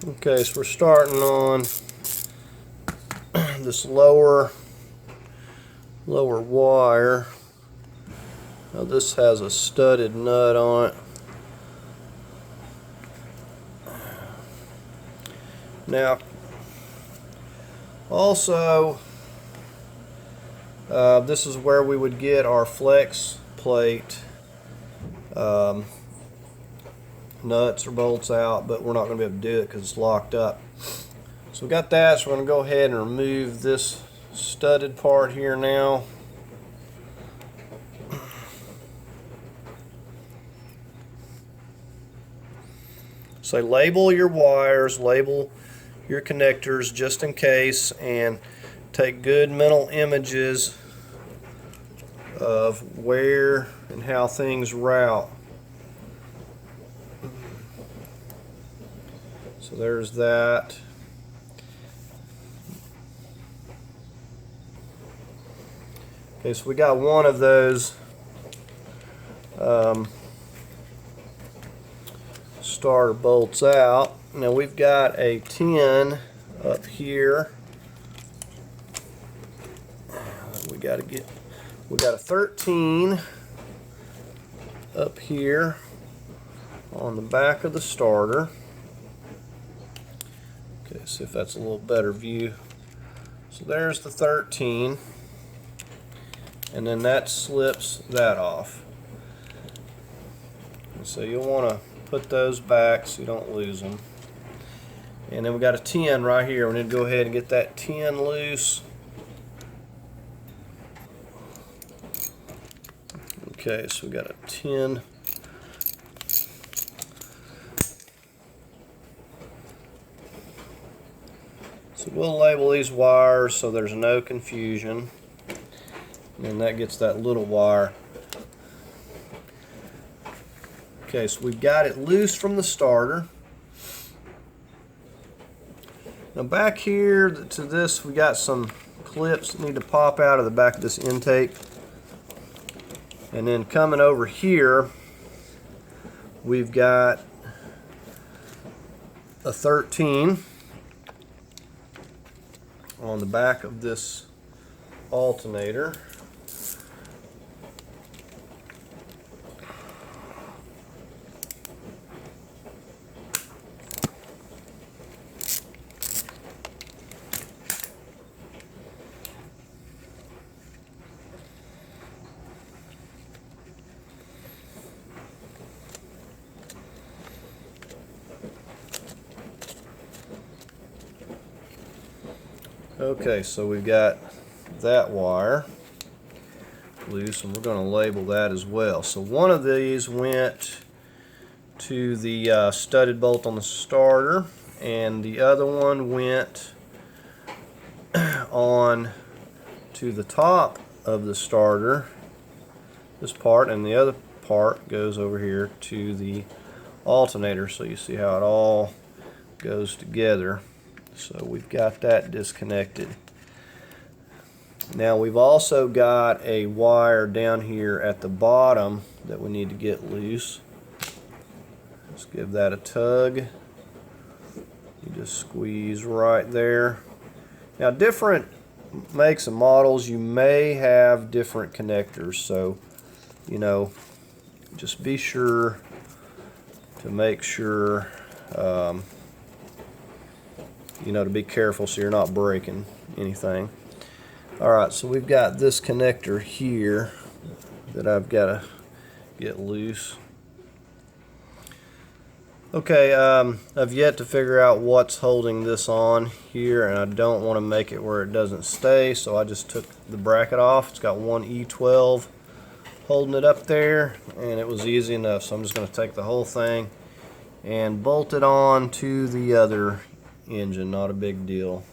Okay, so we're starting on this lower wire. Now this has a studded nut on it. Now also this is where we would get our flex plate nuts or bolts out, but we're not going to be able to do it because it's locked up. So we got that, so we're going to go ahead and remove this studded part here now. So label your wires, label your connectors just in case, and take good mental images of where and how things route. So there's that. Okay, so we got one of those starter bolts out. Now we've got a 10 up here. We got a 13 up here on the back of the starter. Okay, see if that's a little better view. So there's the 13, and then that slips that off. And so you'll want to put those back so you don't lose them. And then we got a 10 right here. We need to go ahead and get that 10 loose. Okay, so we got a 10. So we'll label these wires so there's no confusion. And then that gets that little wire. Okay, so we've got it loose from the starter. Now back here to this, we got some clips that need to pop out of the back of this intake. And then coming over here, we've got a 13 on the back of this alternator. Okay, so we've got that wire loose, and we're going to label that as well. So one of these went to the studded bolt on the starter, and the other one went on to the top of the starter, this part, and the other part goes over here to the alternator. So you see how it all goes together. So we've got that disconnected. Now we've also got a wire down here at the bottom that we need to get loose. Let's give that a tug. You just squeeze right there. Now different makes and models, you may have different connectors, so you know, just be sure to make sure you know, to be careful so you're not breaking anything. Alright, so we've got this connector here that I've got to get loose. Okay, I've yet to figure out what's holding this on here, and I don't want to make it where it doesn't stay, so I just took the bracket off. It's got one E12 holding it up there, and it was easy enough, so I'm just going to take the whole thing and bolt it on to the other engine. Not a big deal.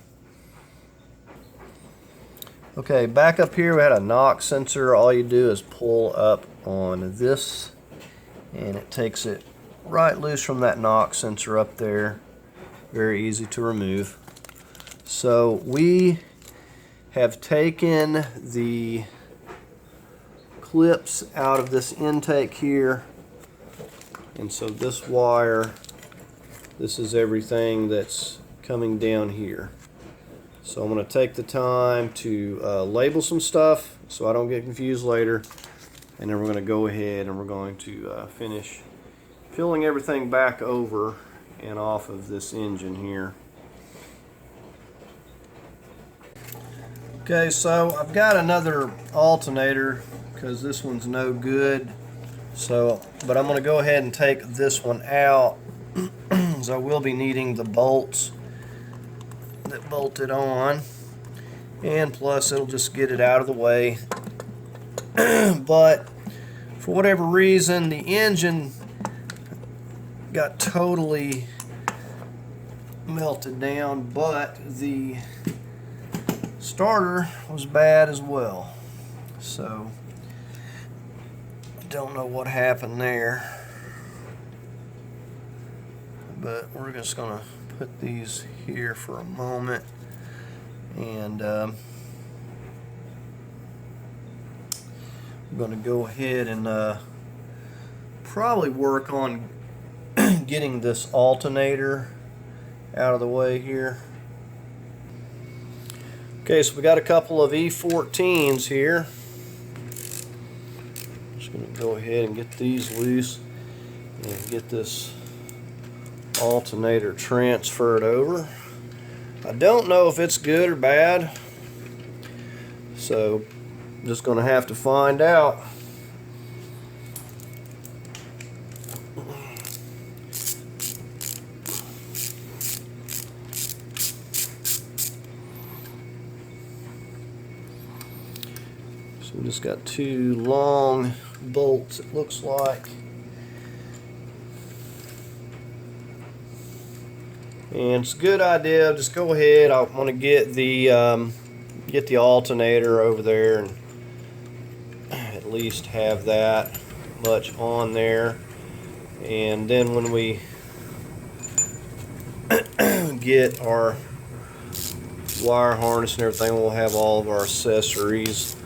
Okay, back up here we had a knock sensor. All you do is pull up on this and it takes it right loose from that knock sensor up there. Very easy to remove. So we have taken the clips out of this intake here, and so this wire, this is everything that's coming down here. So I'm going to take the time to label some stuff so I don't get confused later, and then we're going to go ahead and we're going to finish filling everything back over and off of this engine here. Okay, so I've got another alternator because this one's no good. So, but I'm going to go ahead and take this one out, so I will be needing the bolts that bolt it on, and plus it'll just get it out of the way. But for whatever reason, the engine got totally melted down, but the starter was bad as well. So I don't know what happened there, but we're just gonna put these here for a moment, and I'm gonna go ahead and probably work on getting this alternator out of the way here. Okay, so we got a couple of E14s here. Just going to go ahead and get these loose and get this alternator transferred over. I don't know if it's good or bad, so I'm just going to have to find out. So we just got two long bolts, it looks like. And it's a good idea, just go ahead. I want to get the alternator over there and at least have that much on there. And then when we get our wire harness and everything, we'll have all of our accessories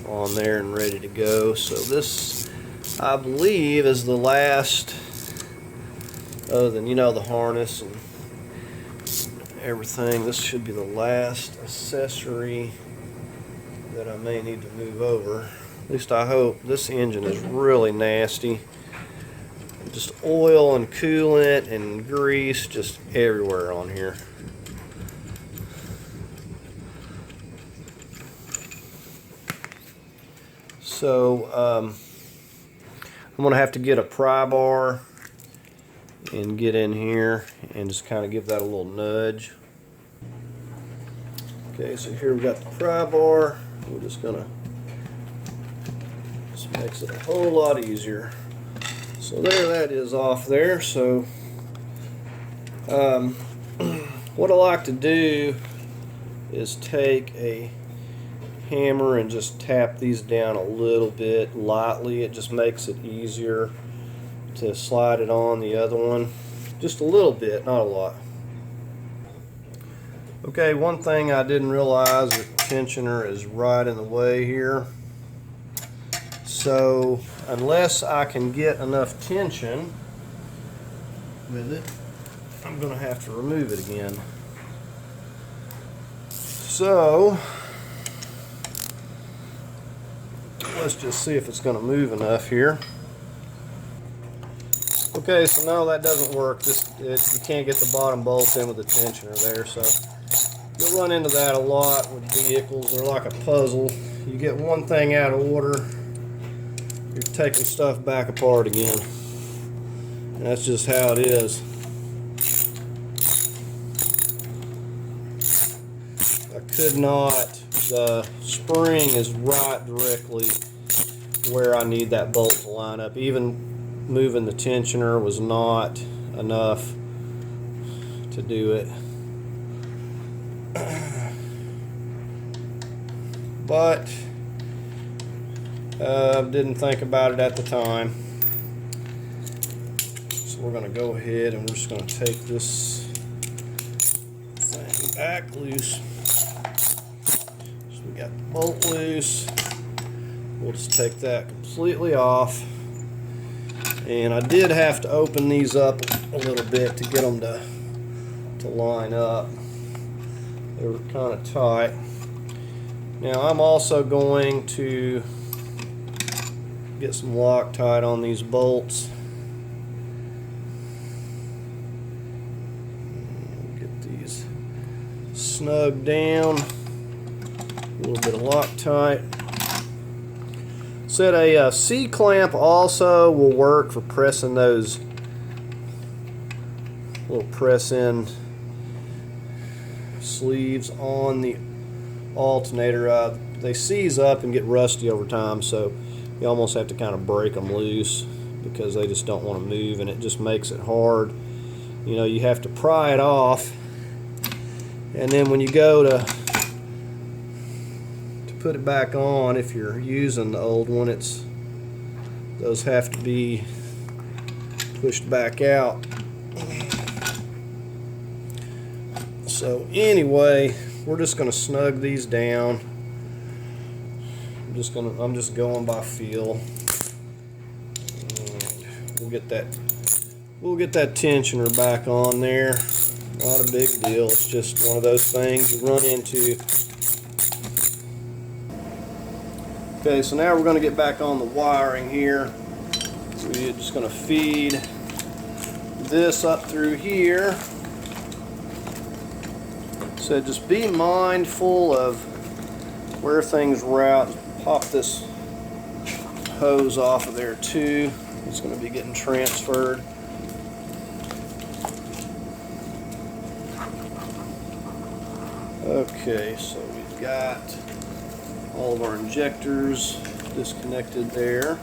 on there and ready to go. So this, I believe, is the last, other than, you know, the harness and everything, this should be the last accessory that I may need to move over. At least I hope. This engine is really nasty. Just oil and coolant and grease just everywhere on here. So I'm going to have to get a pry bar and get in here and just kind of give that a little nudge. Okay, so here we got the pry bar. We're just going to, this makes it a whole lot easier. So there, that is off there. So what I like to do is take a hammer and just tap these down a little bit lightly. It just makes it easier to slide it on the other one. Just a little bit, not a lot. Okay, one thing I didn't realize, the tensioner is right in the way here. So unless I can get enough tension with it, I'm going to have to remove it again. So let's just see if it's going to move enough here. Okay, so no, that doesn't work. You can't get the bottom bolt in with the tensioner there, so you'll run into that a lot with vehicles. They're like a puzzle. You get one thing out of order, you're taking stuff back apart again. And that's just how it is. I could not, the spring is right directly where I need that bolt to line up. Even moving the tensioner was not enough to do it. But didn't think about it at the time. So we're going to go ahead and we're just going to take this thing back loose. So we got the bolt loose. We'll just take that completely off. And I did have to open these up a little bit to get them to line up. They were kind of tight. Now I'm also going to get some Loctite on these bolts. Get these snug down. A little bit of Loctite. Said a C-clamp also will work for pressing those little press-in sleeves on the alternator. They seize up and get rusty over time, so you almost have to kind of break them loose because they just don't want to move, and it just makes it hard. You know, you have to pry it off And then when you go to put it back on, if you're using the old one, those have to be pushed back out. So anyway, we're just going to snug these down. I'm just going by feel. And we'll get that tensioner back on there. Not a big deal. It's just one of those things you run into. Okay, so now we're going to get back on the wiring here. So we're just going to feed this up through here. So just be mindful of where things route. Pop this hose off of there too. It's going to be getting transferred. Okay, so we've got all of our injectors disconnected there.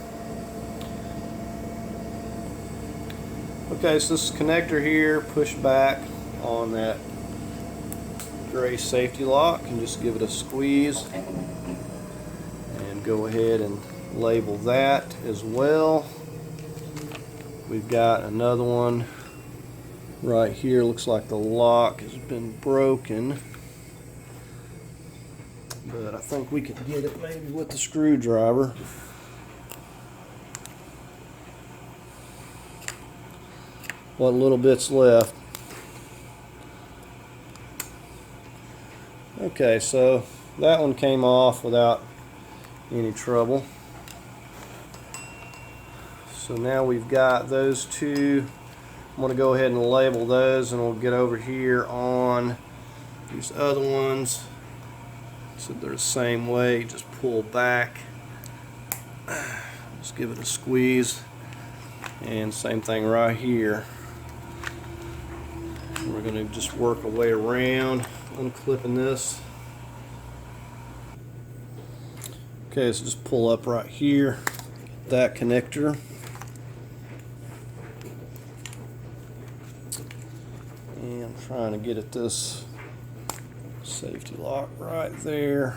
Okay, so this connector here, push back on that gray safety lock and just give it a squeeze, and go ahead and label that as well. We've got another one right here. Looks like the lock has been broken, but I think we could get it maybe with the screwdriver. What little bit's left. Okay, so that one came off without any trouble. So now we've got those two. I'm going to go ahead and label those, and we'll get over here on these other ones. So they're the same way, just pull back, just give it a squeeze, and same thing right here. We're going to just work our way around, unclipping this. Okay, so just pull up right here, that connector. And I'm trying to get at this safety lock right there.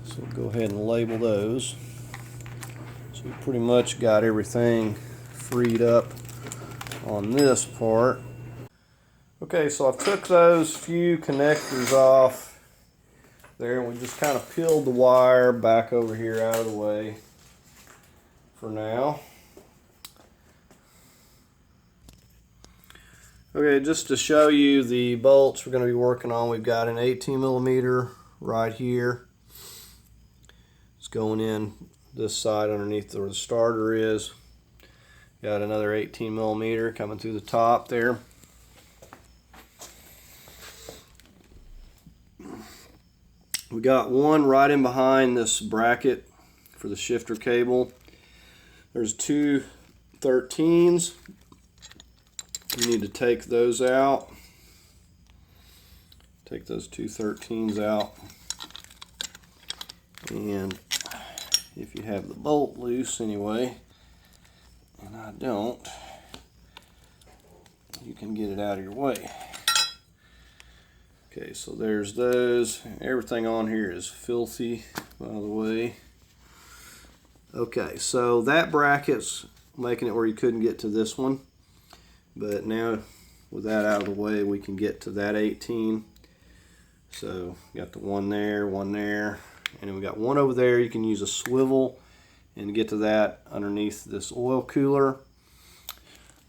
So we'll go ahead and label those. So we pretty much got everything freed up on this part. Okay, so I've took those few connectors off there, and we just kind of peeled the wire back over here out of the way for now. Okay, just to show you the bolts we're going to be working on, we've got an 18mm right here. It's going in this side underneath where the starter is. Got another 18mm coming through the top there. We got one right in behind this bracket for the shifter cable. There's two 13s. You need to take those out. Take those two 13s out. And if you have the bolt loose anyway, and I don't, you can get it out of your way. Okay, so there's those. Everything on here is filthy, by the way. Okay, so that bracket's making it where you couldn't get to this one. But now, with that out of the way, we can get to that 18. So, got the one there, and then we got one over there. You can use a swivel and get to that underneath this oil cooler.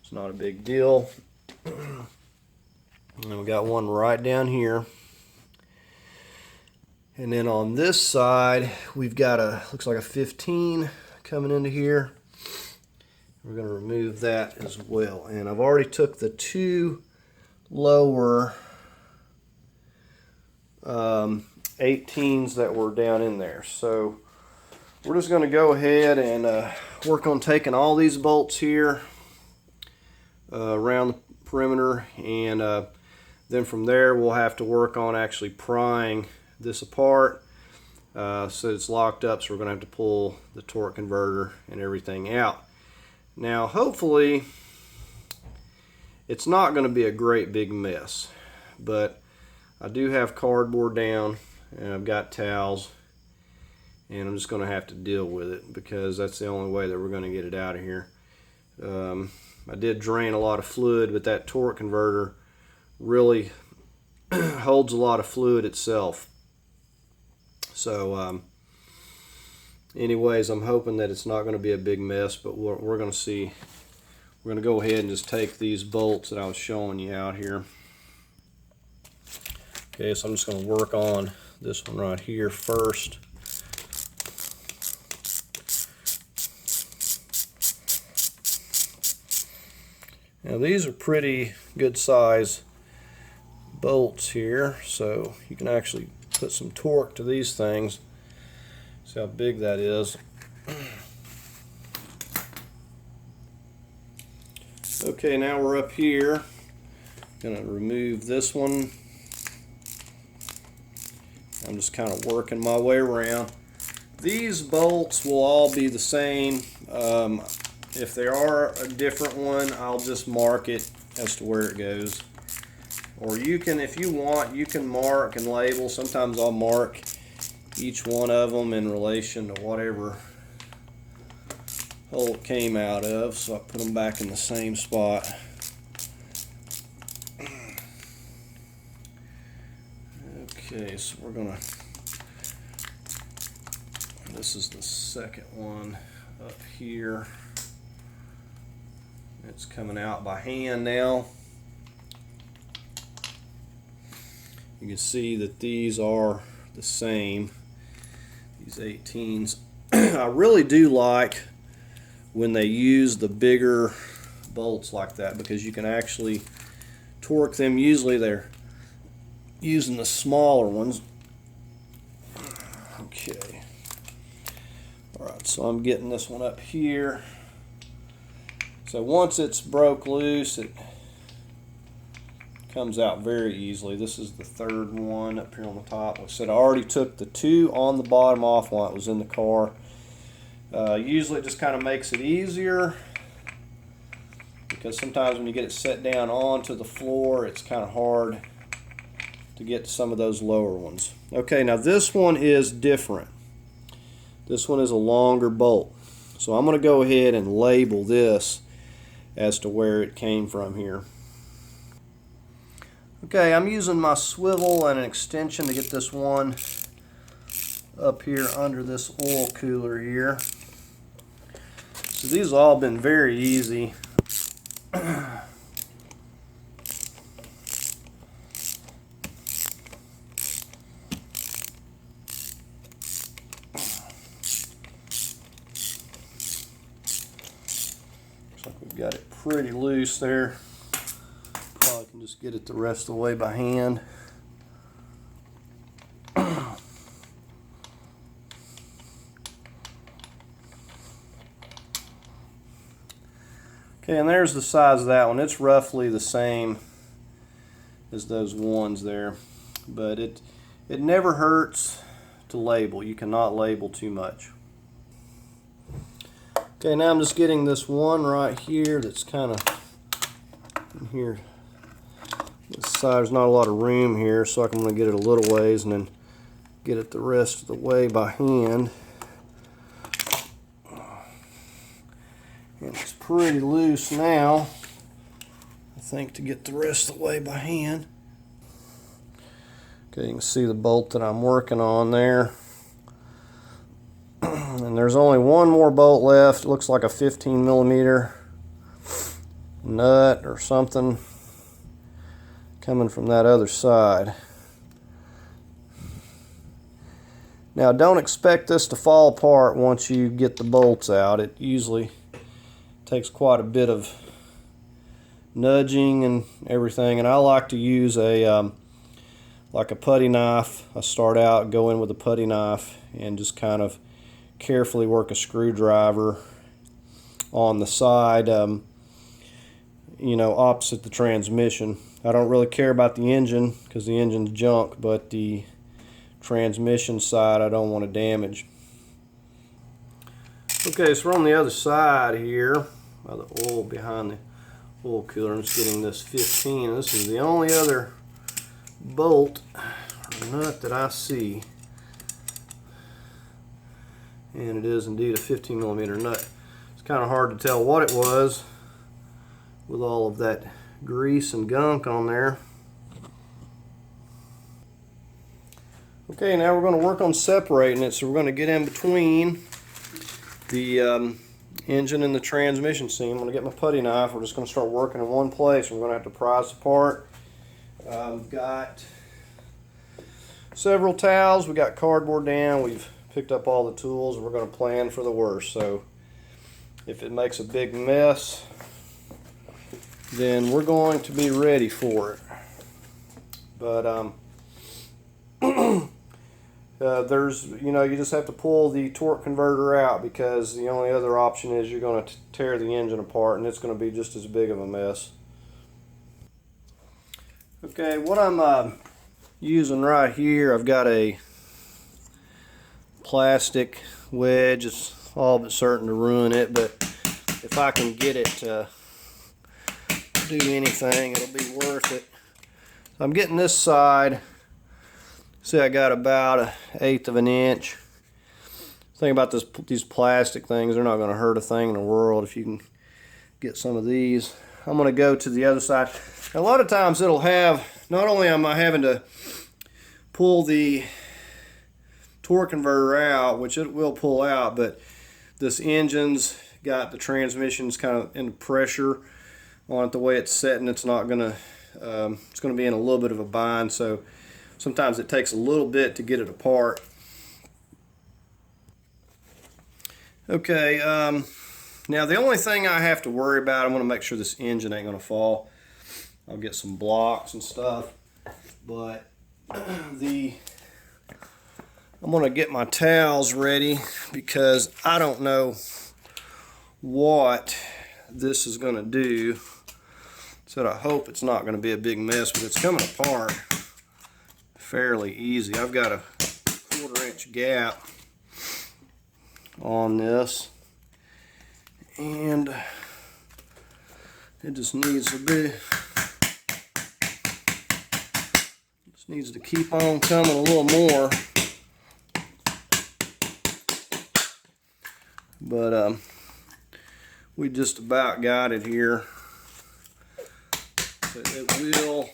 It's not a big deal. And then we got one right down here. And then on this side, we've got looks like a 15 coming into here. We're going to remove that as well. And I've already took the two lower 18s that were down in there. So we're just going to go ahead and work on taking all these bolts here around the perimeter, and then from there we'll have to work on actually prying this apart so it's locked up, so we're going to have to pull the torque converter and everything out. Now hopefully it's not going to be a great big mess, but I do have cardboard down, and I've got towels, and I'm just going to have to deal with it because that's the only way that we're going to get it out of here. I did drain a lot of fluid, but that torque converter really holds a lot of fluid itself. So anyways, I'm hoping that it's not going to be a big mess, but we're going to see. We're going to go ahead and just take these bolts that I was showing you out here. Okay, so I'm just going to work on this one right here first. Now these are pretty good size bolts here, so you can actually put some torque to these things. See how big that is. Okay, now we're up here. Gonna remove this one. I'm just kind of working my way around. These bolts will all be the same. If they are a different one, I'll just mark it as to where it goes. Or you can, if you want, you can mark and label. Sometimes I'll mark each one of them in relation to whatever hole it came out of, so I put them back in the same spot. Okay, so we're gonna, this is the second one up here. It's coming out by hand now. You can see that these are the same, these 18s. I really do like when they use the bigger bolts like that, because you can actually torque them. Usually they're using the smaller ones. Okay. Alright, so I'm getting this one up here. So once it's broke loose, it comes out very easily. This is the third one up here on the top. Like I said, I already took the two on the bottom off while it was in the car. Usually it just kind of makes it easier, because sometimes when you get it set down onto the floor, it's kind of hard to get to some of those lower ones. Okay, now this one is different. This one is a longer bolt. So I'm going to go ahead and label this as to where it came from here. Okay, I'm using my swivel and an extension to get this one up here under this oil cooler here. So these have all been very easy. Looks like we've got it pretty loose there. Probably can just get it the rest of the way by hand. Okay, and there's the size of that one. It's roughly the same as those ones there, but it never hurts to label. You cannot label too much. Okay, now I'm just getting this one right here that's kind of in here. This side, there's not a lot of room here, so I'm going to get it a little ways and then get it the rest of the way by hand. And it's pretty loose now, I think, to get the rest of the way by hand. Okay, you can see the bolt that I'm working on there. And there's only one more bolt left. It looks like a 15 millimeter nut or something coming from that other side. Now, don't expect this to fall apart once you get the bolts out. It usually takes quite a bit of nudging and everything, and I like to use a like a putty knife. I start out, go in with a putty knife, and just kind of carefully work a screwdriver on the side, you know, opposite the transmission. I don't really care about the engine because the engine's junk, but the transmission side I don't want to damage. Okay, so we're on the other side here by the oil, behind the oil cooler. I'm just getting this 15. This is the only other bolt or nut that I see, and it is indeed a 15 millimeter nut. It's kind of hard to tell what it was with all of that grease and gunk on there. Okay, now we're going to work on separating it. So we're going to get in between the engine and the transmission seam. I'm going to get my putty knife. We're just going to start working in one place. We're going to have to prise apart. Got several towels. We got cardboard down. We've picked up all the tools. We're going to plan for the worst. So if it makes a big mess, then we're going to be ready for it. But there's, you just have to pull the torque converter out, because the only other option is you're going to tear the engine apart, and it's going to be just as big of a mess. Okay, what I'm using right here, I've got a plastic wedge. It's all but certain to ruin it, but if I can get it to do anything, it'll be worth it. So I'm getting this side. See, I got about 1/8 of an inch. The thing about these plastic things, they're not going to hurt a thing in the world if you can get some of these. I'm going to go to the other side. A lot of times it'll have, not only am I having to pull the torque converter out, which it will pull out, but this engine's got the transmission's kind of in pressure on it. The way it's setting, it's not going to, it's going to be in a little bit of a bind, so sometimes it takes a little bit to get it apart. Okay, now the only thing I have to worry about, I'm going to make sure this engine ain't going to fall. I'll get some blocks and stuff, but I'm going to get my towels ready, because I don't know what this is going to do. So I hope it's not going to be a big mess, but it's coming apart fairly easy. I've got a 1/4 inch gap on this, and it just needs to be, just needs to keep on coming a little more. But we just about got it here. But it will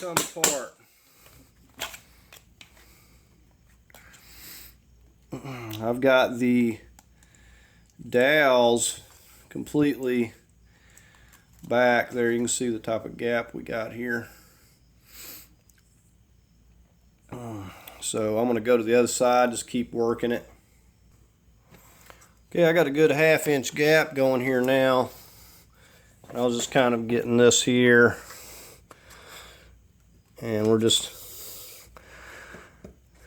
come apart. I've got the dowels completely back there. You can see the type of gap we got here. So I'm going to go to the other side, just keep working it. Okay, I got a good 1/2 inch gap going here now. I was just kind of getting this here, and we're just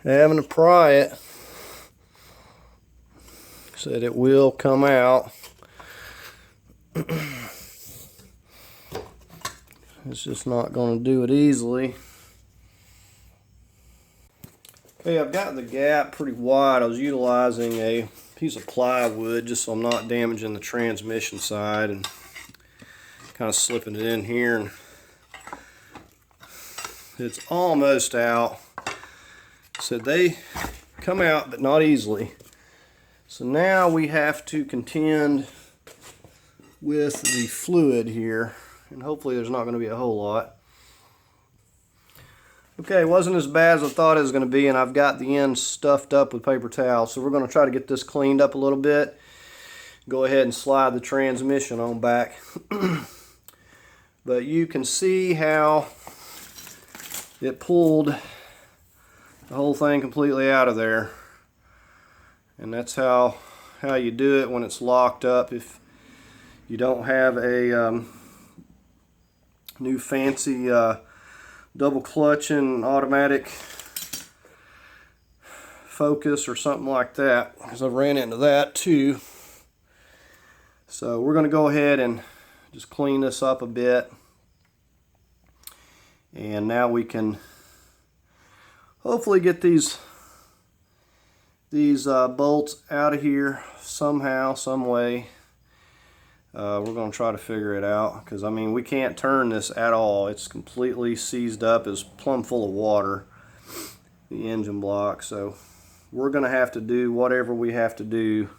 having to pry it. Said it will come out. It's just not going to do it easily. Okay, I've got the gap pretty wide. I was utilizing a piece of plywood just so I'm not damaging the transmission side, and kind of slipping it in here, and it's almost out. So they come out, but not easily. So now we have to contend with the fluid here, and hopefully there's not going to be a whole lot. Okay, it wasn't as bad as I thought it was going to be, and I've got the end stuffed up with paper towels. So we're going to try to get this cleaned up a little bit. Go ahead and slide the transmission on back. But you can see how it pulled the whole thing completely out of there. And that's how you do it when it's locked up. If you don't have a new fancy double clutch and automatic focus or something like that, because I've ran into that too. So we're going to go ahead and just clean this up a bit, and now we can hopefully get these bolts out of here somehow, some way. We're going to try to figure it out, because I mean, we can't turn this at all. It's completely seized up, it's plumb full of water, the engine block. So we're going to have to do whatever we have to do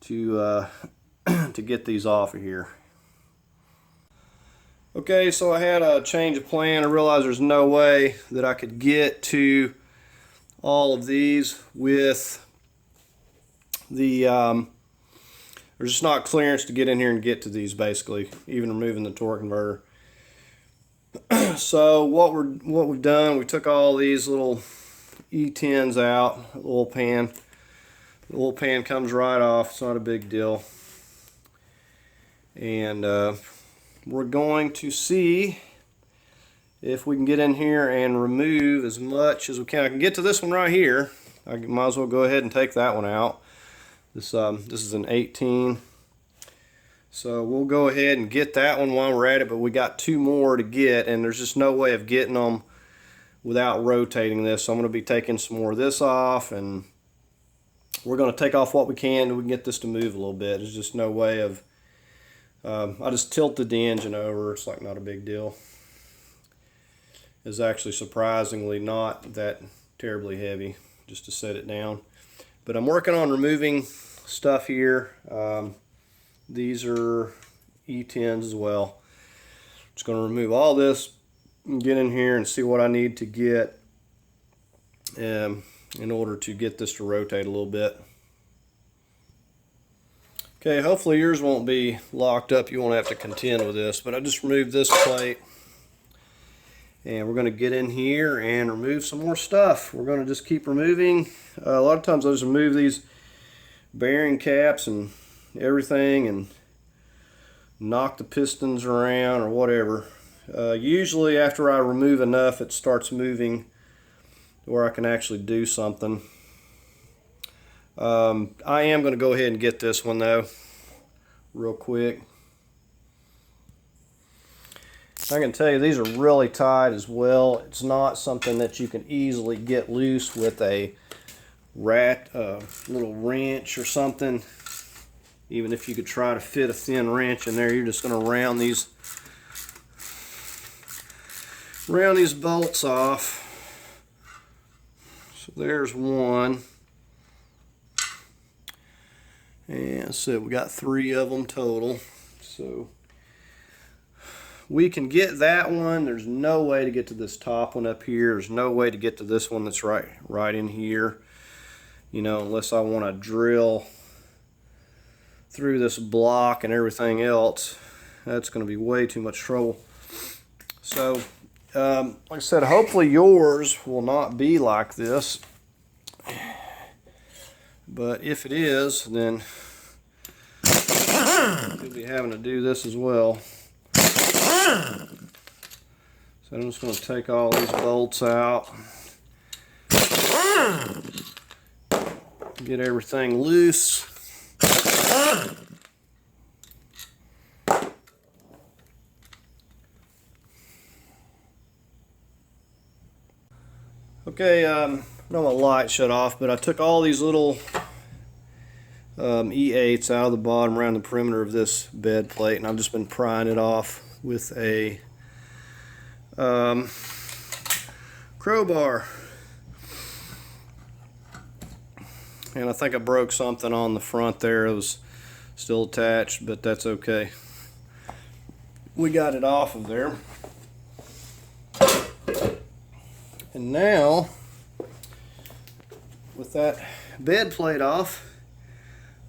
to to get these off of here. Okay, so I had a change of plan. I realized there's no way that I could get to all of these with the there's just not clearance to get in here and get to these, basically, even removing the torque converter. So what we've done, we took all these little E10s out, oil pan. The oil pan comes right off, it's not a big deal. And we're going to see if we can get in here and remove as much as we can. I can get to this one right here. I might as well go ahead and take that one out. This is an 18. So we'll go ahead and get that one while we're at it, but we got two more to get, and there's just no way of getting them without rotating this. So I'm going to be taking some more of this off, and we're going to take off what we can and we can get this to move a little bit. There's just no way of I just tilted the engine over. It's like not a big deal. It's actually surprisingly not that terribly heavy, just to set it down. But I'm working on removing stuff here. These are E10s as well. Just going to remove all this and get in here and see what I need to get in order to get this to rotate a little bit. Okay, hopefully yours won't be locked up. You won't have to contend with this, but I just removed this plate. And we're going to get in here and remove some more stuff. We're going to just keep removing. A lot of times I just remove these bearing caps and everything and knock the pistons around or whatever. Usually after I remove enough, it starts moving where I can actually do something. I am going to go ahead and get this one though, real quick. I can tell you these are really tight as well. It's not something that you can easily get loose with a little wrench or something. Even if you could try to fit a thin wrench in there, you're just going to round these bolts off. So there's one. And so we got 3 of them total. So we can get that one. There's no way to get to this top one up here. There's no way to get to this one that's right in here. You know, unless I want to drill through this block and everything else. That's going to be way too much trouble. So, like I said, hopefully yours will not be like this. But if it is, then you'll be having to do this as well. So I'm just going to take all these bolts out, get everything loose. Okay, I know my light shut off, but I took all these little E8s out of the bottom around the perimeter of this bed plate, and I've just been prying it off with a crowbar. And I think I broke something on the front there. It was still attached, but that's okay. We got it off of there. And now, with that bed plate off,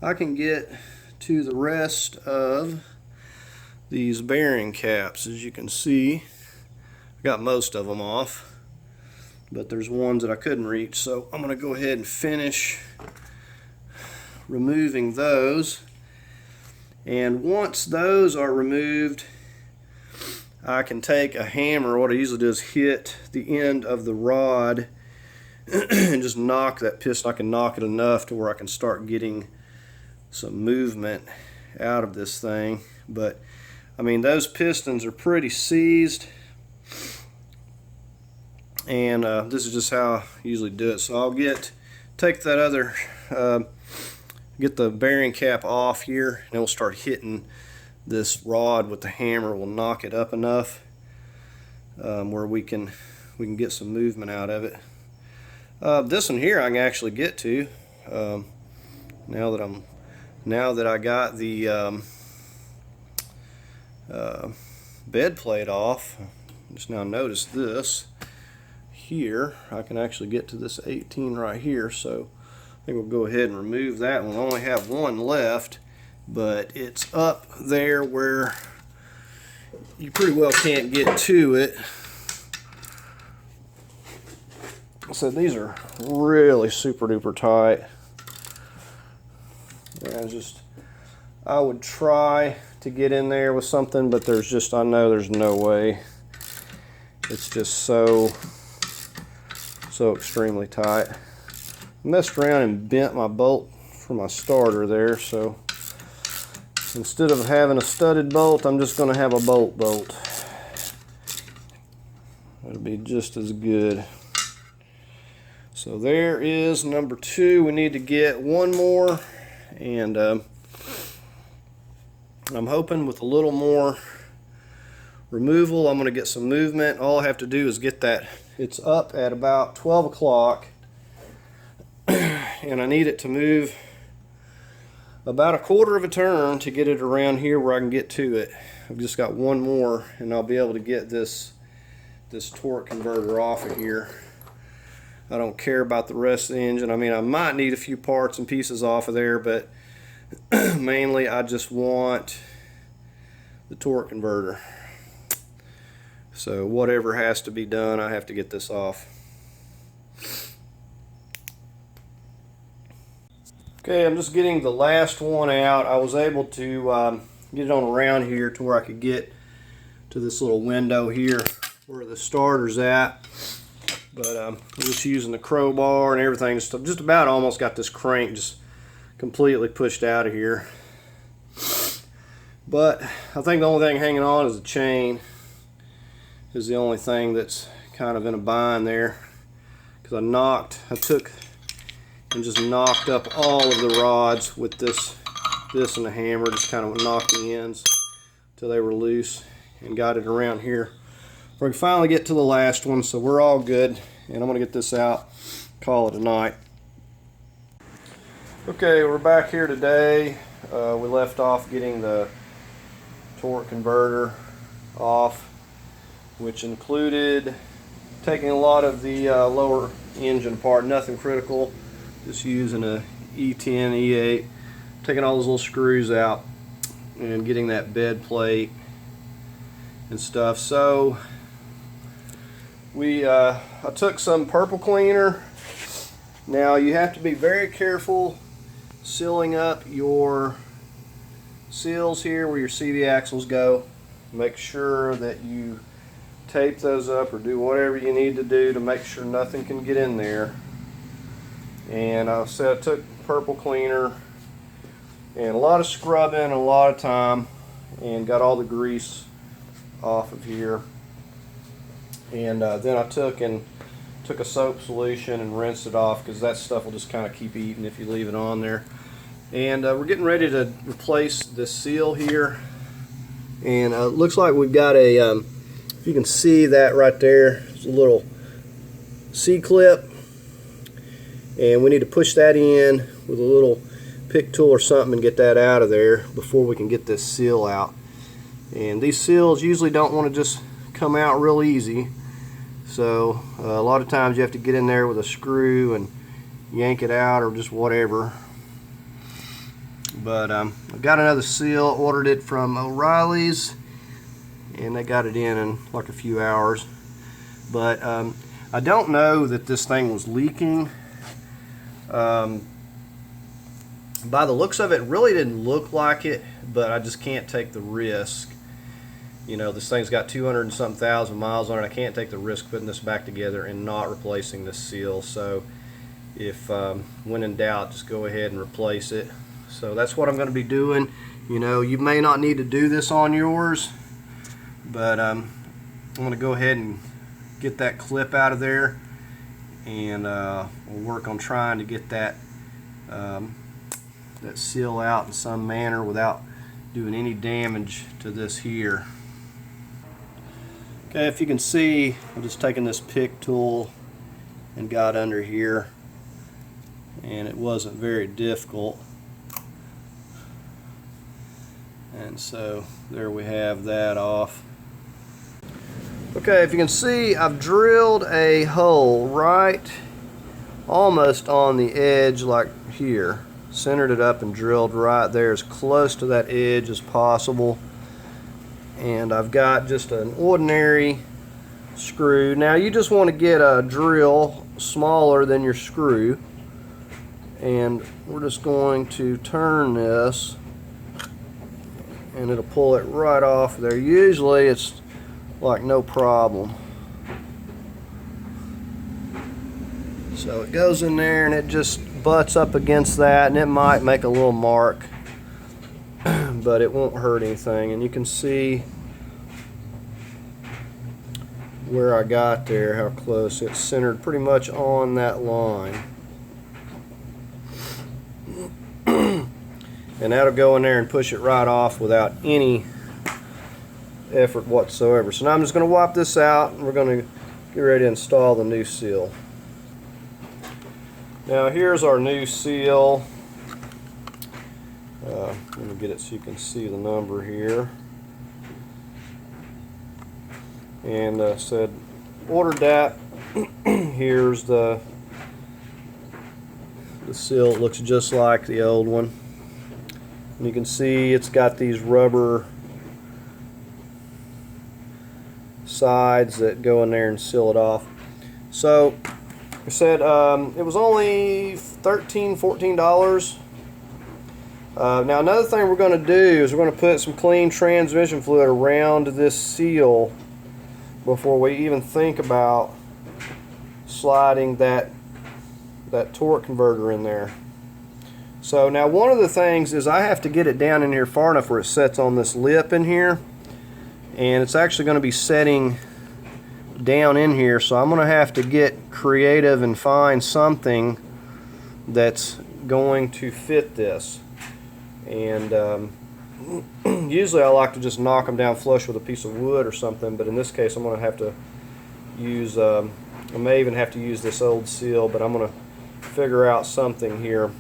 I can get to the rest of these bearing caps. As you can see, I got most of them off, but there's ones that I couldn't reach, so I'm going to go ahead and finish removing those. And once those are removed, I can take a hammer. What I usually do is hit the end of the rod and just knock that piston. I can knock it enough to where I can start getting some movement out of this thing. But I mean, those pistons are pretty seized, and this is just how I usually do it. So I'll take that other get the bearing cap off here, and then we'll start hitting this rod with the hammer. We'll knock it up enough where we can get some movement out of it. This one here I can actually get to now that I got the bed plate off. Just now notice this here, I can actually get to this 18 right here, so I think we'll go ahead and remove that one. I only have one left, but it's up there where you pretty well can't get to it. So these are really super duper tight. And I would try to get in there with something, but I know there's no way. It's just so extremely tight. I messed around and bent my bolt for my starter there, so instead of having a studded bolt, I'm just going to have a bolt. It'll be just as good. So there is number 2. We need to get one more, and I'm hoping with a little more removal I'm going to get some movement. All I have to do is get that. It's up at about 12 o'clock and I need it to move about a quarter of a turn to get it around here where I can get to it. I've just got one more and I'll be able to get this torque converter off of here. I don't care about the rest of the engine. I mean, I might need a few parts and pieces off of there, but mainly I just want the torque converter. So whatever has to be done, I have to get this off. Okay, I'm just getting the last one out. I was able to get it on around here to where I could get to this little window here where the starter's at. But I'm just using the crowbar and everything. Just about almost got this crank just completely pushed out of here. But I think the only thing hanging on is the chain. Is the only thing that's kind of in a bind there, because I took and just knocked up all of the rods with this and the hammer, just kind of knocked the ends till they were loose and got it around here. We can finally get to the last one, so we're all good, and I'm going to get this out, call it a night. Okay, we're back here today. We left off getting the torque converter off, which included taking a lot of the lower engine apart, nothing critical, just using a E10, E8, taking all those little screws out and getting that bed plate and stuff. So I took some purple cleaner. Now you have to be very careful sealing up your seals here where your CV axles go. Make sure that you tape those up or do whatever you need to do to make sure nothing can get in there. And I took purple cleaner and a lot of scrubbing and a lot of time, and got all the grease off of here. And then I took a soap solution and rinsed it off, because that stuff will just kind of keep eating if you leave it on there. And we're getting ready to replace this seal here, and it looks like we've got a if you can see that right there, it's a little C-clip, and we need to push that in with a little pick tool or something and get that out of there before we can get this seal out. And these seals usually don't want to just come out real easy, so a lot of times you have to get in there with a screw and yank it out or just whatever. But I've got another seal, ordered it from O'Reilly's, and they got it in like a few hours. But I don't know that this thing was leaking. By the looks of it, it really didn't look like it, but I just can't take the risk. You know, this thing's got 200 and something thousand miles on it. I can't take the risk putting this back together and not replacing this seal. So if when in doubt, just go ahead and replace it. So that's what I'm going to be doing. You know, you may not need to do this on yours, but I'm going to go ahead and get that clip out of there, and we'll work on trying to get that that seal out in some manner without doing any damage to this here. Okay, if you can see, I'm just taking this pick tool and got under here, and it wasn't very difficult. And so there we have that off. Okay, if you can see, I've drilled a hole right almost on the edge, like here. Centered it up and drilled right there as close to that edge as possible. And I've got just an ordinary screw. Now you just want to get a drill smaller than your screw, and we're just going to turn this and it'll pull it right off there. Usually it's like no problem. So it goes in there and it just butts up against that, and it might make a little mark, but it won't hurt anything. And you can see where I got there, how close it's centered, pretty much on that line. And that'll go in there and push it right off without any effort whatsoever. So now I'm just going to wipe this out, and we're going to get ready to install the new seal. Now here's our new seal. Let me get it so you can see the number here. And said ordered that. Here's the seal. It looks just like the old one. And you can see it's got these rubber sides that go in there and seal it off. So I said it was only $13–14. Now another thing we're going to do is we're going to put some clean transmission fluid around this seal before we even think about sliding that torque converter in there. So now one of the things is I have to get it down in here far enough where it sets on this lip in here, and it's actually going to be setting down in here, so I'm going to have to get creative and find something that's going to fit this. And usually I like to just knock them down flush with a piece of wood or something, but in this case I'm going to have to use I may even have to use this old seal, but I'm going to figure out something here.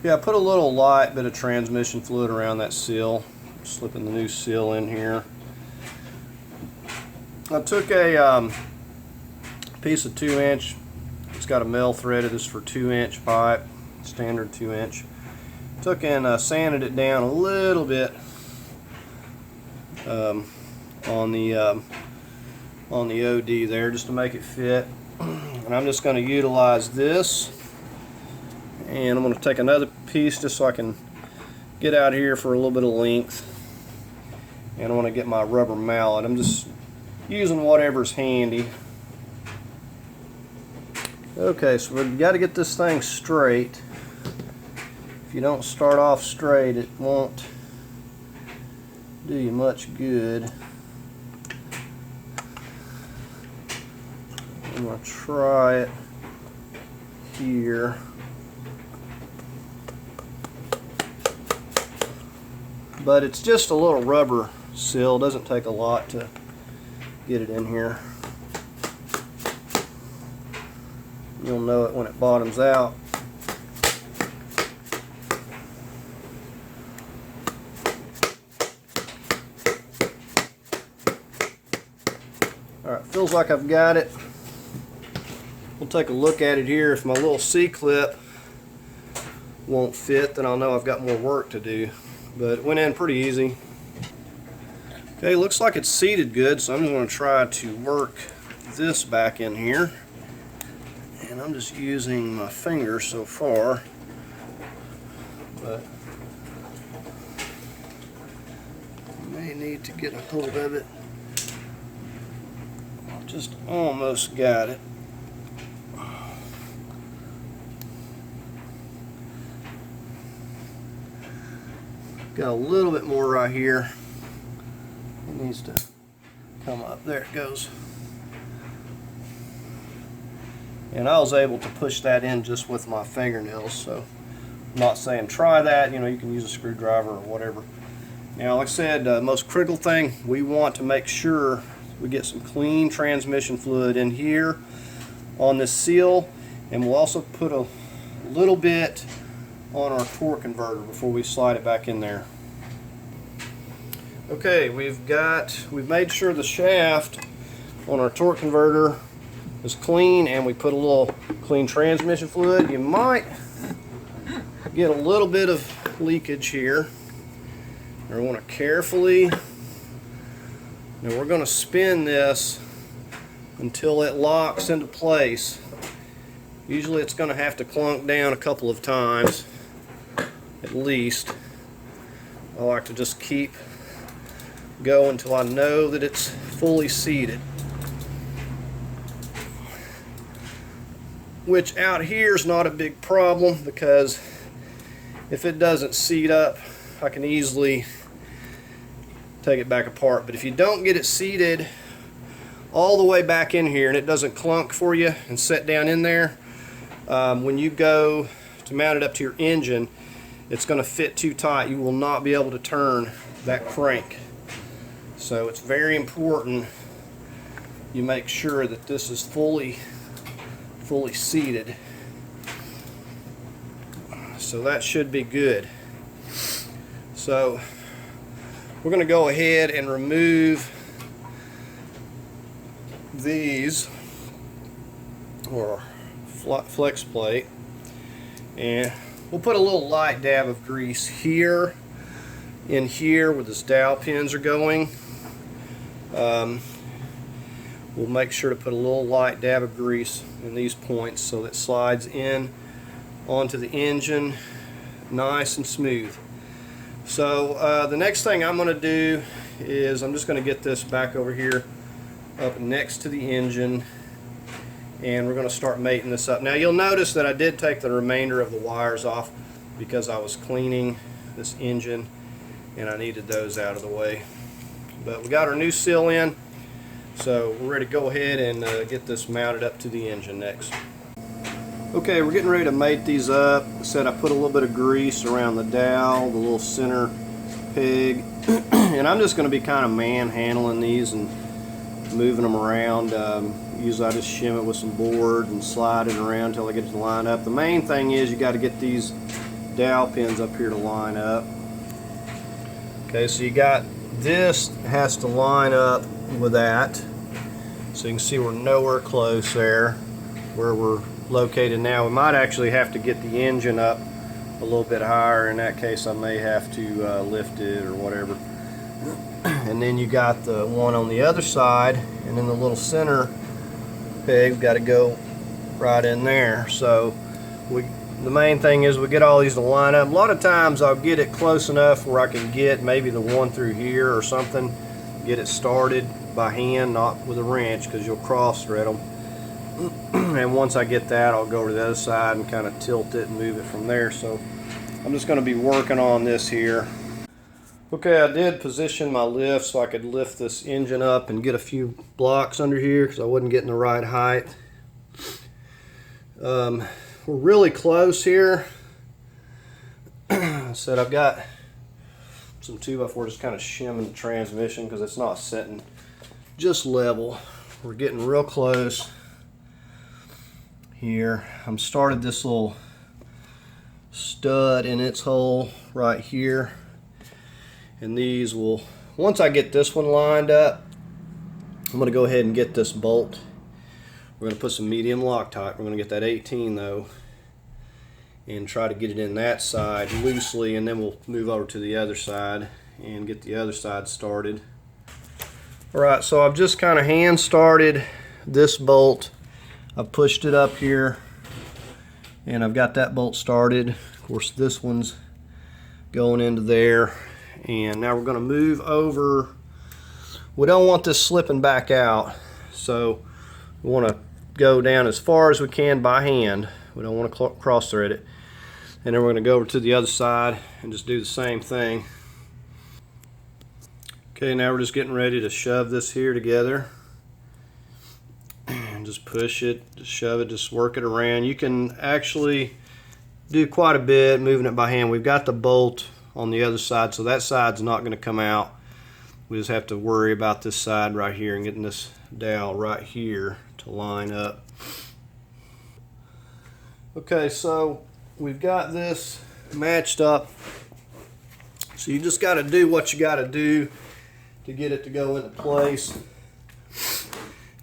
Yeah, I put a little light bit of transmission fluid around that seal, slipping the new seal in here. I took a piece of 2-inch, it's got a male threaded, this is for 2-inch pipe, standard 2-inch. Took and sanded it down a little bit on the OD there, just to make it fit. And I'm just going to utilize this, and I'm going to take another piece just so I can get out here for a little bit of length. And I want to get my rubber mallet. I'm just using whatever's handy. Okay, so we've got to get this thing straight. If you don't start off straight, it won't do you much good. I'm going to try it here. But it's just a little rubber seal, it doesn't take a lot to get it in here. You'll know it when it bottoms out. Alright, feels like I've got it. We'll take a look at it here. If my little C-clip won't fit, then I'll know I've got more work to do. But it went in pretty easy. Okay, looks like it's seated good, so I'm just going to try to work this back in here. And I'm just using my finger so far. But I may need to get a hold of it. Just almost got it. Got a little bit more right here. It needs to come up. There it goes. And I was able to push that in just with my fingernails, so I'm not saying try that, you can use a screwdriver or whatever. Now, like I said, the most critical thing, we want to make sure we get some clean transmission fluid in here on this seal, and we'll also put a little bit on our torque converter before we slide it back in there. Okay, we've made sure the shaft on our torque converter is clean, and we put a little clean transmission fluid. You might get a little bit of leakage here. I want to carefully, now we're going to spin this until it locks into place. Usually it's going to have to clunk down a couple of times at least. I like to just keep going until I know that it's fully seated. Which out here is not a big problem, because if it doesn't seat up, I can easily take it back apart. But if you don't get it seated all the way back in here and it doesn't clunk for you and set down in there, when you go to mount it up to your engine, it's going to fit too tight. You will not be able to turn that crank. So it's very important you make sure that this is fully seated. So that should be good. So we're going to go ahead and remove these, or flex plate, and we'll put a little light dab of grease here, in here where this dowel pins are going. We'll make sure to put a little light dab of grease in these points so that it slides in onto the engine nice and smooth. So the next thing I'm going to do is I'm just going to get this back over here up next to the engine, and we're going to start mating this up. Now you'll notice that I did take the remainder of the wires off because I was cleaning this engine and I needed those out of the way. But we got our new seal in, so we're ready to go ahead and get this mounted up to the engine next. Okay, we're getting ready to mate these up. I said I put a little bit of grease around the dowel, the little center peg, and I'm just going to be kind of manhandling these and moving them around. Usually I just shim it with some board and slide it around until I get it to line up. The main thing is you got to get these dowel pins up here to line up. Okay, so you got this has to line up with that. So you can see we're nowhere close there where we're located now. We might actually have to get the engine up a little bit higher. In that case I may have to lift it or whatever. And then you got the one on the other side, and then the little center peg got to go right in there. So the main thing is we get all these to line up. A lot of times I'll get it close enough where I can get maybe the one through here or something, get it started by hand, not with a wrench, because you'll cross thread them. And once I get that, I'll go over to the other side and kind of tilt it and move it from there. So I'm just going to be working on this here. Okay, I did position my lift so I could lift this engine up and get a few blocks under here because I wasn't getting the right height. We're really close here. I said I've got some 2x4 just kind of shimming the transmission because it's not setting just level. We're getting real close here. I'm started this little stud in its hole right here. And these will, once I get this one lined up, I'm going to go ahead and get this bolt. We're going to put some medium Loctite. We're going to get that 18 though, and try to get it in that side loosely, and then we'll move over to the other side and get the other side started. Alright, so I've just kind of hand started this bolt. I've pushed it up here and I've got that bolt started. Of course this one's going into there. And now we're going to move over. We don't want this slipping back out, so we want to go down as far as we can by hand. We don't want to cross thread it. And then we're going to go over to the other side and just do the same thing. Okay, now we're just getting ready to shove this here together. And just push it, just shove it, just work it around. You can actually do quite a bit moving it by hand. We've got the bolt on the other side, so that side's not going to come out. We just have to worry about this side right here and getting this dowel right here to line up. Okay, so we've got this matched up. So you just got to do what you got to do to get it to go into place.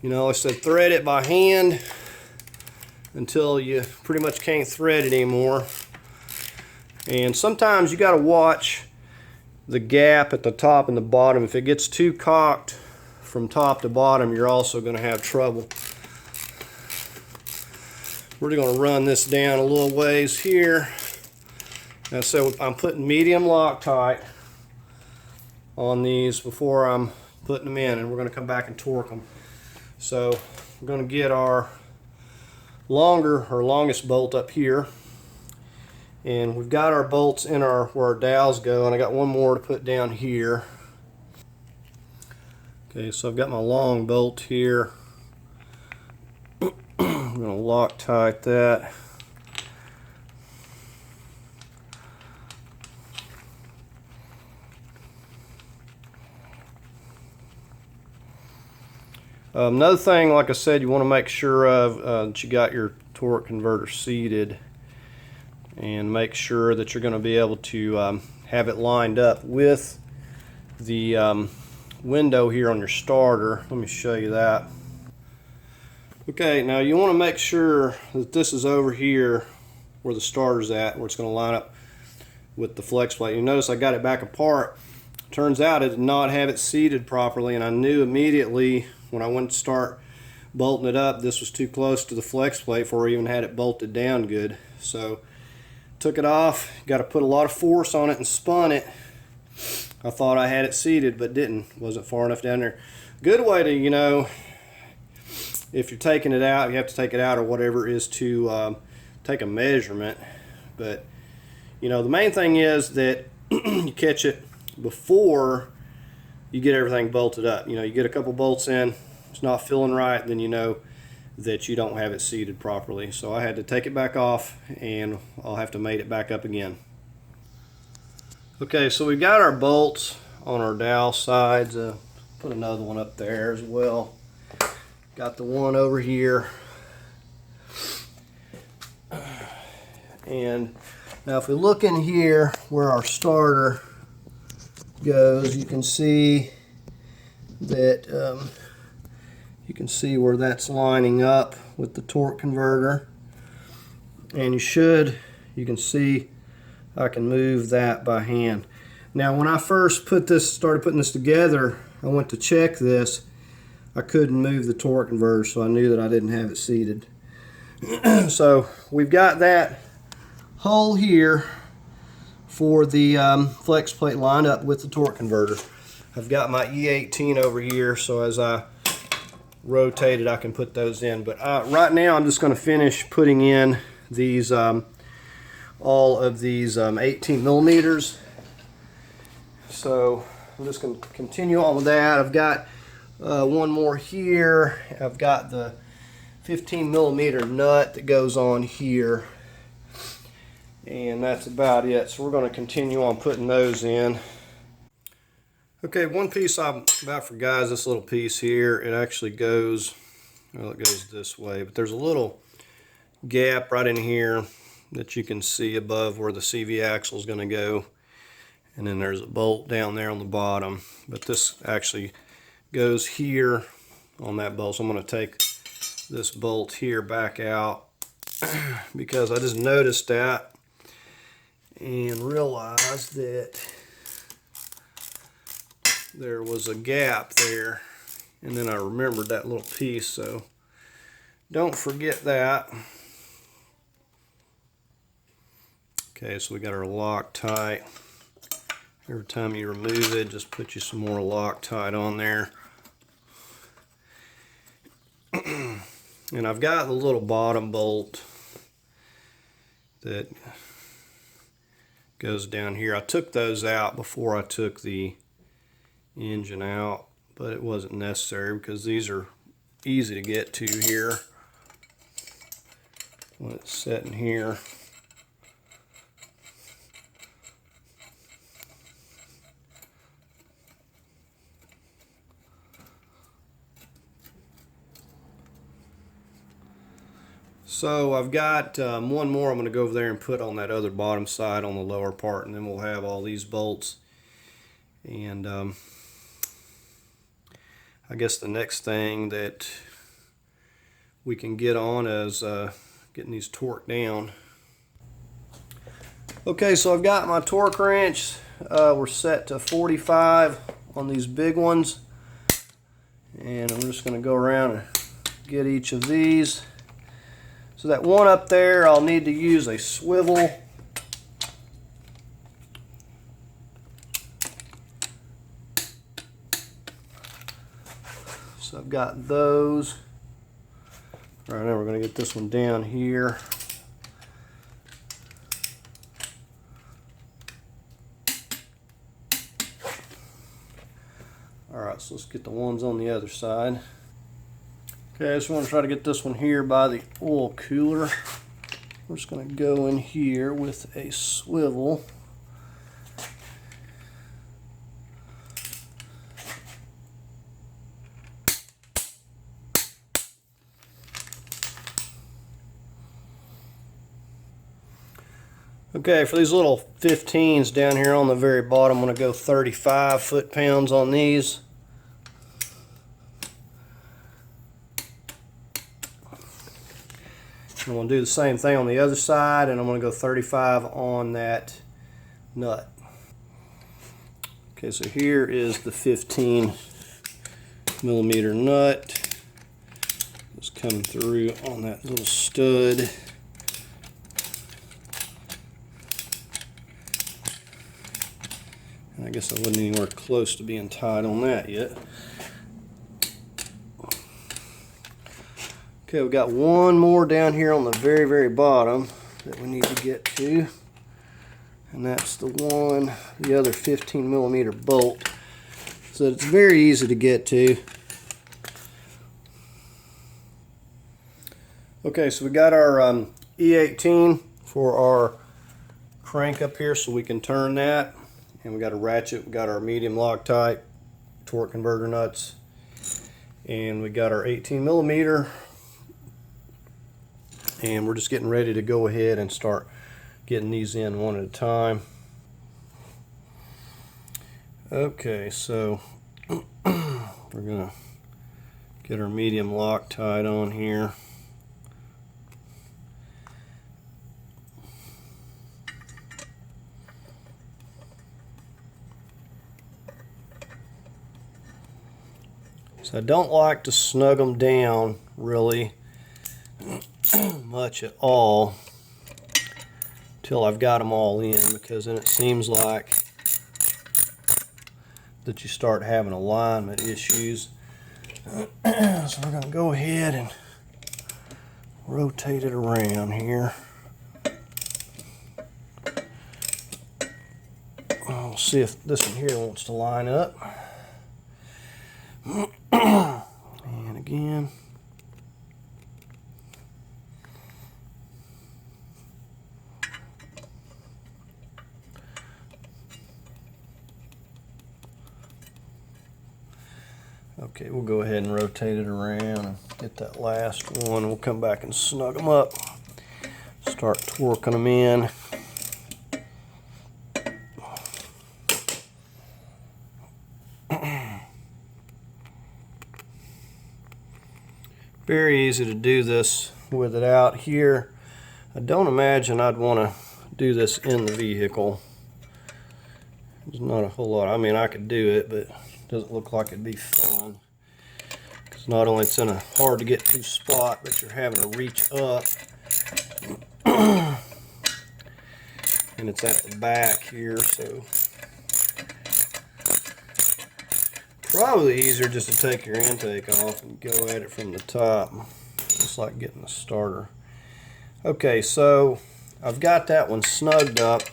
You know, I said thread it by hand until you pretty much can't thread it anymore. And sometimes you got to watch the gap at the top and the bottom. If it gets too cocked from top to bottom, you're also going to have trouble. We're going to run this down a little ways here. And so I'm putting medium Loctite on these before I'm putting them in, and we're going to come back and torque them. So we're going to get our longest bolt up here, and we've got our bolts in where our dowels go, and I got one more to put down here. Okay, so I've got my long bolt here. I'm going to Loctite that. Another thing, like I said, you want to make sure of that you got your torque converter seated, and make sure that you're going to be able to have it lined up with the window here on your starter. Let me show you that. Okay, now you want to make sure that this is over here where the starter's at, where it's going to line up with the flex plate. You notice I got it back apart. Turns out I did not have it seated properly, and I knew immediately when I went to start bolting it up, this was too close to the flex plate before I even had it bolted down good. So took it off, got to put a lot of force on it and spun it. I thought I had it seated, but didn't. Wasn't far enough down there. Good way to, you know, if you're taking it out, you have to take it out or whatever, is to take a measurement. But you know, the main thing is that you catch it before you get everything bolted up. You know, you get a couple bolts in, it's not feeling right, then you know that you don't have it seated properly. So I had to take it back off, and I'll have to mate it back up again. Okay, so we've got our bolts on our dowel sides. Put another one up there as well. Got the one over here. And now if we look in here where our starter goes, you can see that you can see where that's lining up with the torque converter, and you can see I can move that by hand. Now when I first started putting this together, I went to check this. I couldn't move the torque converter, so I knew that I didn't have it seated. So we've got that hole here for the flex plate lined up with the torque converter. I've got my E18 over here, so as I rotate it, I can put those in. But right now I'm just going to finish putting in these all of these 18 millimeters. So I'm just going to continue on with that. I've got one more here. I've got the 15 millimeter nut that goes on here, and that's about it. So we're going to continue on putting those in. Okay, one piece I about forgot is this little piece here. It actually goes, well, it goes this way, but there's a little gap right in here that you can see above where the CV axle is going to go, and then there's a bolt down there on the bottom, but this actually goes here on that bolt. So I'm going to take this bolt here back out because I just noticed that and realized that there was a gap there, and then I remembered that little piece, so don't forget that. Okay, so we got our Loctite. Every time you remove it, just put you some more Loctite on there. And I've got the little bottom bolt that goes down here. I took those out before I took the engine out, but it wasn't necessary because these are easy to get to here when it's sitting here. So I've got one more I'm going to go over there and put on that other bottom side on the lower part, and then we'll have all these bolts. And I guess the next thing that we can get on is getting these torqued down. Okay, so I've got my torque wrench. We're set to 45 on these big ones. And I'm just going to go around and get each of these. So that one up there, I'll need to use a swivel. So I've got those. All right, now we're going to get this one down here. All right, so let's get the ones on the other side. Okay, I just want to try to get this one here by the oil cooler. We're just going to go in here with a swivel. Okay, for these little 15s down here on the very bottom, I'm going to go 35 foot-pounds on these. I'm going to do the same thing on the other side, and I'm going to go 35 on that nut. Okay, so here is the 15 millimeter nut. It's coming through on that little stud. And I guess I wasn't anywhere close to being tied on that yet. Okay, we've got one more down here on the very, very bottom that we need to get to. And that's the other 15 millimeter bolt. So it's very easy to get to. Okay, so we got our E18 for our crank up here so we can turn that. And we got a ratchet, we got our medium Loctite torque converter nuts. And we got our 18 millimeter. And we're just getting ready to go ahead and start getting these in one at a time. Okay, so we're gonna get our medium Loctite on here. So I don't like to snug them down really much at all till I've got them all in, because then it seems like that you start having alignment issues. So we're going to go ahead and rotate it around here. We'll see if this one here wants to line up. And again. Okay, we'll go ahead and rotate it around and get that last one. We'll come back and snug them up. Start torquing them in. Very easy to do this with it out here. I don't imagine I'd want to do this in the vehicle. There's not a whole lot. I mean, I could do it, but it doesn't look like it'd be fun. Because not only it's in a hard to get to spot, but you're having to reach up. And it's at the back here, so probably easier just to take your intake off and go at it from the top. Just like getting the starter. Okay, so I've got that one snugged up.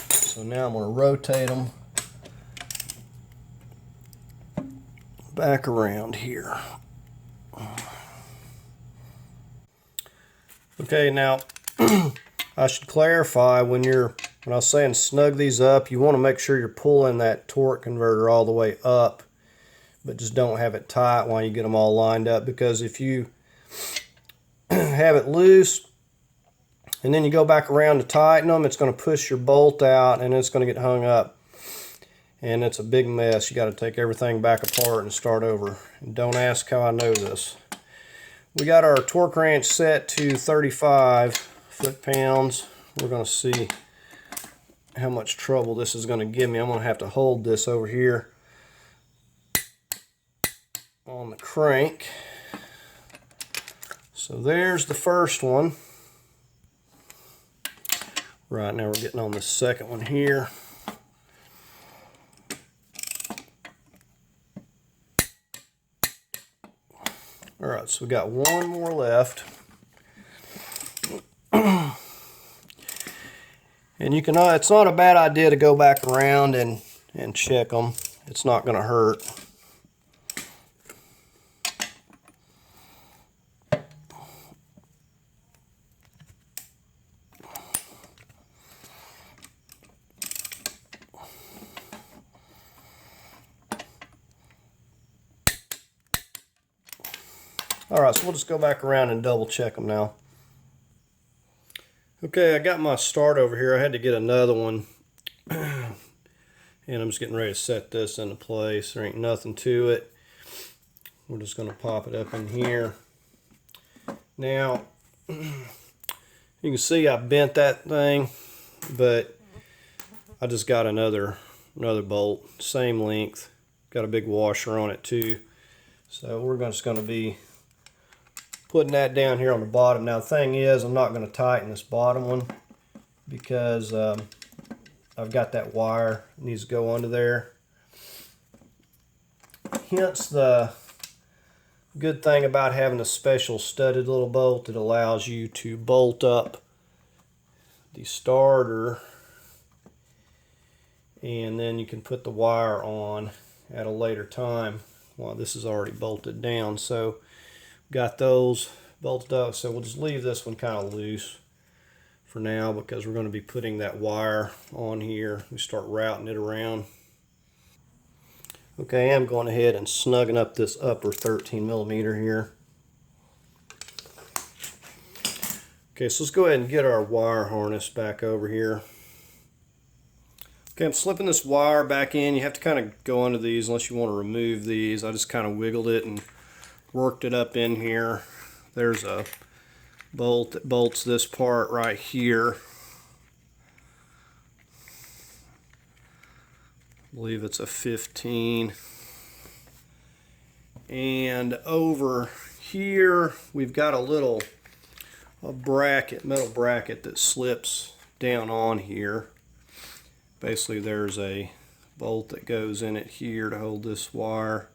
So now I'm going to rotate them back around here. Okay, now I should clarify, when I was saying snug these up, you want to make sure you're pulling that torque converter all the way up but just don't have it tight while you get them all lined up, because if you have it loose and then you go back around to tighten them, it's going to push your bolt out and it's going to get hung up, and it's a big mess. You got to take everything back apart and start over. And don't ask how I know this. We got our torque wrench set to 35 foot-pounds. We're going to see how much trouble this is going to give me. I'm going to have to hold this over here on the crank. So there's the first one. Right now we're getting on the second one here. All right, so we got one more left. And you can, it's not a bad idea to go back around and check them. It's not going to hurt. All right, so we'll just go back around and double check them now. Okay, I got my start over here. I had to get another one. And I'm just getting ready to set this into place. There ain't nothing to it. We're just going to pop it up in here. Now, you can see I bent that thing, but I just got another bolt, same length. Got a big washer on it too. So we're just going to be putting that down here on the bottom. Now the thing is, I'm not going to tighten this bottom one because I've got that wire that needs to go under there. Hence the good thing about having a special studded little bolt that allows you to bolt up the starter, and then you can put the wire on at a later time while this is already bolted down. So got those bolted up, so we'll just leave this one kind of loose for now because we're going to be putting that wire on here. We start routing it around. Okay, I'm going ahead and snugging up this upper 13 millimeter here. Okay, so let's go ahead and get our wire harness back over here. Okay, I'm slipping this wire back in. You have to kind of go under these unless you want to remove these. I just kind of wiggled it and worked it up in here. There's a bolt that bolts this part right here. I believe it's a 15. And over here we've got a metal bracket that slips down on here. Basically there's a bolt that goes in it here to hold this wire.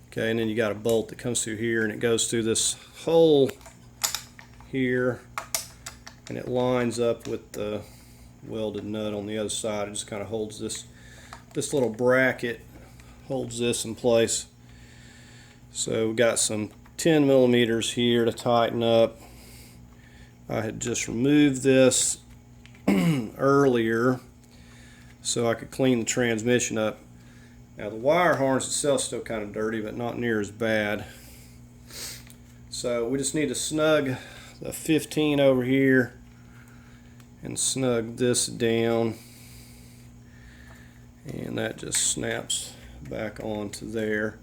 Okay, and then you got a bolt that comes through here and it goes through this hole here and it lines up with the welded nut on the other side. It just kind of holds this little bracket holds this in place. So we've got some 10 millimeters here to tighten up. I had just removed this earlier so I could clean the transmission up. Now the wire harness itself is still kind of dirty, but not near as bad. So we just need to snug the 15 over here and snug this down, and that just snaps back onto there.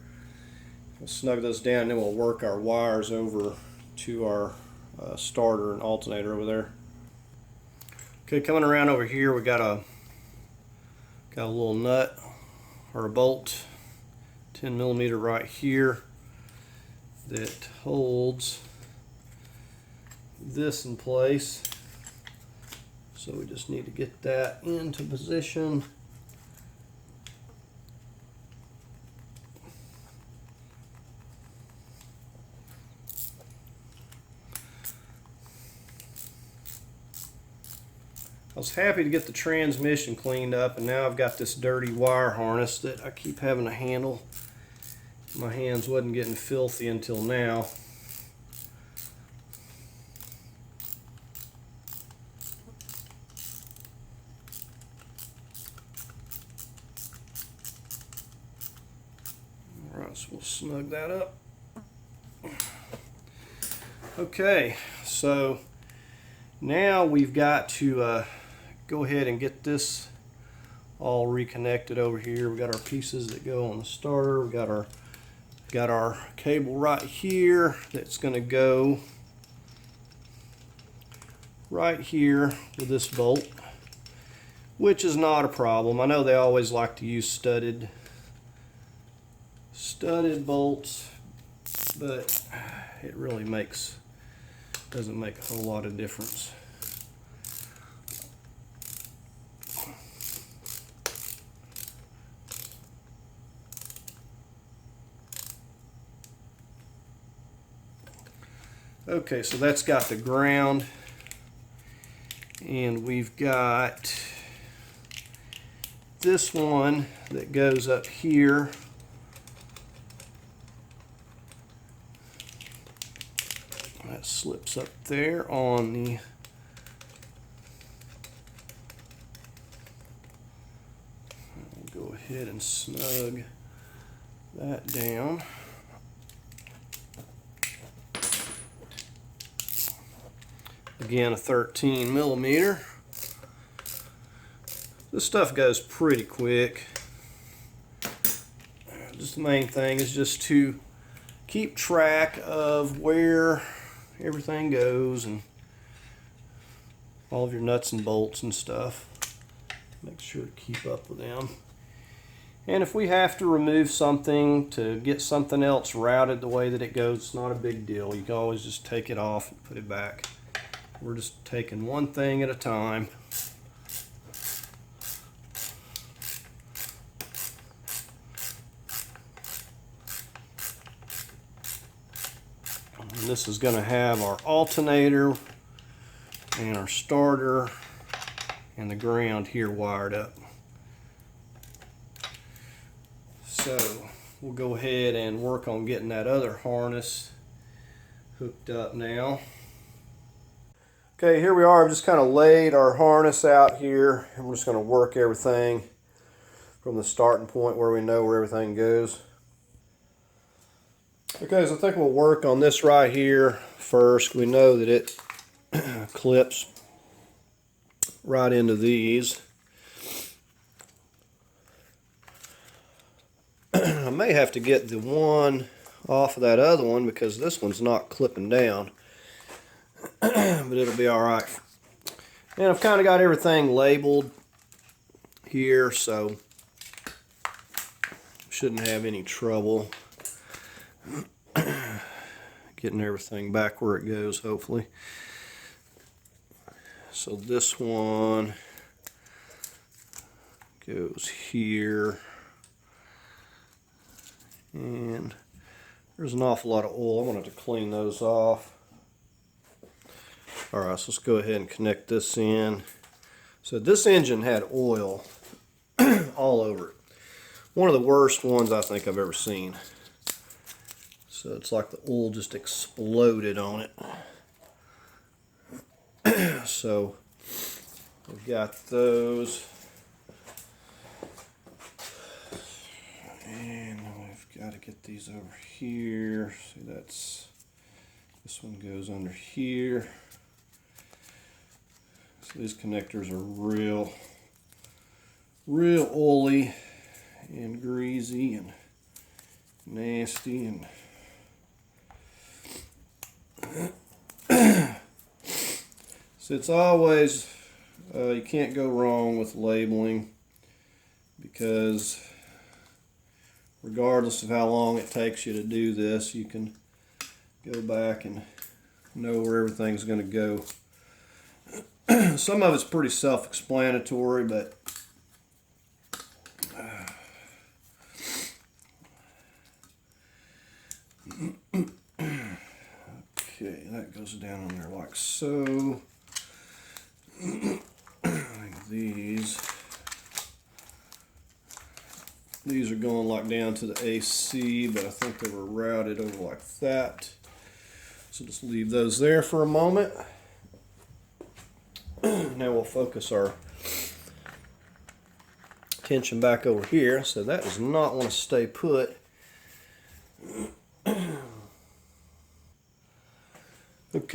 We'll snug those down and then we'll work our wires over to our starter and alternator over there. Okay, coming around over here we got a little nut or a bolt, 10 millimeter right here, that holds this in place. So we just need to get that into position. I was happy to get the transmission cleaned up, and now I've got this dirty wire harness that I keep having to handle. My hands wasn't getting filthy until now. So we'll snug that up. Okay, so now we've got to go ahead and get this all reconnected over here. We got our pieces that go on the starter. We got our cable right here that's going to go right here with this bolt, which is not a problem. I know they always like to use studded bolts, but it really doesn't make a whole lot of difference. Okay, so that's got the ground, and we've got this one that goes up here. That slips up there on the we'll go ahead and snug that down. Again, a 13 millimeter. This stuff goes pretty quick. Just the main thing is just to keep track of where everything goes and all of your nuts and bolts and stuff. Make sure to keep up with them. And if we have to remove something to get something else routed the way that it goes, it's not a big deal. You can always just take it off and put it back. We're just taking one thing at a time. And this is going to have our alternator and our starter and the ground here wired up. So we'll go ahead and work on getting that other harness hooked up now. Okay, here we are. I've just kind of laid our harness out here, and we're just going to work everything from the starting point where we know where everything goes. Okay, so I think we'll work on this right here first. We know that it clips right into these. I may have to get the one off of that other one because this one's not clipping down. But it'll be alright. And I've kind of got everything labeled here, so shouldn't have any trouble getting everything back where it goes, hopefully. So this one goes here, and there's an awful lot of oil. I'm going to have to clean those off. Alright, so let's go ahead and connect this in. So this engine had oil all over it. One of the worst ones I think I've ever seen. So it's like the oil just exploded on it. So we've got those. And we've got to get these over here. See, this one goes under here. So these connectors are real oily and greasy and nasty, and so it's always you can't go wrong with labeling, because regardless of how long it takes you to do this, you can go back and know where everything's going to go. Some of it's pretty self-explanatory, but okay, that goes down on there like so. I think these are going like down to the AC, but I think they were routed over like that. So just leave those there for a moment. Now we'll focus our attention back over here. So that does not want to stay put.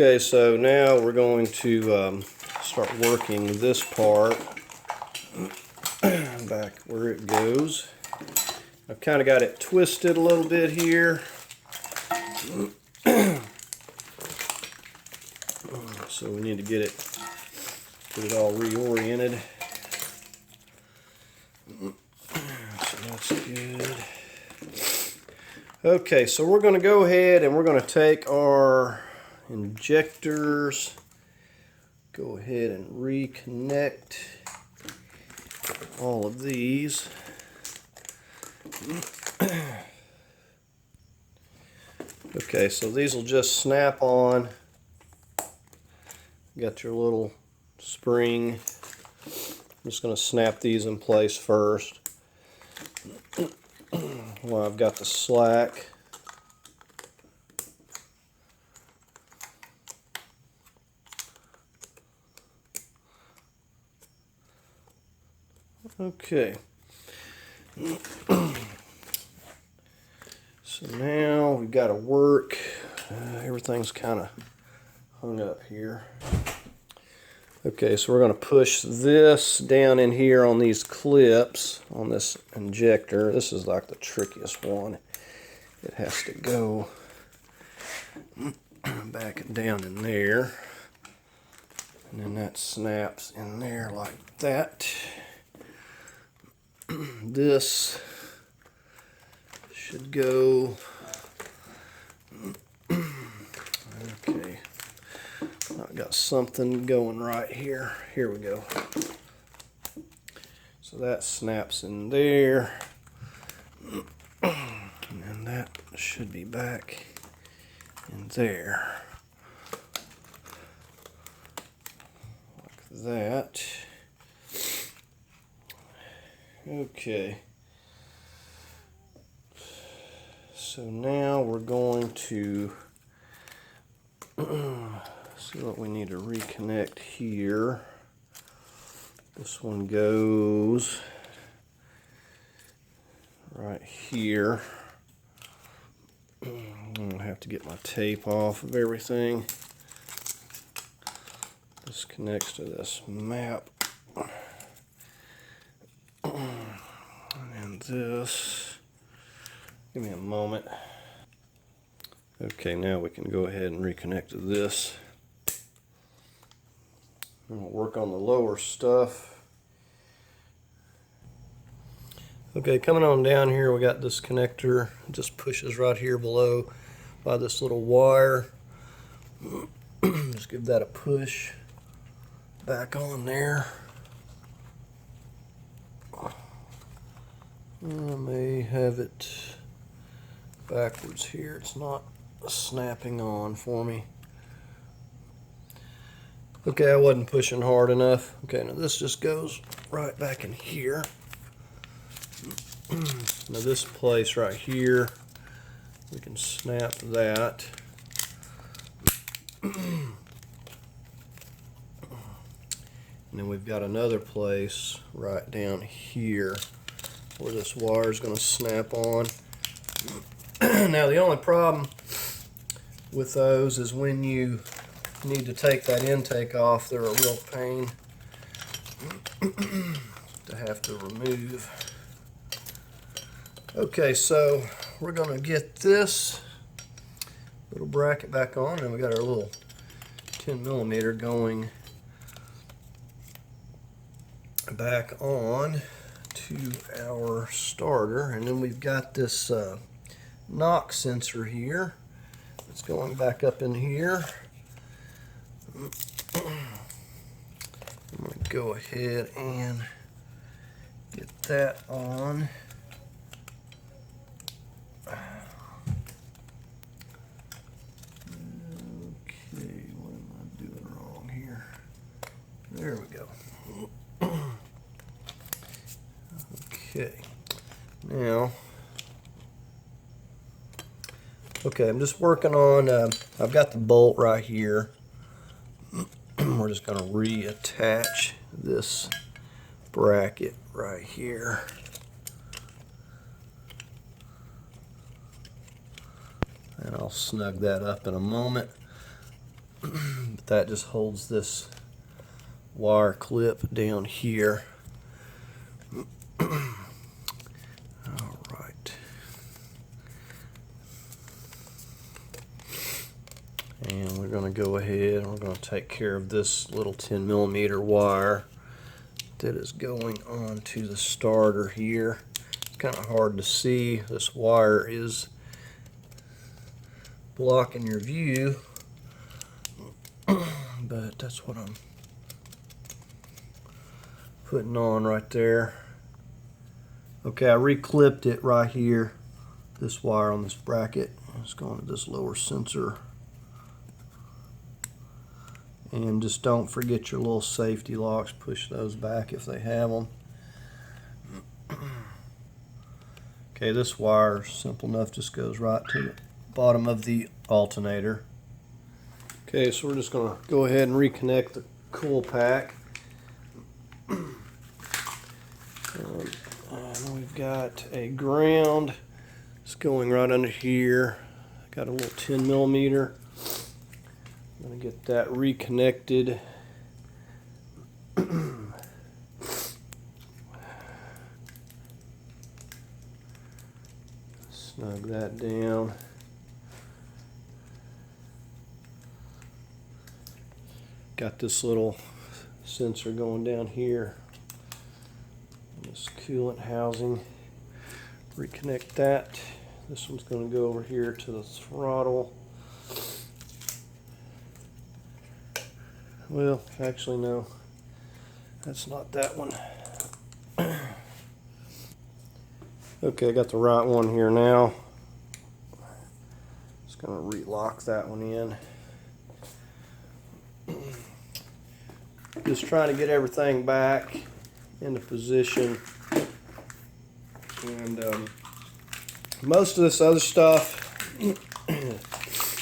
Okay, so now we're going to start working this part back where it goes. I've kind of got it twisted a little bit here. So we need to get it all reoriented. So that's good. Okay, so we're going to go ahead and we're going to take our injectors, go ahead and reconnect all of these. Okay, so these will just snap on. Got your little spring. I'm just going to snap these in place first. Well, I've got the slack. Okay. So now we've got to work. Everything's kind of hung up here. Okay, so we're going to push this down in here on these clips on this injector. This is like the trickiest one. It has to go back and down in there. And then that snaps in there like that. This should go. Okay. I've got something going right here. Here we go. So that snaps in there. And then that should be back in there. Like that. Okay. So now we're going to see what we need to reconnect here. This one goes right here. I'm gonna have to get my tape off of everything. This connects to this map. And this, give me a moment. Okay, now we can go ahead and reconnect to this. I'm gonna work on the lower stuff. Okay, coming on down here, we got this connector. It just pushes right here below by this little wire. Just give that a push back on there. I may have it backwards here. It's not snapping on for me. Okay, I wasn't pushing hard enough. Okay, now this just goes right back in here. Now this place right here, we can snap that. And then we've got another place right down here where this wire is going to snap on. Now the only problem with those is when you need to take that intake off, they're a real pain to have to remove. Okay, so we're going to get this little bracket back on, and we got our little 10mm going back on to our starter, and then we've got this knock sensor here. It's going back up in here. I'm going to go ahead and get that on. Okay, what am I doing wrong here? There we go. Okay, now, okay, I'm just working on, I've got the bolt right here. We're just going to reattach this bracket right here. And I'll snug that up in a moment. But that just holds this wire clip down here. All right. And we're going to go ahead and we're going to take care of this little 10mm wire that is going on to the starter here. It's kind of hard to see. This wire is blocking your view, but that's what I'm putting on right there. Okay, I reclipped it right here, this wire on this bracket. It's going to this lower sensor. And just don't forget your little safety locks. Push those back if they have them. Okay, this wire is simple enough, just goes right to the bottom of the alternator. Okay, so we're just going to go ahead and reconnect the coil pack. And we've got a ground. It's going right under here. Got a little 10mm. I'm going to get that reconnected. Snug that down. Got this little sensor going down here. This coolant housing. Reconnect that. This one's going to go over here to the throttle. Well, actually no, that's not that one. Okay, I got the right one here now. Just gonna relock that one in. Just trying to get everything back into position. And most of this other stuff,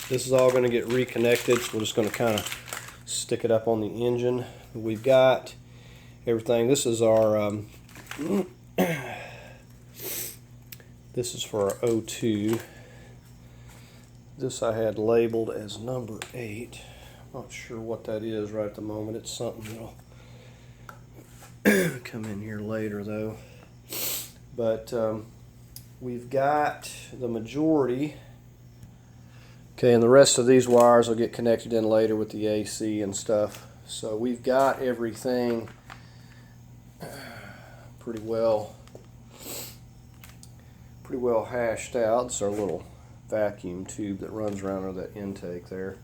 this is all gonna get reconnected, so we're just gonna kind of stick it up on the engine. We've got everything. This is our this is for our O2. This I had labeled as number 8. Not sure what that is right at the moment. It's something that'll come in here later though. But we've got the majority. Okay, and the rest of these wires will get connected in later with the AC and stuff. So we've got everything pretty well hashed out. It's our little vacuum tube that runs around under that intake there.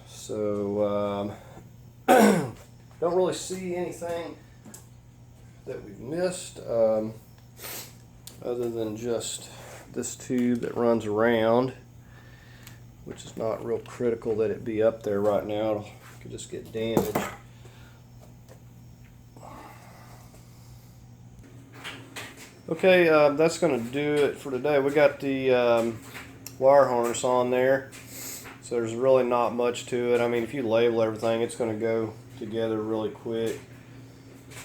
So don't really see anything that we've missed other than just this tube that runs around, which is not real critical that it be up there right now. It could just get damaged. Okay, that's going to do it for today. We got the wire harness on there, so there's really not much to it. I mean, if you label everything, it's going to go together really quick.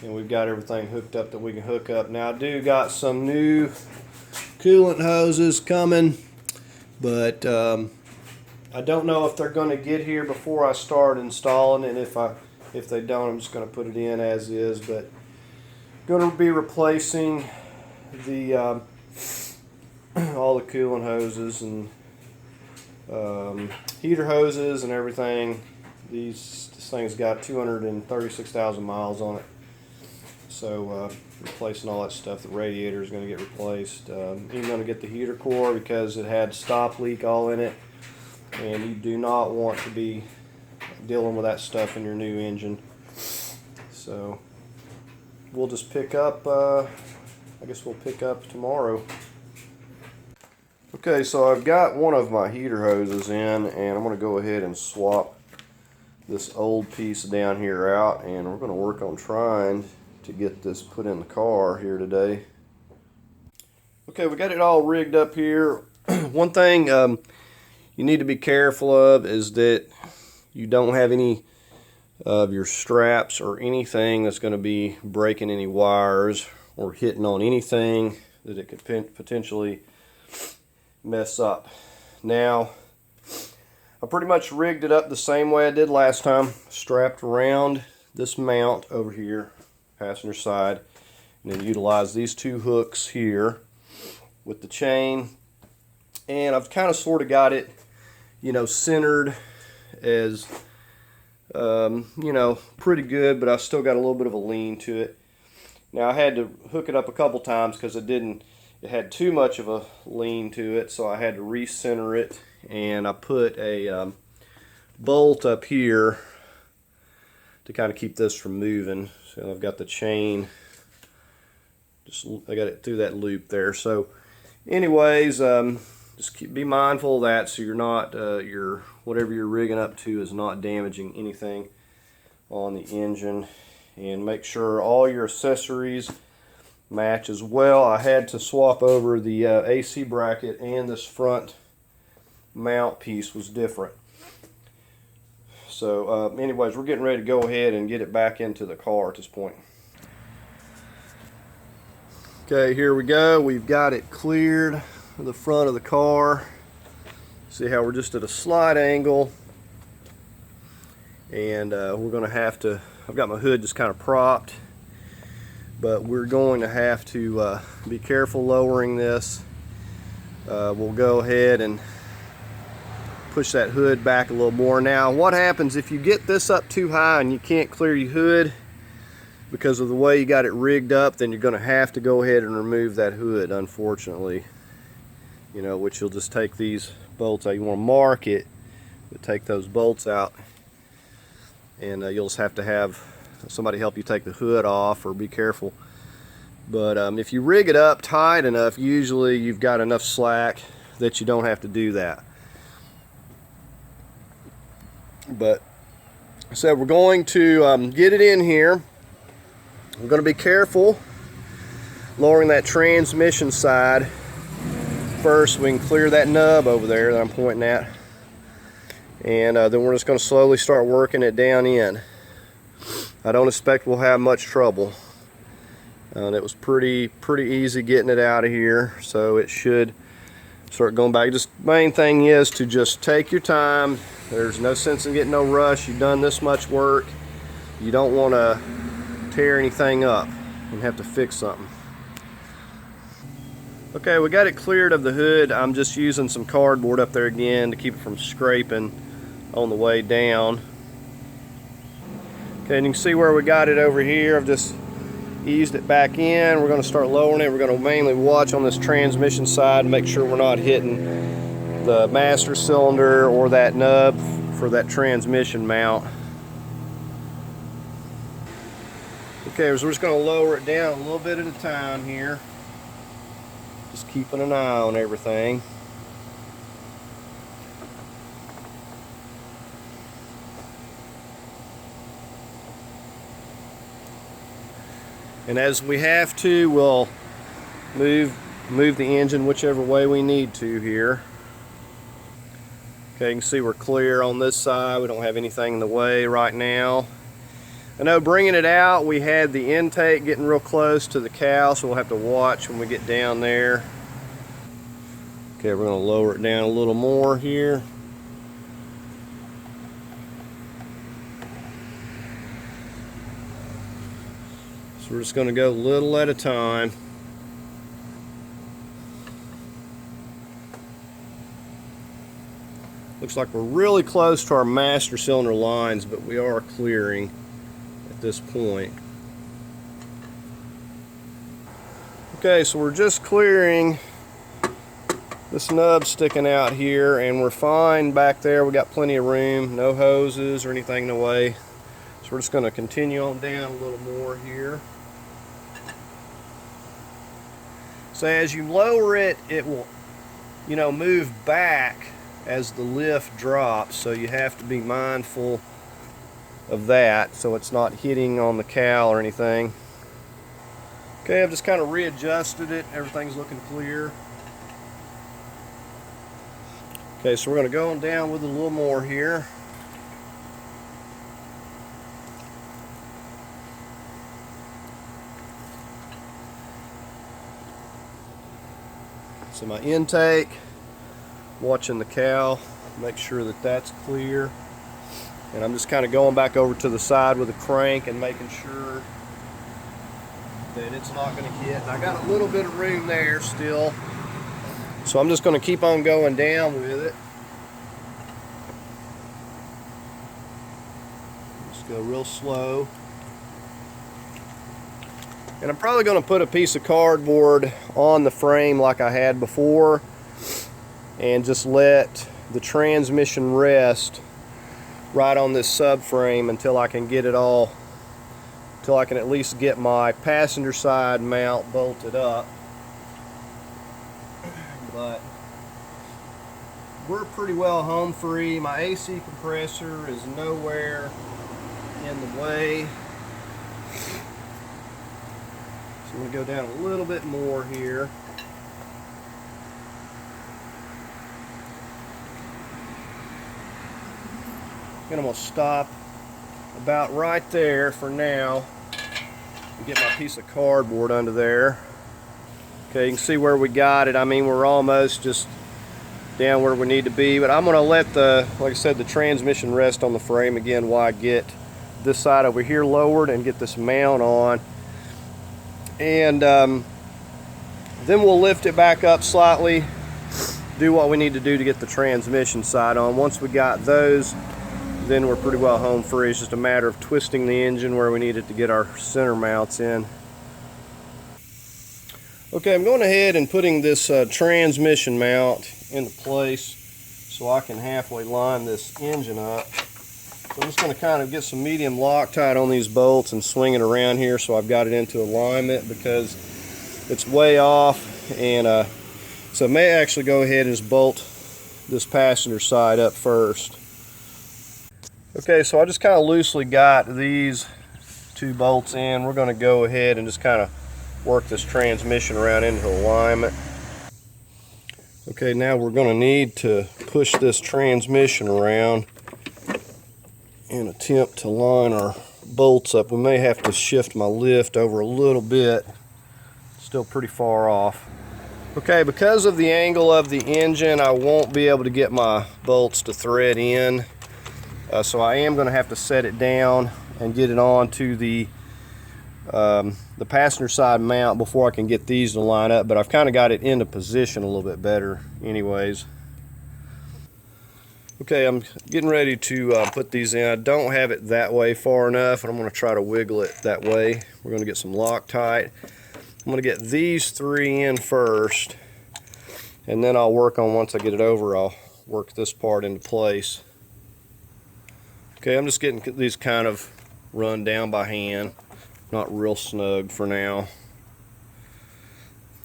And we've got everything hooked up that we can hook up. Now I do got some new coolant hoses coming, but I don't know if they're going to get here before I start installing, and if they don't, I'm just going to put it in as is. But going to be replacing the all the coolant hoses and heater hoses and everything. This thing's got 236,000 miles on it. So replacing all that stuff. The radiator is going to get replaced. Even going to get the heater core because it had stop leak all in it, and you do not want to be dealing with that stuff in your new engine. So we'll just pick up, I guess we'll pick up tomorrow. Okay, so I've got one of my heater hoses in, and I'm going to go ahead and swap this old piece down here out, and we're going to work on trying to get this put in the car here today. Okay, we got it all rigged up here. One thing you need to be careful of is that you don't have any of your straps or anything that's going to be breaking any wires or hitting on anything that it could potentially mess up. Now, I pretty much rigged it up the same way I did last time. Strapped around this mount over here, passenger side, and then utilize these two hooks here with the chain. And I've kind of sort of got it, you know, centered as, you know, pretty good, but I still got a little bit of a lean to it. Now I had to hook it up a couple times because it had too much of a lean to it, so I had to recenter it, and I put a bolt up here to kind of keep this from moving. So I've got the chain, I got it through that loop there. So anyways, just be mindful of that, so you're not, whatever you're rigging up to is not damaging anything on the engine. And make sure all your accessories match as well. I had to swap over the AC bracket, and this front mount piece was different. So anyways, we're getting ready to go ahead and get it back into the car at this point. Okay, here we go. We've got it cleared to the front of the car. See how we're just at a slight angle, and we're going to have to, I've got my hood just kind of propped, but we're going to have to be careful lowering this. We'll go ahead and push that hood back a little more. Now, what happens if you get this up too high and you can't clear your hood because of the way you got it rigged up? Then you're going to have to go ahead and remove that hood, unfortunately. You know, which you'll just take these bolts out. You want to mark it, but take those bolts out, and you'll just have to have somebody help you take the hood off, or be careful. But if you rig it up tight enough, usually you've got enough slack that you don't have to do that. But so we're going to get it in here. We're going to be careful lowering that transmission side first, so we can clear that nub over there that I'm pointing at, and then we're just going to slowly start working it down in. I don't expect we'll have much trouble. It was pretty easy getting it out of here, so it should start going back. Just main thing is to just take your time. There's no sense in getting no rush. You've done this much work. You don't want to tear anything up and have to fix something. Okay, we got it cleared of the hood. I'm just using some cardboard up there again to keep it from scraping on the way down. Okay, and you can see where we got it over here. I've just eased it back in. We're going to start lowering it. We're going to mainly watch on this transmission side and make sure we're not hitting the master cylinder or that nub for that transmission mount. Okay, so we're just going to lower it down a little bit at a time here. Just keeping an eye on everything. And as we have to, we'll move the engine whichever way we need to here. Okay, you can see we're clear on this side. We don't have anything in the way right now. I know bringing it out, we had the intake getting real close to the cowl, so we'll have to watch when we get down there. Okay, we're going to lower it down a little more here. So we're just going to go little at a time. Looks like we're really close to our master cylinder lines, but we are clearing at this point. Okay, so we're just clearing this nub sticking out here, and we're fine back there. We got plenty of room, no hoses or anything in the way. So we're just going to continue on down a little more here. So as you lower it, it will, you know, move back as the lift drops, so you have to be mindful of that so it's not hitting on the cowl or anything. Okay, I've just kind of readjusted it. Everything's looking clear. Okay, so we're going to go on down with it a little more here. So my intake, watching the cowl Make sure that that's clear. And I'm just kind of going back over to the side with the crank and making sure that it's not going to hit. And I got a little bit of room there still. So I'm just going to keep on going down with it. Just go real slow. And I'm probably going to put a piece of cardboard on the frame like I had before and just let the transmission rest right on this subframe until I can get it all, until I can at least get my passenger side mount bolted up. But we're pretty well home free. My AC compressor is nowhere in the way. So I'm going to go down a little bit more here. And I'm going to stop about right there for now and get my piece of cardboard under there. Okay, you can see where we got it. I mean, we're almost just down where we need to be, but I'm going to let the, like I said, the transmission rest on the frame again while I get this side over here lowered and get this mount on. And then we'll lift it back up slightly, do what we need to do to get the transmission side on. Once we got those, then we're pretty well home free. It's just a matter of twisting the engine where we need it to get our center mounts in. Okay, I'm going ahead and putting this transmission mount into place so I can halfway line this engine up. So I'm just going to kind of get some medium Loctite on these bolts and swing it around here so I've got it into alignment, because it's way off. And so I may actually go ahead and just bolt this passenger side up first. Okay, so I just kind of loosely got these two bolts in. We're going to go ahead and just kind of work this transmission around into alignment. Okay, now we're going to need to push this transmission around and attempt to line our bolts up. We may have to shift my lift over a little bit. Still pretty far off. Okay, because of the angle of the engine, I won't be able to get my bolts to thread in. So I am going to have to set it down and get it onto the passenger side mount before I can get these to line up, but I've kind of got it into position a little bit better anyways. Okay, I'm getting ready to put these in. I don't have it that way far enough, and I'm going to try to wiggle it that way. We're going to get some Loctite. I'm going to get these three in first, and then I'll work on, once I get it over, I'll work this part into place. Okay, I'm just getting these kind of run down by hand. Not real snug for now.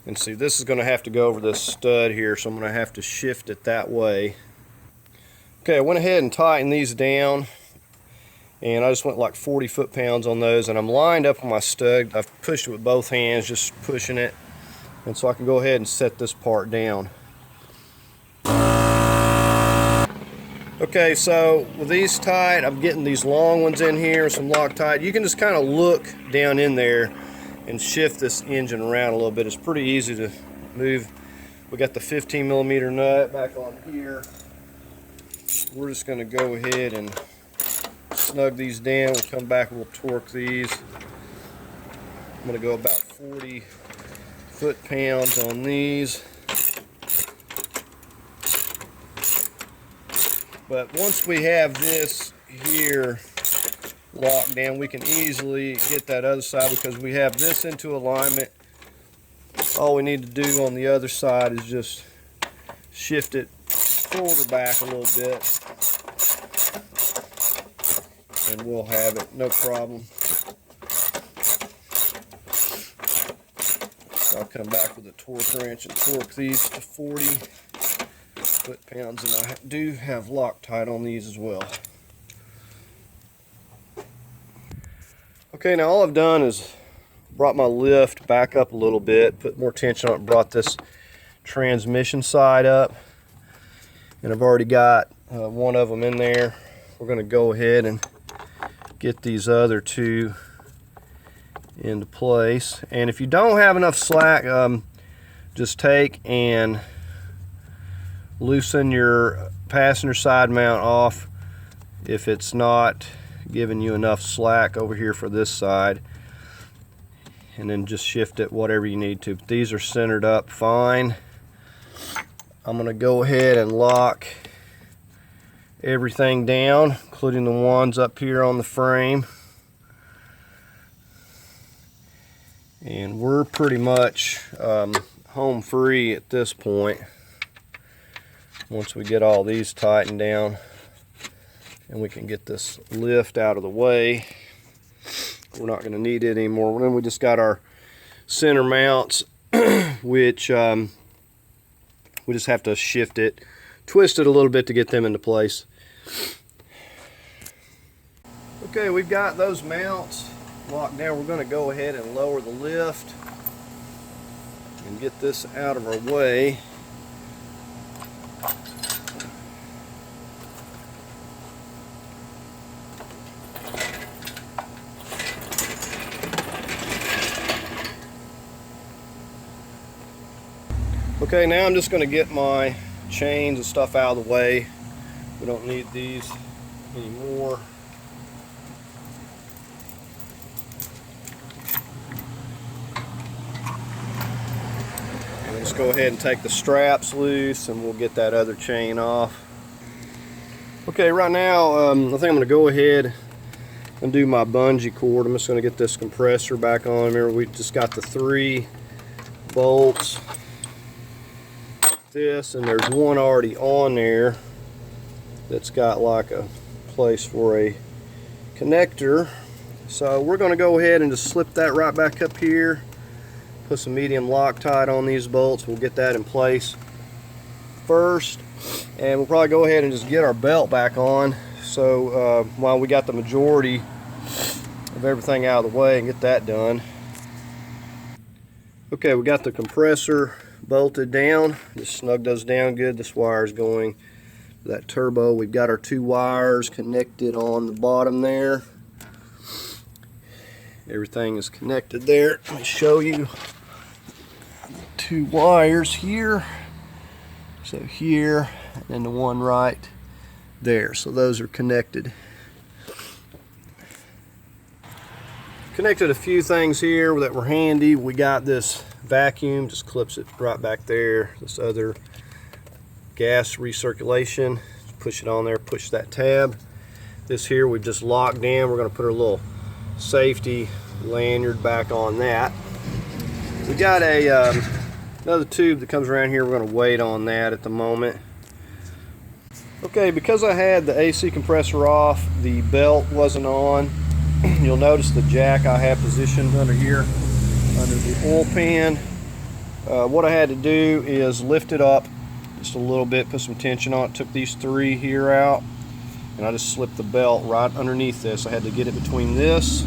And see, this is going to have to go over this stud here, so I'm going to have to shift it that way. Okay, I went ahead and tightened these down, and I just went like 40 foot-pounds on those, and I'm lined up on my stud. I've pushed it with both hands, just pushing it, and so I can go ahead and set this part down. Okay, so with these tight, I'm getting these long ones in here, some Loctite. You can just kind of look down in there and shift this engine around a little bit. It's pretty easy to move. We got the 15mm nut back on here. We're just going to go ahead and snug these down. We'll come back and we'll torque these. I'm going to go about 40 foot-pounds on these. But once we have this here locked down, we can easily get that other side, because we have this into alignment. All we need to do on the other side is just shift it forward back a little bit, and we'll have it, no problem. So I'll come back with a torque wrench and torque these to 40 foot-pounds, and I do have Loctite on these as well. Okay, now all I've done is brought my lift back up a little bit, put more tension on it, brought this transmission side up, and I've already got one of them in there. We're going to go ahead and get these other two into place. And if you don't have enough slack, just take and loosen your passenger side mount off if it's not giving you enough slack over here for this side, and then just shift it whatever you need to. But these are centered up fine. I'm going to go ahead and lock everything down, including the ones up here on the frame. And we're pretty much home free at this point. Once we get all these tightened down and we can get this lift out of the way, we're not going to need it anymore. Then we just got our center mounts, which we just have to shift it, twist it a little bit to get them into place. Okay, we've got those mounts locked down. We're going to go ahead and lower the lift and get this out of our way. Okay, now I'm just going to get my chains and stuff out of the way. We don't need these anymore. And let's go ahead and take the straps loose and we'll get that other chain off. Okay, right now I think I'm going to go ahead and do my bungee cord. I'm just going to get this compressor back on. Remember, we just got the 3 bolts. This, and there's one already on there that's got like a place for a connector. So we're going to go ahead and just slip that right back up here, put some medium Loctite on these bolts. We'll get that in place first, and we'll probably go ahead and just get our belt back on, so while we got the majority of everything out of the way, and get that done. Okay, we got the compressor bolted down. Just snug those down good. This wire is going to that turbo. We've got our 2 wires connected on the bottom there. Everything is connected there. Let me show you 2 wires here. So here, and then the one right there. So those are connected. Connected a few things here that were handy. We got this vacuum, just clips it right back there. This other gas recirculation, push it on there, push that tab. This here we've just locked down. We're going to put our little safety lanyard back on that. We got a another tube that comes around here. We're going to wait on that at the moment. Okay, because I had the AC compressor off, the belt wasn't on. You'll notice the jack I have positioned under here, under the oil pan. What I had to do is lift it up just a little bit, put some tension on it, took these 3 here out, and I just slipped the belt right underneath this. I had to get it between this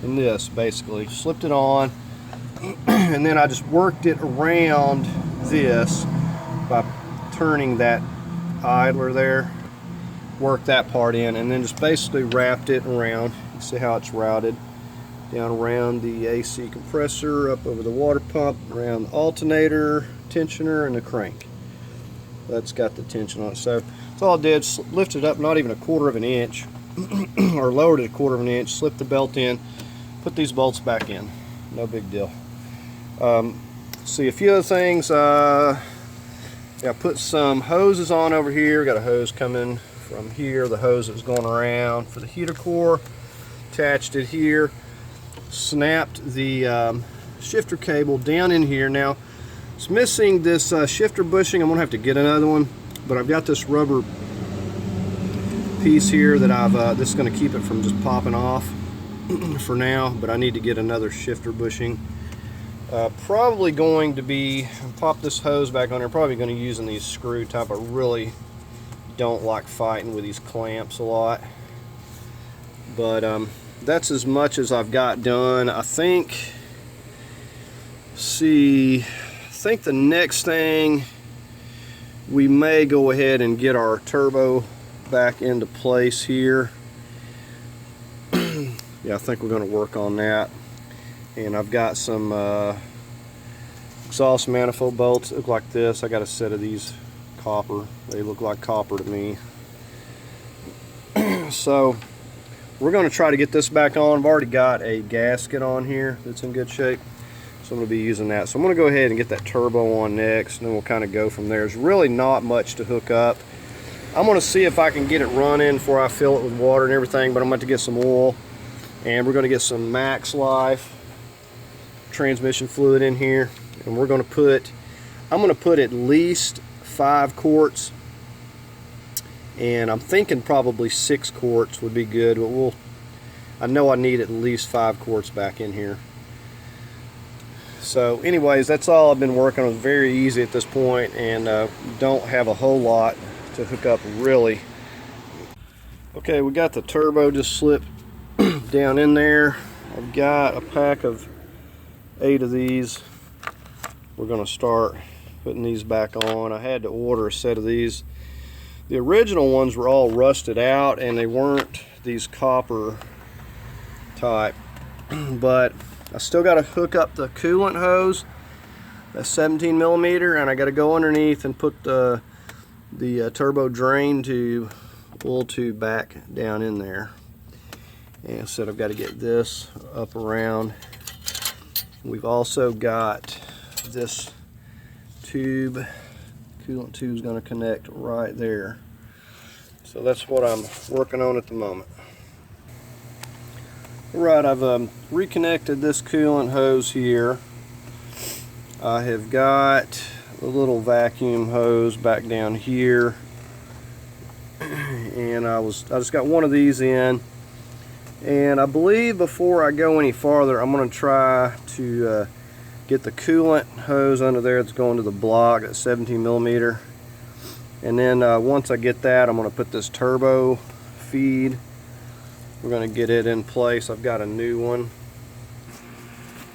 and this, basically. Slipped it on, and then I just worked it around this by turning that idler there, worked that part in, and then just basically wrapped it around. You see how it's routed down around the AC compressor, up over the water pump, around the alternator, tensioner, and the crank. That's got the tension on it. So that's all I did. Lifted it up not even a 1/4 of an inch, or lowered it a 1/4 of an inch, slipped the belt in, put these bolts back in. No big deal. See, a few other things. Yeah, put some hoses on over here. Got a hose coming from here, the hose that was going around for the heater core. Attached it here. Snapped the shifter cable down in here. Now it's missing this shifter bushing. I'm gonna have to get another one, but I've got this rubber piece here that this is going to keep it from just popping off for now, but I need to get another shifter bushing. Probably going to be, pop this hose back on there, probably going to be using these screw type. I really don't like fighting with these clamps a lot, but that's as much as I've got done. I think, I think the next thing, we may go ahead and get our turbo back into place here. Yeah, I think we're going to work on that. And I've got some exhaust manifold bolts that look like this. I got a set of these copper. They look like copper to me. So we're going to try to get this back on. I've already got a gasket on here that's in good shape, so I'm going to be using that. So I'm going to go ahead and get that turbo on next, and then we'll kind of go from there. There's really not much to hook up. I'm going to see if I can get it running before I fill it with water and everything, but I'm going to get some oil, and we're going to get some Max Life transmission fluid in here, and I'm going to put at least 5 quarts, and I'm thinking probably 6 quarts would be good, but I know I need at least 5 quarts back in here. So anyways, that's all I've been working on. Very easy at this point, and don't have a whole lot to hook up really. Okay, we got the turbo just slipped down in there. I've got a pack of 8 of these. We're going to start putting these back on. I had to order a set of these. The original ones were all rusted out, and they weren't these copper type, but I still got to hook up the coolant hose, that's 17 millimeter, and I got to go underneath and put the turbo drain tube, oil tube back down in there. And so I've got to get this up around. We've also got this tube, coolant tube is going to connect right there. So that's what I'm working on at the moment. Alright, I've reconnected this coolant hose here. I have got a little vacuum hose back down here, and I just got one of these in, and I believe before I go any farther I'm going to try to get the coolant hose under there that's going to the block at 17 millimeter, and then once I get that, I'm going to put this turbo feed, we're going to get it in place. I've got a new one.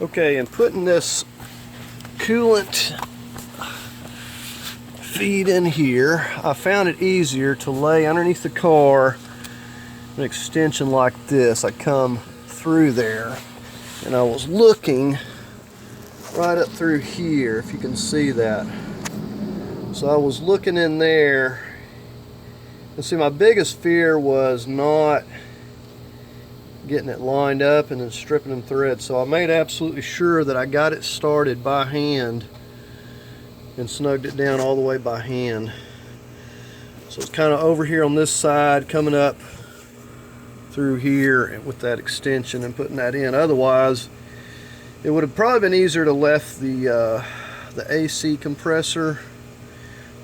Okay, and putting this coolant feed in here, I found it easier to lay underneath the car an extension like this. I come through there, and I was looking right up through here, if you can see that. So I was looking in there, and see, my biggest fear was not getting it lined up and then stripping them threads. So I made absolutely sure that I got it started by hand and snugged it down all the way by hand. So it's kind of over here on this side, coming up through here with that extension and putting that in. Otherwise, it would have probably been easier to left the AC compressor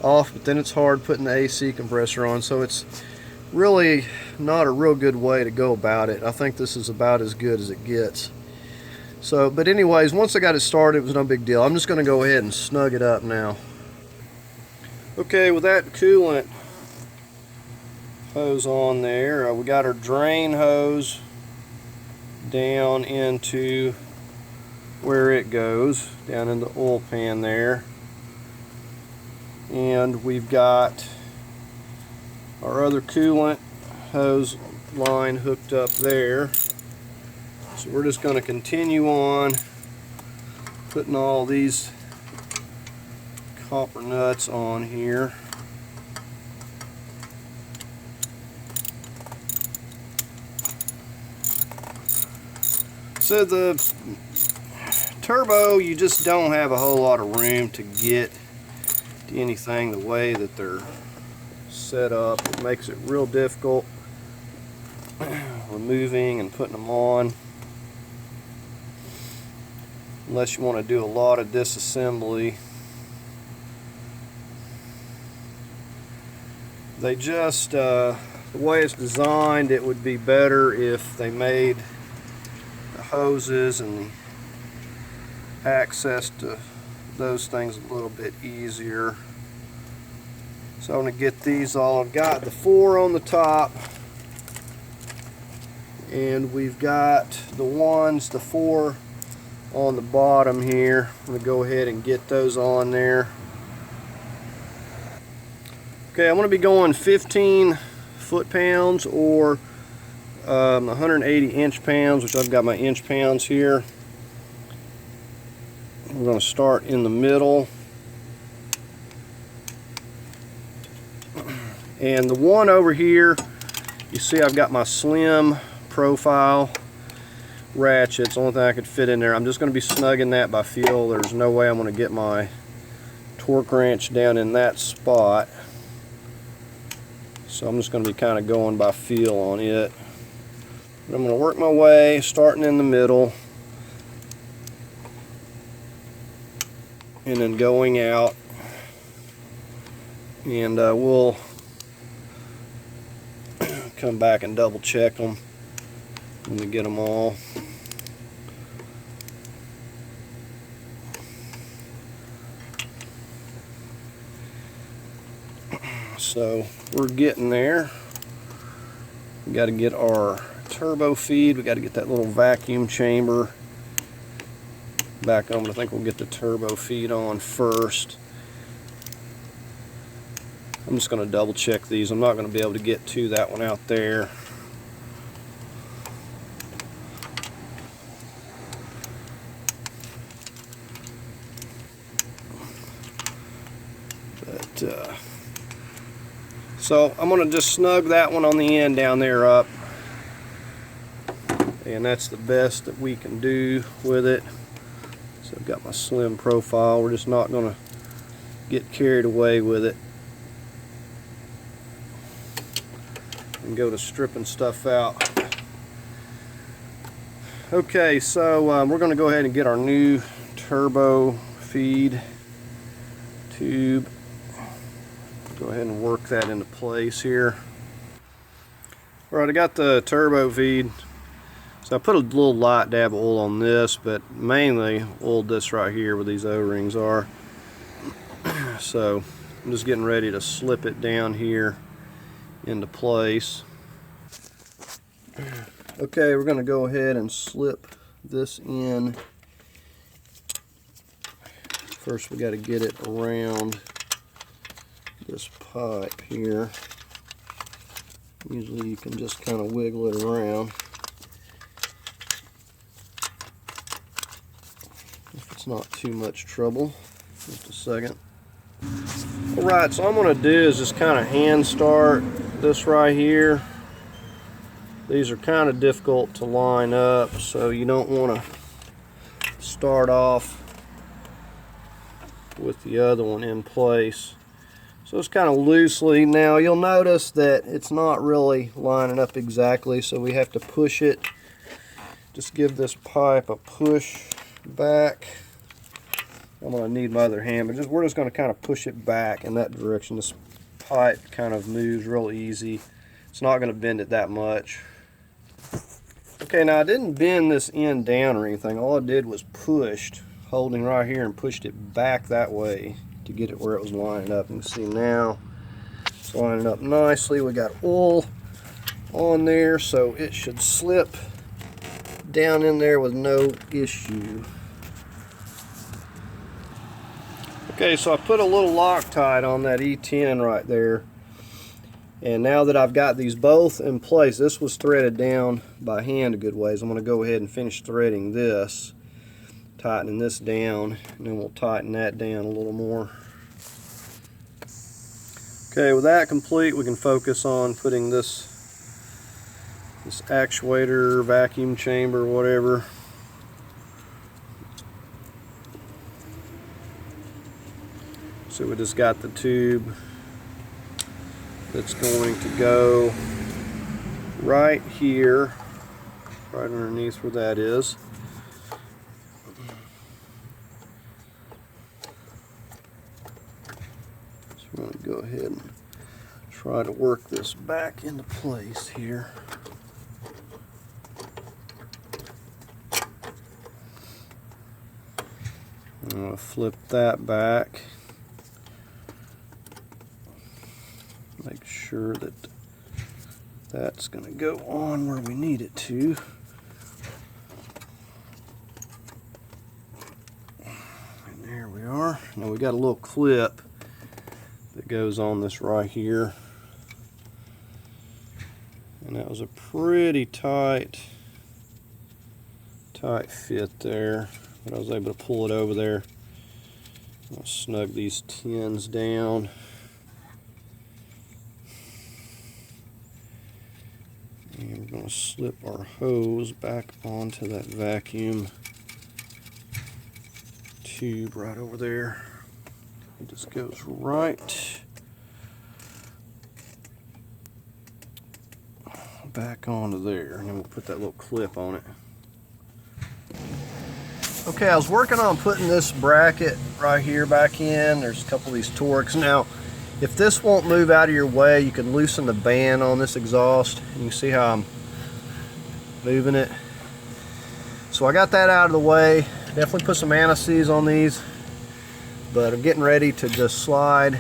off, but then it's hard putting the AC compressor on, so it's really not a real good way to go about it. I think this is about as good as it gets. So, but anyways, once I got it started, it was no big deal. I'm just going to go ahead and snug it up now. Okay, with that coolant hose on there, we got our drain hose down into where it goes, down in the oil pan there. And we've got our other coolant hose line hooked up there. So we're just going to continue on putting all these copper nuts on here. So the turbo, you just don't have a whole lot of room to get to anything the way that they're set up. It makes it real difficult removing and putting them on, unless you want to do a lot of disassembly. They just, the way it's designed, it would be better if they made the hoses and the access to those things a little bit easier. So I'm going to get these all. I've got the 4 on the top, and we've got the 4 on the bottom here. I'm going to go ahead and get those on there. Okay, I'm going to be going 15 foot-pounds or 180 inch-pounds, which I've got my inch-pounds here. We're going to start in the middle. And the one over here, you see I've got my slim profile ratchet. It's the only thing I could fit in there. I'm just going to be snugging that by feel. There's no way I'm going to get my torque wrench down in that spot. So I'm just going to be kind of going by feel on it. And I'm going to work my way, starting in the middle, and then going out. And we'll come back and double check them when we get them all. So we're getting there. We got to get our turbo feed. We got to get that little vacuum chamber back on. But I think we'll get the turbo feed on first. I'm just going to double check these. I'm not going to be able to get to that one out there. But so I'm going to just snug that one on the end down there up, and that's the best that we can do with it. So I've got my slim profile. We're just not going to get carried away with it and go to stripping stuff out. Okay, so we're going to go ahead and get our new turbo feed tube. Go ahead and work that into place here. Alright, I got the turbo feed. So I put a little light dab of oil on this, but mainly oiled this right here where these O-rings are. So I'm just getting ready to slip it down here into place. Okay, we're going to go ahead and slip this in. First we got to get it around this pipe here. Usually you can just kind of wiggle it around if it's not too much trouble. Just a second. Alright, so what I'm going to do is just kind of hand start this right here. These are kind of difficult to line up, so you don't want to start off with the other one in place. So it's kind of loosely. Now you'll notice that it's not really lining up exactly, so we have to push it. Just give this pipe a push back. I'm going to need my other hand, but we're just going to kind of push it back in that direction. This pipe kind of moves real easy. It's not going to bend it that much. Okay, now I didn't bend this end down or anything. All I did was pushed, holding right here, and pushed it back that way to get it where it was lining up. You can see now it's lining up nicely. We got oil on there, so it should slip down in there with no issue. Okay, so I put a little Loctite on that E10 right there, and now that I've got these both in place, this was threaded down by hand a good ways. I'm going to go ahead and finish threading this, tightening this down, and then we'll tighten that down a little more. Okay, with that complete, we can focus on putting this actuator, vacuum chamber, whatever. So we just got the tube that's going to go right here, right underneath where that is. So we're going to go ahead and try to work this back into place here. I'm going to flip that back. Make sure that that's going to go on where we need it to. And there we are. Now we got a little clip that goes on this right here. And that was a pretty tight fit there. But I was able to pull it over there. I'll snug these tins down. going to slip our hose back onto that vacuum tube right over there. It just goes right back onto there, and then we'll put that little clip on it. Okay, I was working on putting this bracket right here back in. There's a couple of these Torx. Now, if this won't move out of your way, you can loosen the band on this exhaust. And you can see how I'm moving it. So I got that out of the way. Definitely put some anti-seize on these, but I'm getting ready to just slide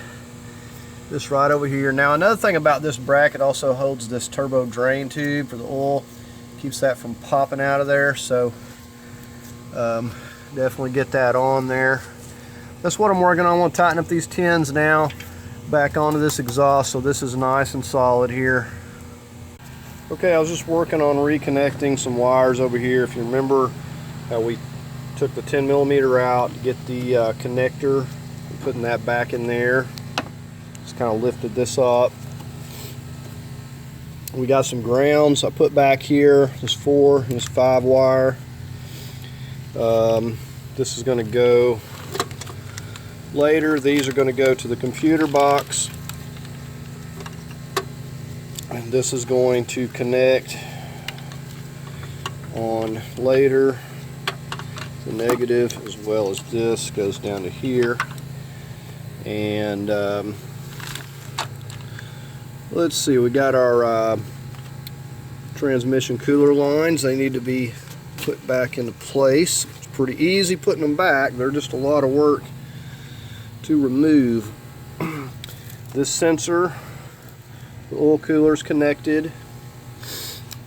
this right over here. Now, another thing about this bracket, also holds this turbo drain tube for the oil. Keeps that from popping out of there. So definitely get that on there. That's what I'm working on. I want to tighten up these tins now back onto this exhaust, so this is nice and solid here. Okay, I was just working on reconnecting some wires over here. If you remember how we took the 10mm out to get the connector and putting that back in there. Just kind of lifted this up. We got some grounds I put back here. There's 4 and there's 5 wire. This is going to go later. These are going to go to the computer box, and this is going to connect on later. The negative, as well as this, goes down to here. And let's see, we got our transmission cooler lines. They need to be put back into place. It's pretty easy putting them back. They're just a lot of work to remove. This sensor, the oil cooler is connected.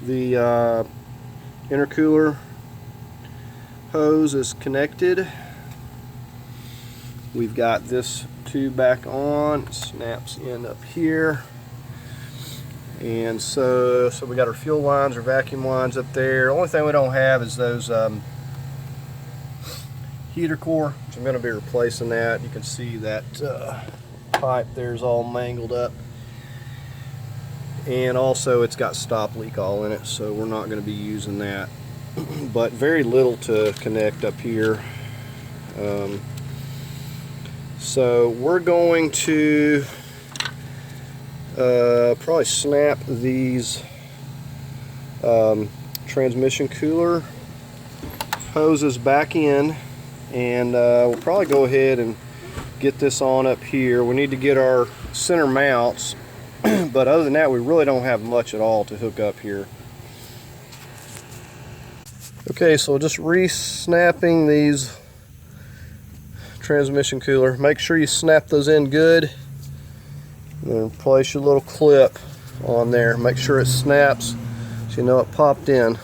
The intercooler hose is connected. We've got this tube back on. It snaps in up here. And so we got our fuel lines, our vacuum lines up there. The only thing we don't have is those heater core, which I'm going to be replacing that. You can see that pipe there is all mangled up. And also it's got stop leak all in it, so we're not going to be using that. But very little to connect up here. So we're going to probably snap these transmission cooler hoses back in, and we'll probably go ahead and get this on up here. We need to get our center mounts, but other than that, we really don't have much at all to hook up here. Okay, so just re-snapping these transmission cooler. Make sure you snap those in good, and then place your little clip on there. Make sure it snaps so you know it popped in.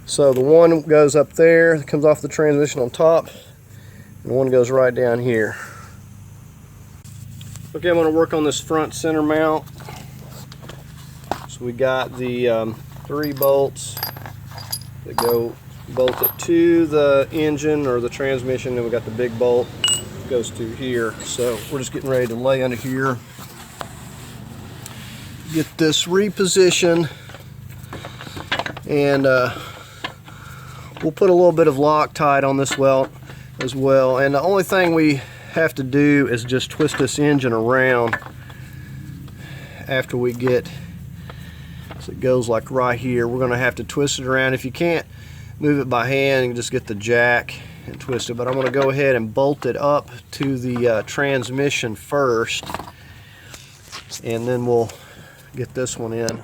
So the one goes up there, it comes off the transmission on top, and one goes right down here. Okay, I'm going to work on this front center mount. So we got the 3 bolts that go bolted to the engine or the transmission, and we got the big bolt that goes to here. So we're just getting ready to lay under here, get this repositioned, and we'll put a little bit of Loctite on this welt as well. And the only thing we have to do is just twist this engine around after we get, so it goes like right here. We're going to have to twist it around. If you can't move it by hand, you can just get the jack and twist it. But I'm going to go ahead and bolt it up to the transmission first, and then we'll get this one in.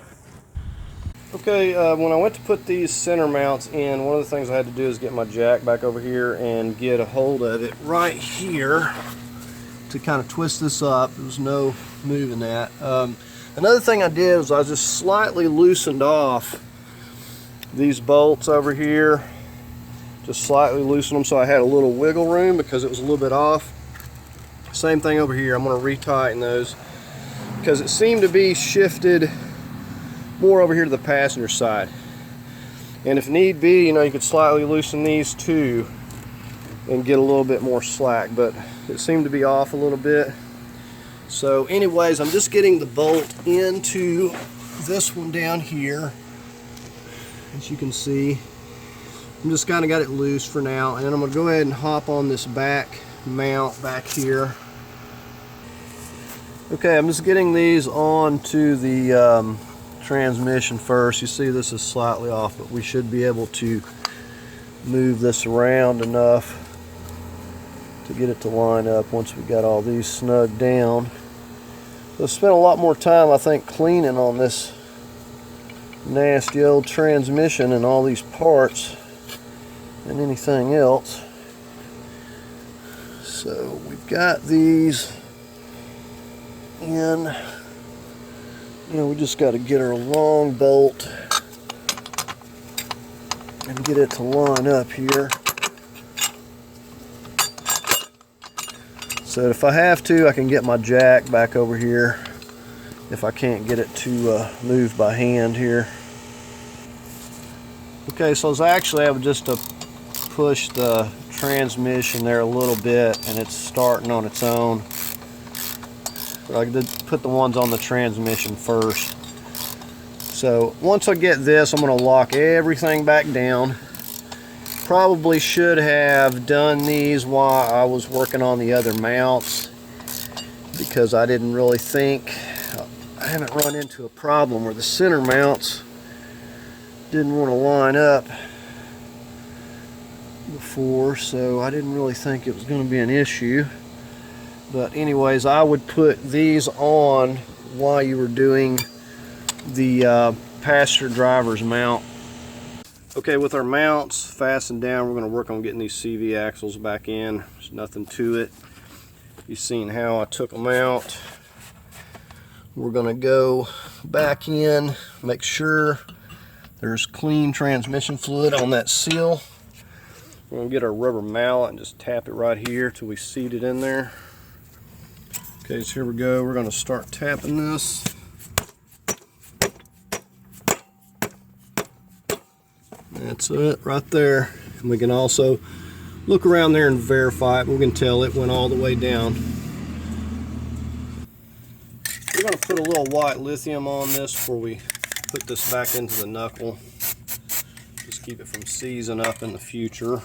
Okay, when I went to put these center mounts in, one of the things I had to do is get my jack back over here and get a hold of it right here to kind of twist this up. There was no moving that. Another thing I did was I just slightly loosened off these bolts over here. Just slightly loosened them so I had a little wiggle room because it was a little bit off. Same thing over here. I'm going to retighten those because it seemed to be shifted more over here to the passenger side. And if need be, you know, you could slightly loosen these too and get a little bit more slack, but it seemed to be off a little bit. So anyways, I'm just getting the bolt into this one down here, as you can see. I'm just kind of got it loose for now, and then I'm going to go ahead and hop on this back mount back here. Okay, I'm just getting these onto the transmission first. You see this is slightly off, but we should be able to move this around enough to get it to line up once we got all these snugged down. So I spent a lot more time, I think, cleaning on this nasty old transmission and all these parts than anything else. So we've got these in. We just got to get our long bolt and get it to line up here. So if I have to, I can get my jack back over here if I can't get it to move by hand here. Okay, so it's actually I would just push the transmission there a little bit, and it's starting on its own. But I did put the ones on the transmission first. So once I get this, I'm going to lock everything back down. Probably should have done these while I was working on the other mounts, because I didn't really think, I haven't run into a problem where the center mounts didn't want to line up before, so I didn't really think it was going to be an issue. But anyways, I would put these on while you were doing the passenger driver's mount. Okay, with our mounts fastened down, we're going to work on getting these CV axles back in. There's nothing to it. You've seen how I took them out. We're going to go back in, make sure there's clean transmission fluid on that seal. We're going to get our rubber mallet and just tap it right here till we seat it in there. Okay, so here we go. We're going to start tapping this. That's it right there. And we can also look around there and verify it. We can tell it went all the way down. We're going to put a little white lithium on this before we put this back into the knuckle. Just keep it from seizing up in the future.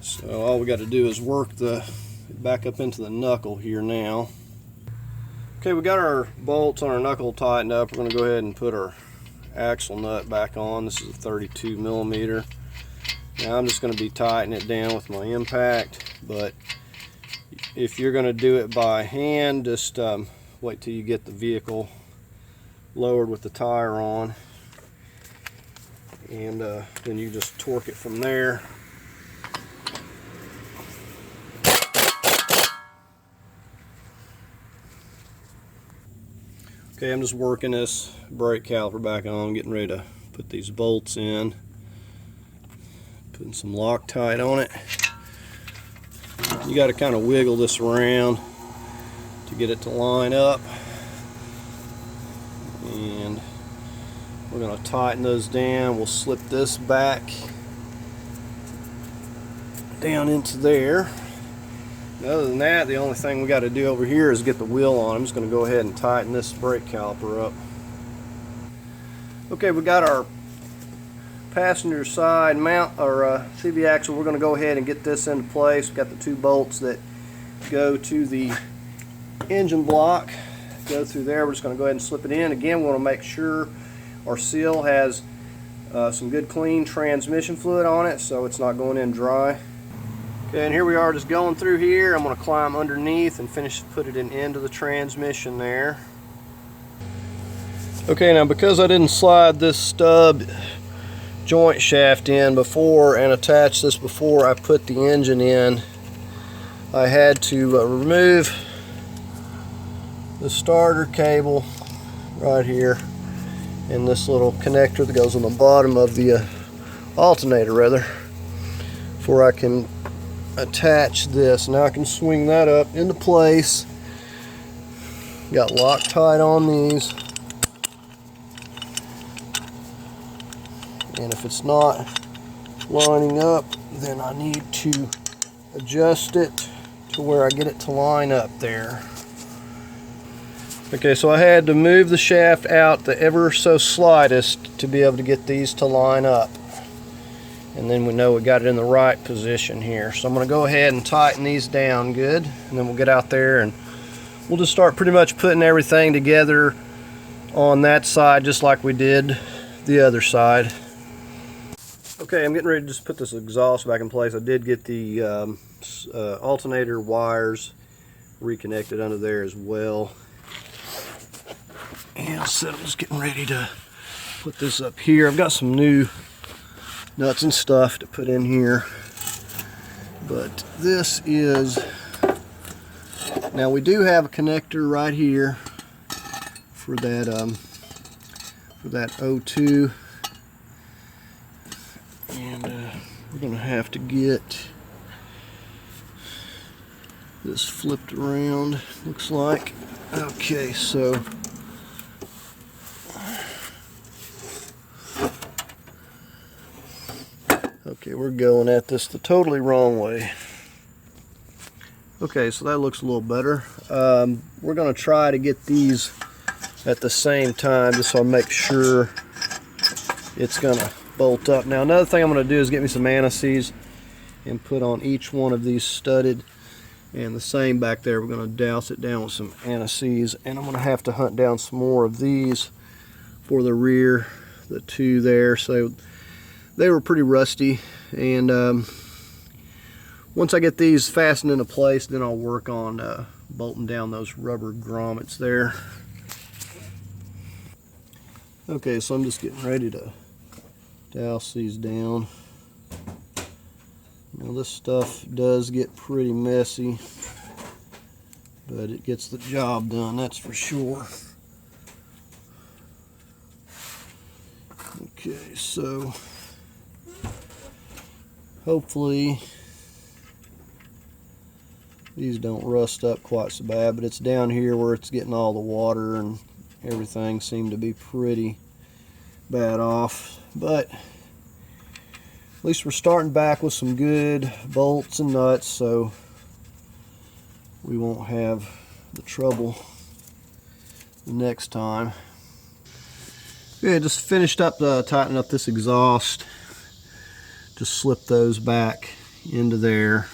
So all we got to do is work the back up into the knuckle here now. Okay, we got our bolts on our knuckle tightened up. We're going to go ahead and put our axle nut back on. This is a 32 millimeter. Now I'm just going to be tightening it down with my impact, but if you're going to do it by hand, just wait till you get the vehicle lowered with the tire on, and then you just torque it from there. Okay, I'm just working this brake caliper back on, getting ready to put these bolts in. Putting some Loctite on it. You got to kind of wiggle this around to get it to line up. And we're going to tighten those down. We'll slip this back down into there. Other than that, the only thing we got to do over here is get the wheel on. I'm just going to go ahead and tighten this brake caliper up. Okay, we got our passenger side mount, or CV axle. We're going to go ahead and get this into place. We've got the two bolts that go to the engine block. Go through there. We're just going to go ahead and slip it in. Again, we want to make sure our seal has some good clean transmission fluid on it, so it's not going in dry. Okay, and here we are just going through here. I'm going to climb underneath and put it into the transmission there. Okay, now because I didn't slide this stub joint shaft in before and attach this before I put the engine in, I had to remove the starter cable right here and this little connector that goes on the bottom of the alternator rather, before I can attach this. Now I can swing that up into place. Got Loctite on these, and if it's not lining up, then I need to adjust it to where I get it to line up there. Okay, so I had to move the shaft out the ever so slightest to be able to get these to line up. And then we know we got it in the right position here. So I'm going to go ahead and tighten these down good, and then we'll get out there and we'll just start pretty much putting everything together on that side just like we did the other side. Okay, I'm getting ready to just put this exhaust back in place. I did get the alternator wires reconnected under there as well. And so I'm just getting ready to put this up here. I've got some new nuts and stuff to put in here, but this is, now we do have a connector right here for that O2, and we're gonna have to get this flipped around, looks like. Okay, so okay, we're going at this the totally wrong way. Okay, so that looks a little better. We're going to try to get these at the same time just so I make sure it's going to bolt up. Now another thing I'm going to do is get me some anti-seize and put on each one of these studded, and the same back there. We're going to douse it down with some anti-seize, and I'm going to have to hunt down some more of these for the rear, the two there. So they were pretty rusty, and once I get these fastened into place, then I'll work on bolting down those rubber grommets there. Okay, so I'm just getting ready to douse these down. Now this stuff does get pretty messy, but it gets the job done, that's for sure. Okay, so hopefully these don't rust up quite so bad, but it's down here where it's getting all the water and everything seemed to be pretty bad off. But at least we're starting back with some good bolts and nuts, so we won't have the trouble the next time. Yeah, just finished up tightening up this exhaust. Just slip those back into there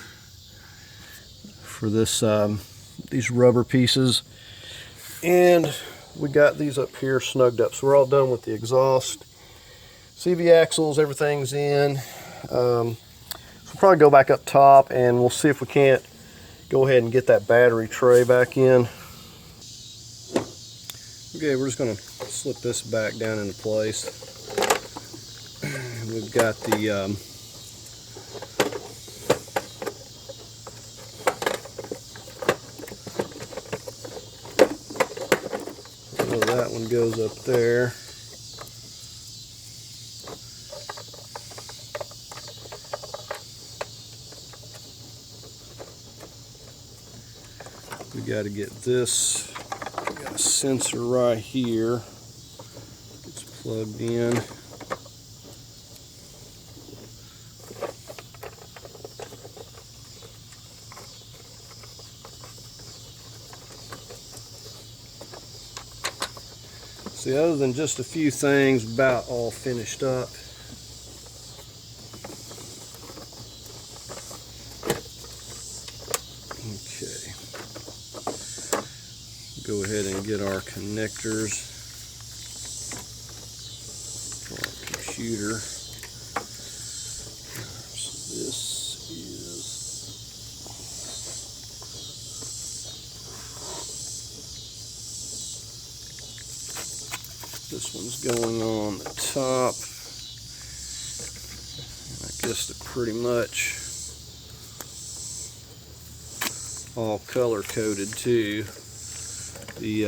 for this these rubber pieces, and we got these up here snugged up, so we're all done with the exhaust. CV axles, everything's in. We'll probably go back up top and we'll see if we can't go ahead and get that battery tray back in. Okay, we're just going to slip this back down into place. We've got the that one goes up there. We got to get this. We got a sensor right here. It's plugged in. See, other than just a few things, about all finished up. Okay. Go ahead and get our connectors for our computer. So this is this one's going on the top. And I guess they're pretty much all color coded too. The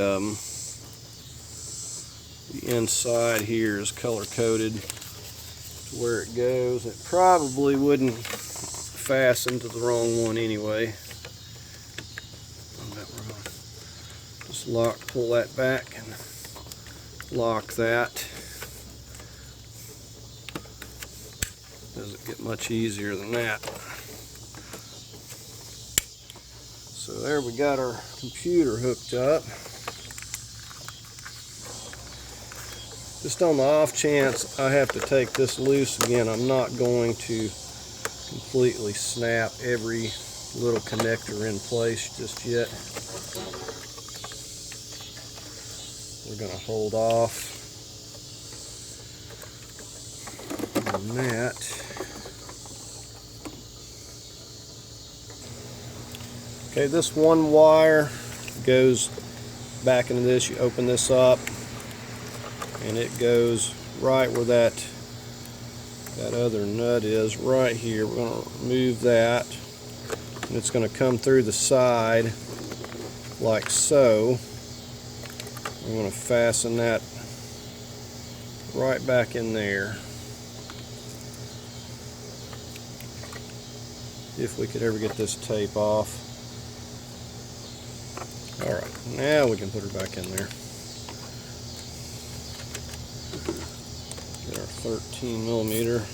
inside here is color coded to where it goes. It probably wouldn't fasten to the wrong one anyway. But we're going to just pull that back and lock that. Doesn't get much easier than that. So there we got our computer hooked up. Just on the off chance I have to take this loose again, I'm not going to completely snap every little connector in place just yet. We're going to hold off on that. Okay, this one wire goes back into this. You open this up and it goes right where that other nut is right here. We're going to remove that, and it's going to come through the side like so. I'm going to fasten that right back in there. If we could ever get this tape off. Alright, now we can put her back in there. Get our 13 millimeter.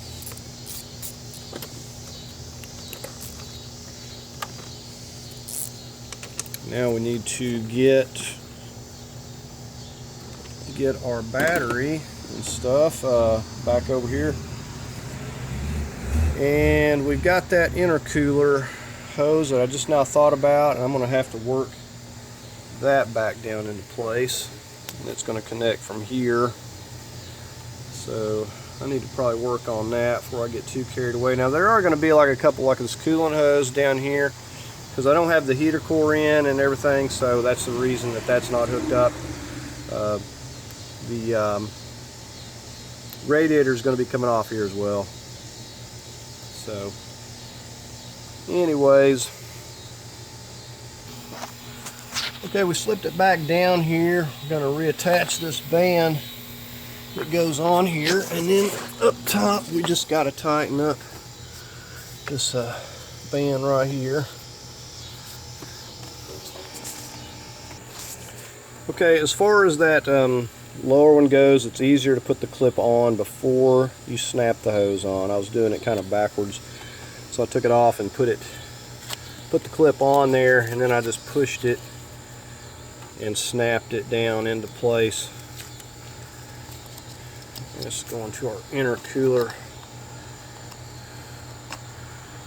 Now we need to get our battery and stuff back over here. And we've got that intercooler hose that I just now thought about, and I'm going to have to work that back down into place, and it's going to connect from here. So I need to probably work on that before I get too carried away. Now there are going to be like a couple like this coolant hose down here, because I don't have the heater core in and everything, so that's the reason that that's not hooked up. The radiator is going to be coming off here as well. So anyways, okay, we slipped it back down here. We're going to reattach this band that goes on here, and then up top we just got to tighten up this band right here. Okay, as far as that lower one goes, it's easier to put the clip on before you snap the hose on. I was doing it kind of backwards, so I took it off and put the clip on there, and then I just pushed it and snapped it down into place. Let's go into our intercooler.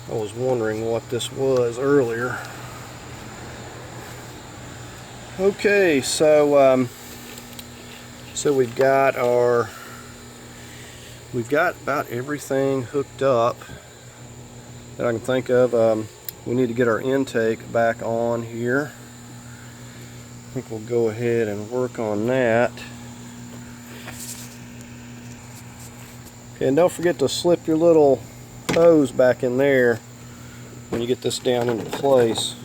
I was wondering what this was earlier. Okay, so we've got about everything hooked up that I can think of. We need to get our intake back on here. I think we'll go ahead and work on that. Okay, and don't forget to slip your little hose back in there when you get this down into place.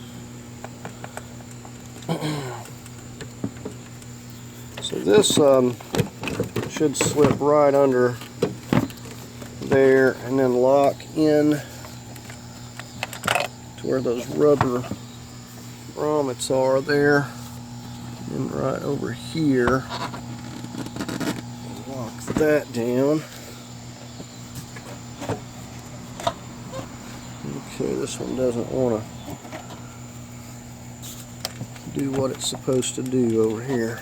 So this should slip right under there and then lock in to where those rubber grommets are there, and right over here. Lock that down. Okay, this one doesn't want to do what it's supposed to do over here.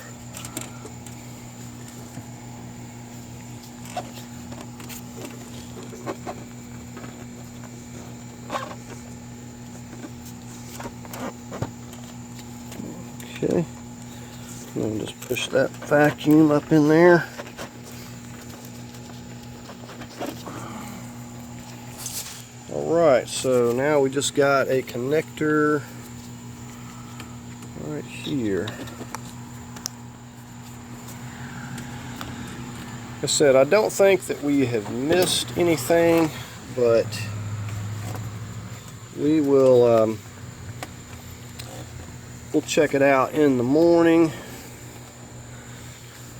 Okay, and just push that vacuum up in there. Alright, so now we just got a connector right here. Like I said, I don't think that we have missed anything, but we will we'll check it out in the morning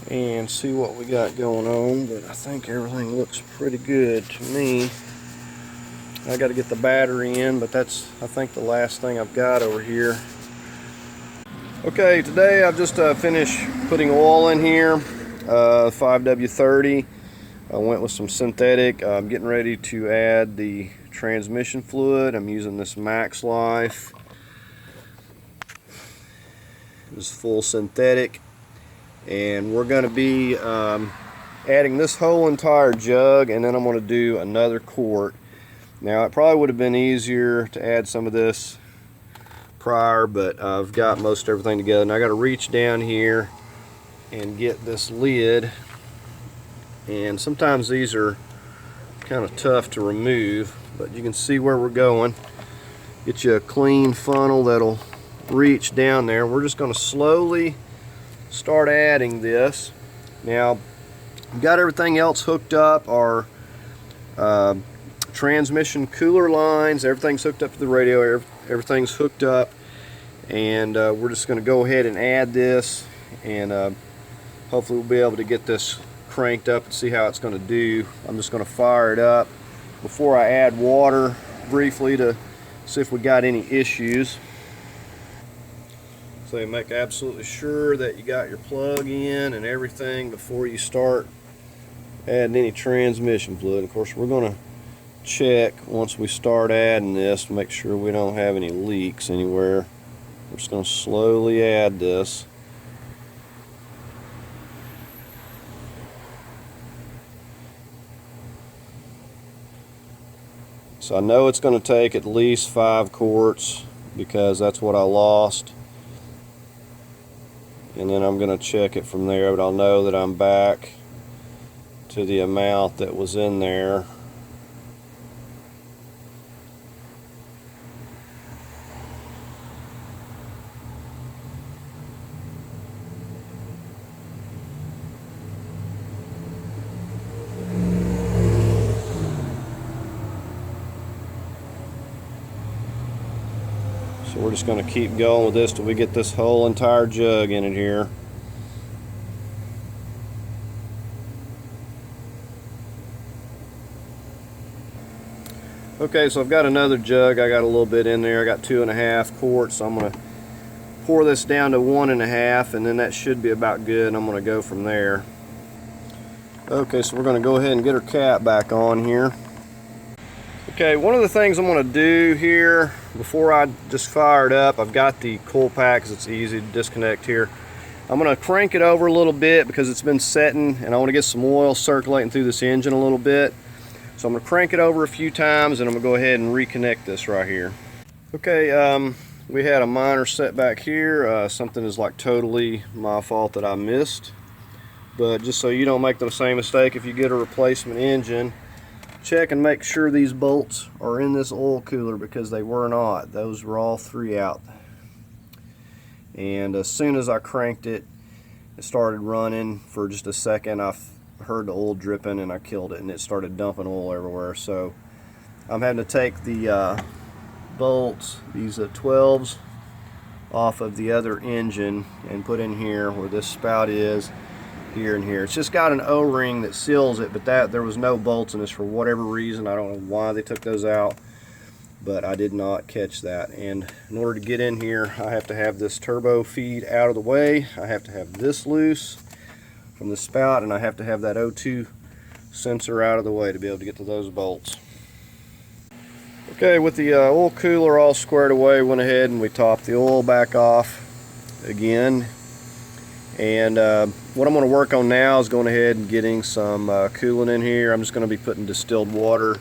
and see what we got going on, but I think everything looks pretty good to me. I got to get the battery in, but that's, I think, the last thing I've got over here. Okay, today I've just finished putting oil in here, 5W30. I went with some synthetic. I'm getting ready to add the transmission fluid. I'm using this Max Life. This is full synthetic, and we're going to be adding this whole entire jug, and then I'm going to do another quart. Now, it probably would have been easier to add some of this prior, but I've got most everything together. Now I got to reach down here and get this lid, and sometimes these are kind of tough to remove, but you can see where we're going. Get you a clean funnel that'll reach down there. We're just going to slowly start adding this. Now, we've got everything else hooked up. Our transmission cooler lines, everything's hooked up to the radio, everything's hooked up, and we're just going to go ahead and add this, and hopefully we'll be able to get this cranked up and see how it's going to do. I'm just going to fire it up before I add water briefly to see if we got any issues. So you make absolutely sure that you got your plug in and everything before you start adding any transmission fluid. Of course, we're going to check once we start adding this to make sure we don't have any leaks anywhere. We're just going to slowly add this. So I know it's going to take at least 5 quarts because that's what I lost. And then I'm going to check it from there, but I'll know that I'm back to the amount that was in there. So we're just going to keep going with this till we get this whole entire jug in it here. Okay, so I've got another jug. I got a little bit in there. I got 2.5 quarts. So I'm going to pour this down to 1.5, and then that should be about good, and I'm going to go from there. Okay, so we're going to go ahead and get our cap back on here. Okay, one of the things I'm going to do here before I just fire it up, I've got the coil pack because it's easy to disconnect here. I'm going to crank it over a little bit because it's been setting, and I want to get some oil circulating through this engine a little bit. So I'm going to crank it over a few times, and I'm going to go ahead and reconnect this right here. Okay, we had a minor setback here. Something is like totally my fault that I missed. But just so you don't make the same mistake if you get a replacement engine, check and make sure these bolts are in this oil cooler, because they were not. Those were all 3 out. And as soon as I cranked it, it started running for just a second. I heard the oil dripping and I killed it, and it started dumping oil everywhere. So I'm having to take the bolts, these 12s, off of the other engine and put in here where this spout is, here and here. It's just got an O-ring that seals it, but there was no bolts in this for whatever reason. I don't know why they took those out, but I did not catch that. And in order to get in here, I have to have this turbo feed out of the way. I have to have this loose from the spout, and I have to have that O2 sensor out of the way to be able to get to those bolts. Okay, with the oil cooler all squared away, went ahead and we topped the oil back off again. And what I'm going to work on now is going ahead and getting some coolant in here. I'm just going to be putting distilled water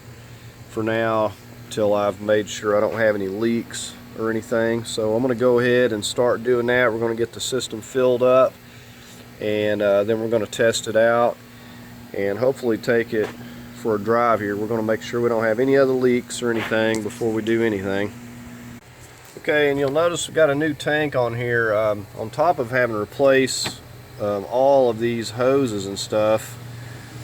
for now till I've made sure I don't have any leaks or anything. So I'm going to go ahead and start doing that. We're going to get the system filled up, and then we're going to test it out and hopefully take it for a drive here. We're going to make sure we don't have any other leaks or anything before we do anything. Okay, and you'll notice we've got a new tank on here. On top of having to replace all of these hoses and stuff,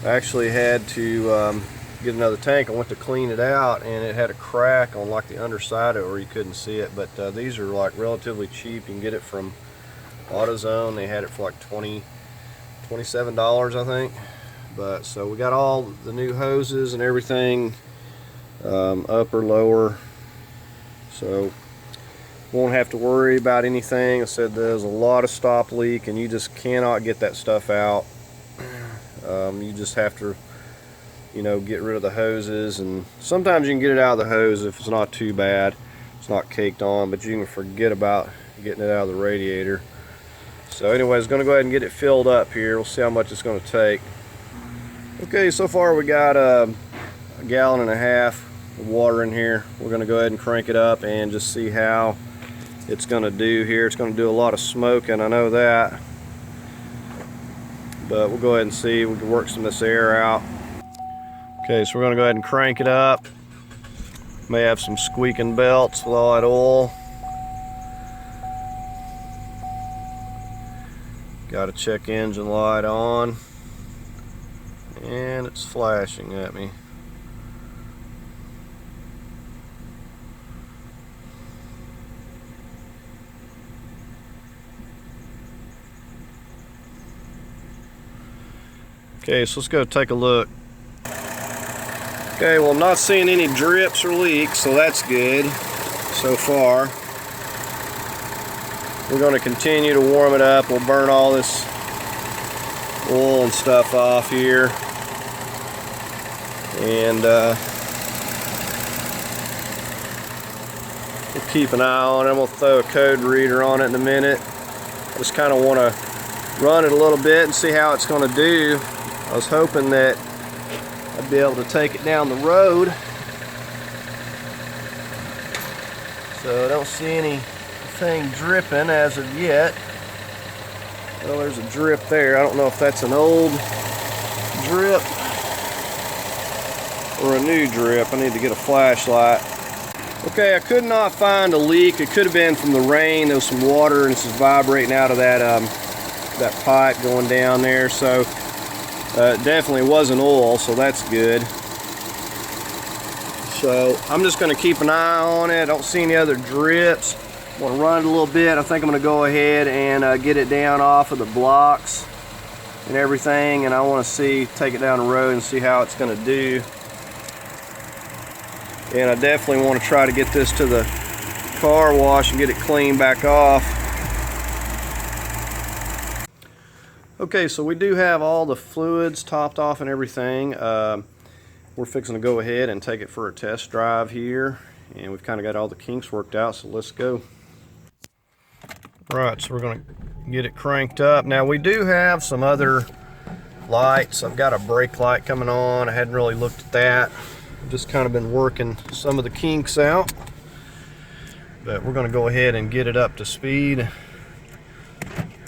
I actually had to get another tank. I went to clean it out, and it had a crack on like the underside of it where you couldn't see it. But these are like relatively cheap. You can get it from AutoZone. They had it for like $27, I think. But so we got all the new hoses and everything, upper, lower. So won't have to worry about anything. I said there's a lot of stop leak, and you just cannot get that stuff out. You just have to you know, get rid of the hoses. And sometimes you can get it out of the hose if it's not too bad, it's not caked on, but you can forget about getting it out of the radiator. So anyways, going to go ahead and get it filled up here. We'll see how much it's going to take. Okay, so far we got a gallon and a half of water in here. We're going to go ahead and crank it up and just see how it's going to do here. It's going to do a lot of smoking, I know that, but we'll go ahead and see. We can work some of this air out. Okay, so we're going to go ahead and crank it up. May have some squeaking belts with all that oil. Got a check engine light on, and it's flashing at me. Okay, so let's go take a look. Okay, well, I'm not seeing any drips or leaks, so that's good so far. We're going to continue to warm it up. We'll burn all this oil and stuff off here. And we'll keep an eye on it. We'll throw a code reader on it in a minute. Just kind of want to run it a little bit and see how it's going to do. I was hoping that I'd be able to take it down the road. So I don't see anything dripping as of yet. Well, there's a drip there. I don't know if that's an old drip or a new drip. I need to get a flashlight. Okay, I could not find a leak. It could have been from the rain. There was some water and it's just vibrating out of that that pipe going down there. So it definitely wasn't oil, so that's good. So I'm just going to keep an eye on it. I don't see any other drips. I'm going to run it a little bit. I think I'm going to go ahead and get it down off of the blocks and everything, and I want to take it down the road and see how it's going to do. And I definitely want to try to get this to the car wash and get it cleaned back off. Okay, so we do have all the fluids topped off and everything. We're fixing to go ahead and take it for a test drive here, and we've kind of got all the kinks worked out, so let's go. Right, so we're going to get it cranked up. Now we do have some other lights. I've got a brake light coming on. I hadn't really looked at that. I've just kind of been working some of the kinks out, but we're going to go ahead and get it up to speed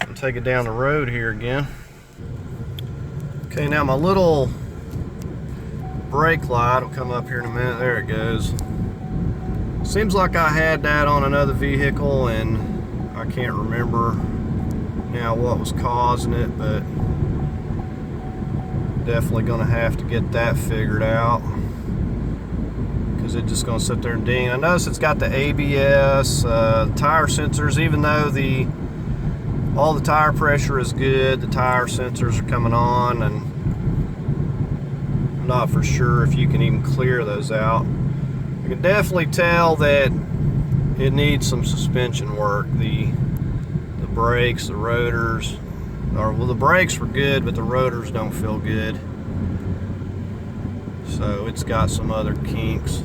and take it down the road here again. Okay, now my little brake light will come up here in a minute. There it goes. Seems like I had that on another vehicle and I can't remember now what was causing it, but definitely gonna have to get that figured out because it's just gonna sit there and ding. I notice it's got the ABS, tire sensors, even though all the tire pressure is good, the tire sensors are coming on, and I'm not for sure if you can even clear those out. I can definitely tell that it needs some suspension work. The brakes, the rotors, well, the brakes were good, but the rotors don't feel good. So it's got some other kinks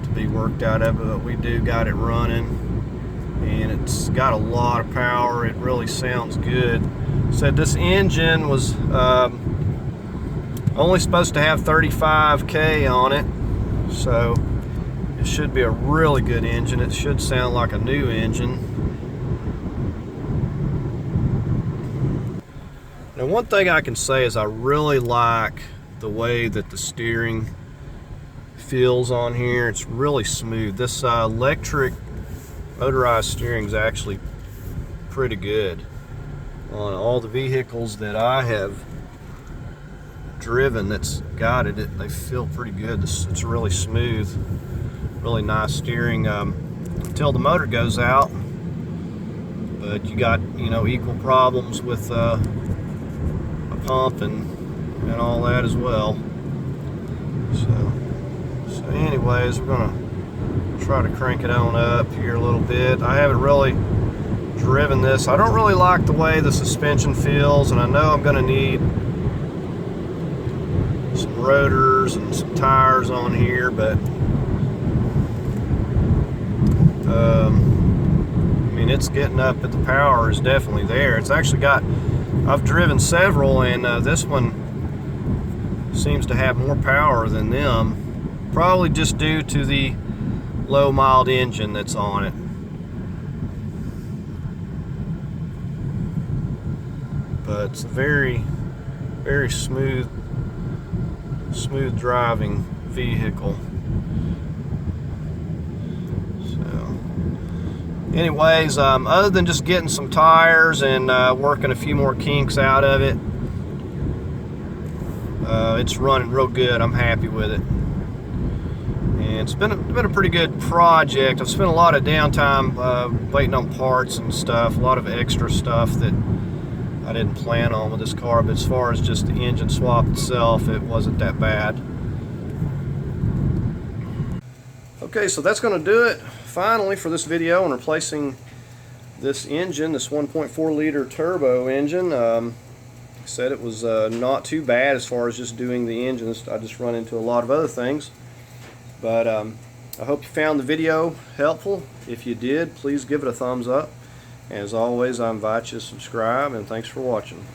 to be worked out of it, but we do got it running, and it's got a lot of power. It really sounds good. Said this engine was only supposed to have 35K on it, so it should be a really good engine. It should sound like a new engine. Now, one thing I can say is I really like the way that the steering feels on here. It's really smooth. This electric motorized steering is actually pretty good. On all the vehicles that I have driven that's got it, they feel pretty good. It's really smooth, really nice steering until the motor goes out. But you got, equal problems with a pump and all that as well. So anyways, we're gonna try to crank it on up here a little bit. I haven't really driven this. I don't really like the way the suspension feels, and I know I'm gonna need some rotors and some tires on here, but I mean, it's getting up, but the power is definitely there. It's actually got, I've driven several, and this one seems to have more power than them, probably just due to the low mild engine that's on it. But it's a very, very smooth driving vehicle. So anyways, other than just getting some tires and working a few more kinks out of it, it's running real good. I'm happy with it, and it's been a pretty good project. I've spent a lot of downtime waiting on parts and stuff, a lot of extra stuff that I didn't plan on with this car, but as far as just the engine swap itself, it wasn't that bad. Okay, so that's going to do it finally for this video on replacing this engine, this 1.4 liter turbo engine. I said it was not too bad as far as just doing the engines. I just run into a lot of other things, but I hope you found the video helpful. If you did, please give it a thumbs up. As always, I invite you to subscribe, and thanks for watching.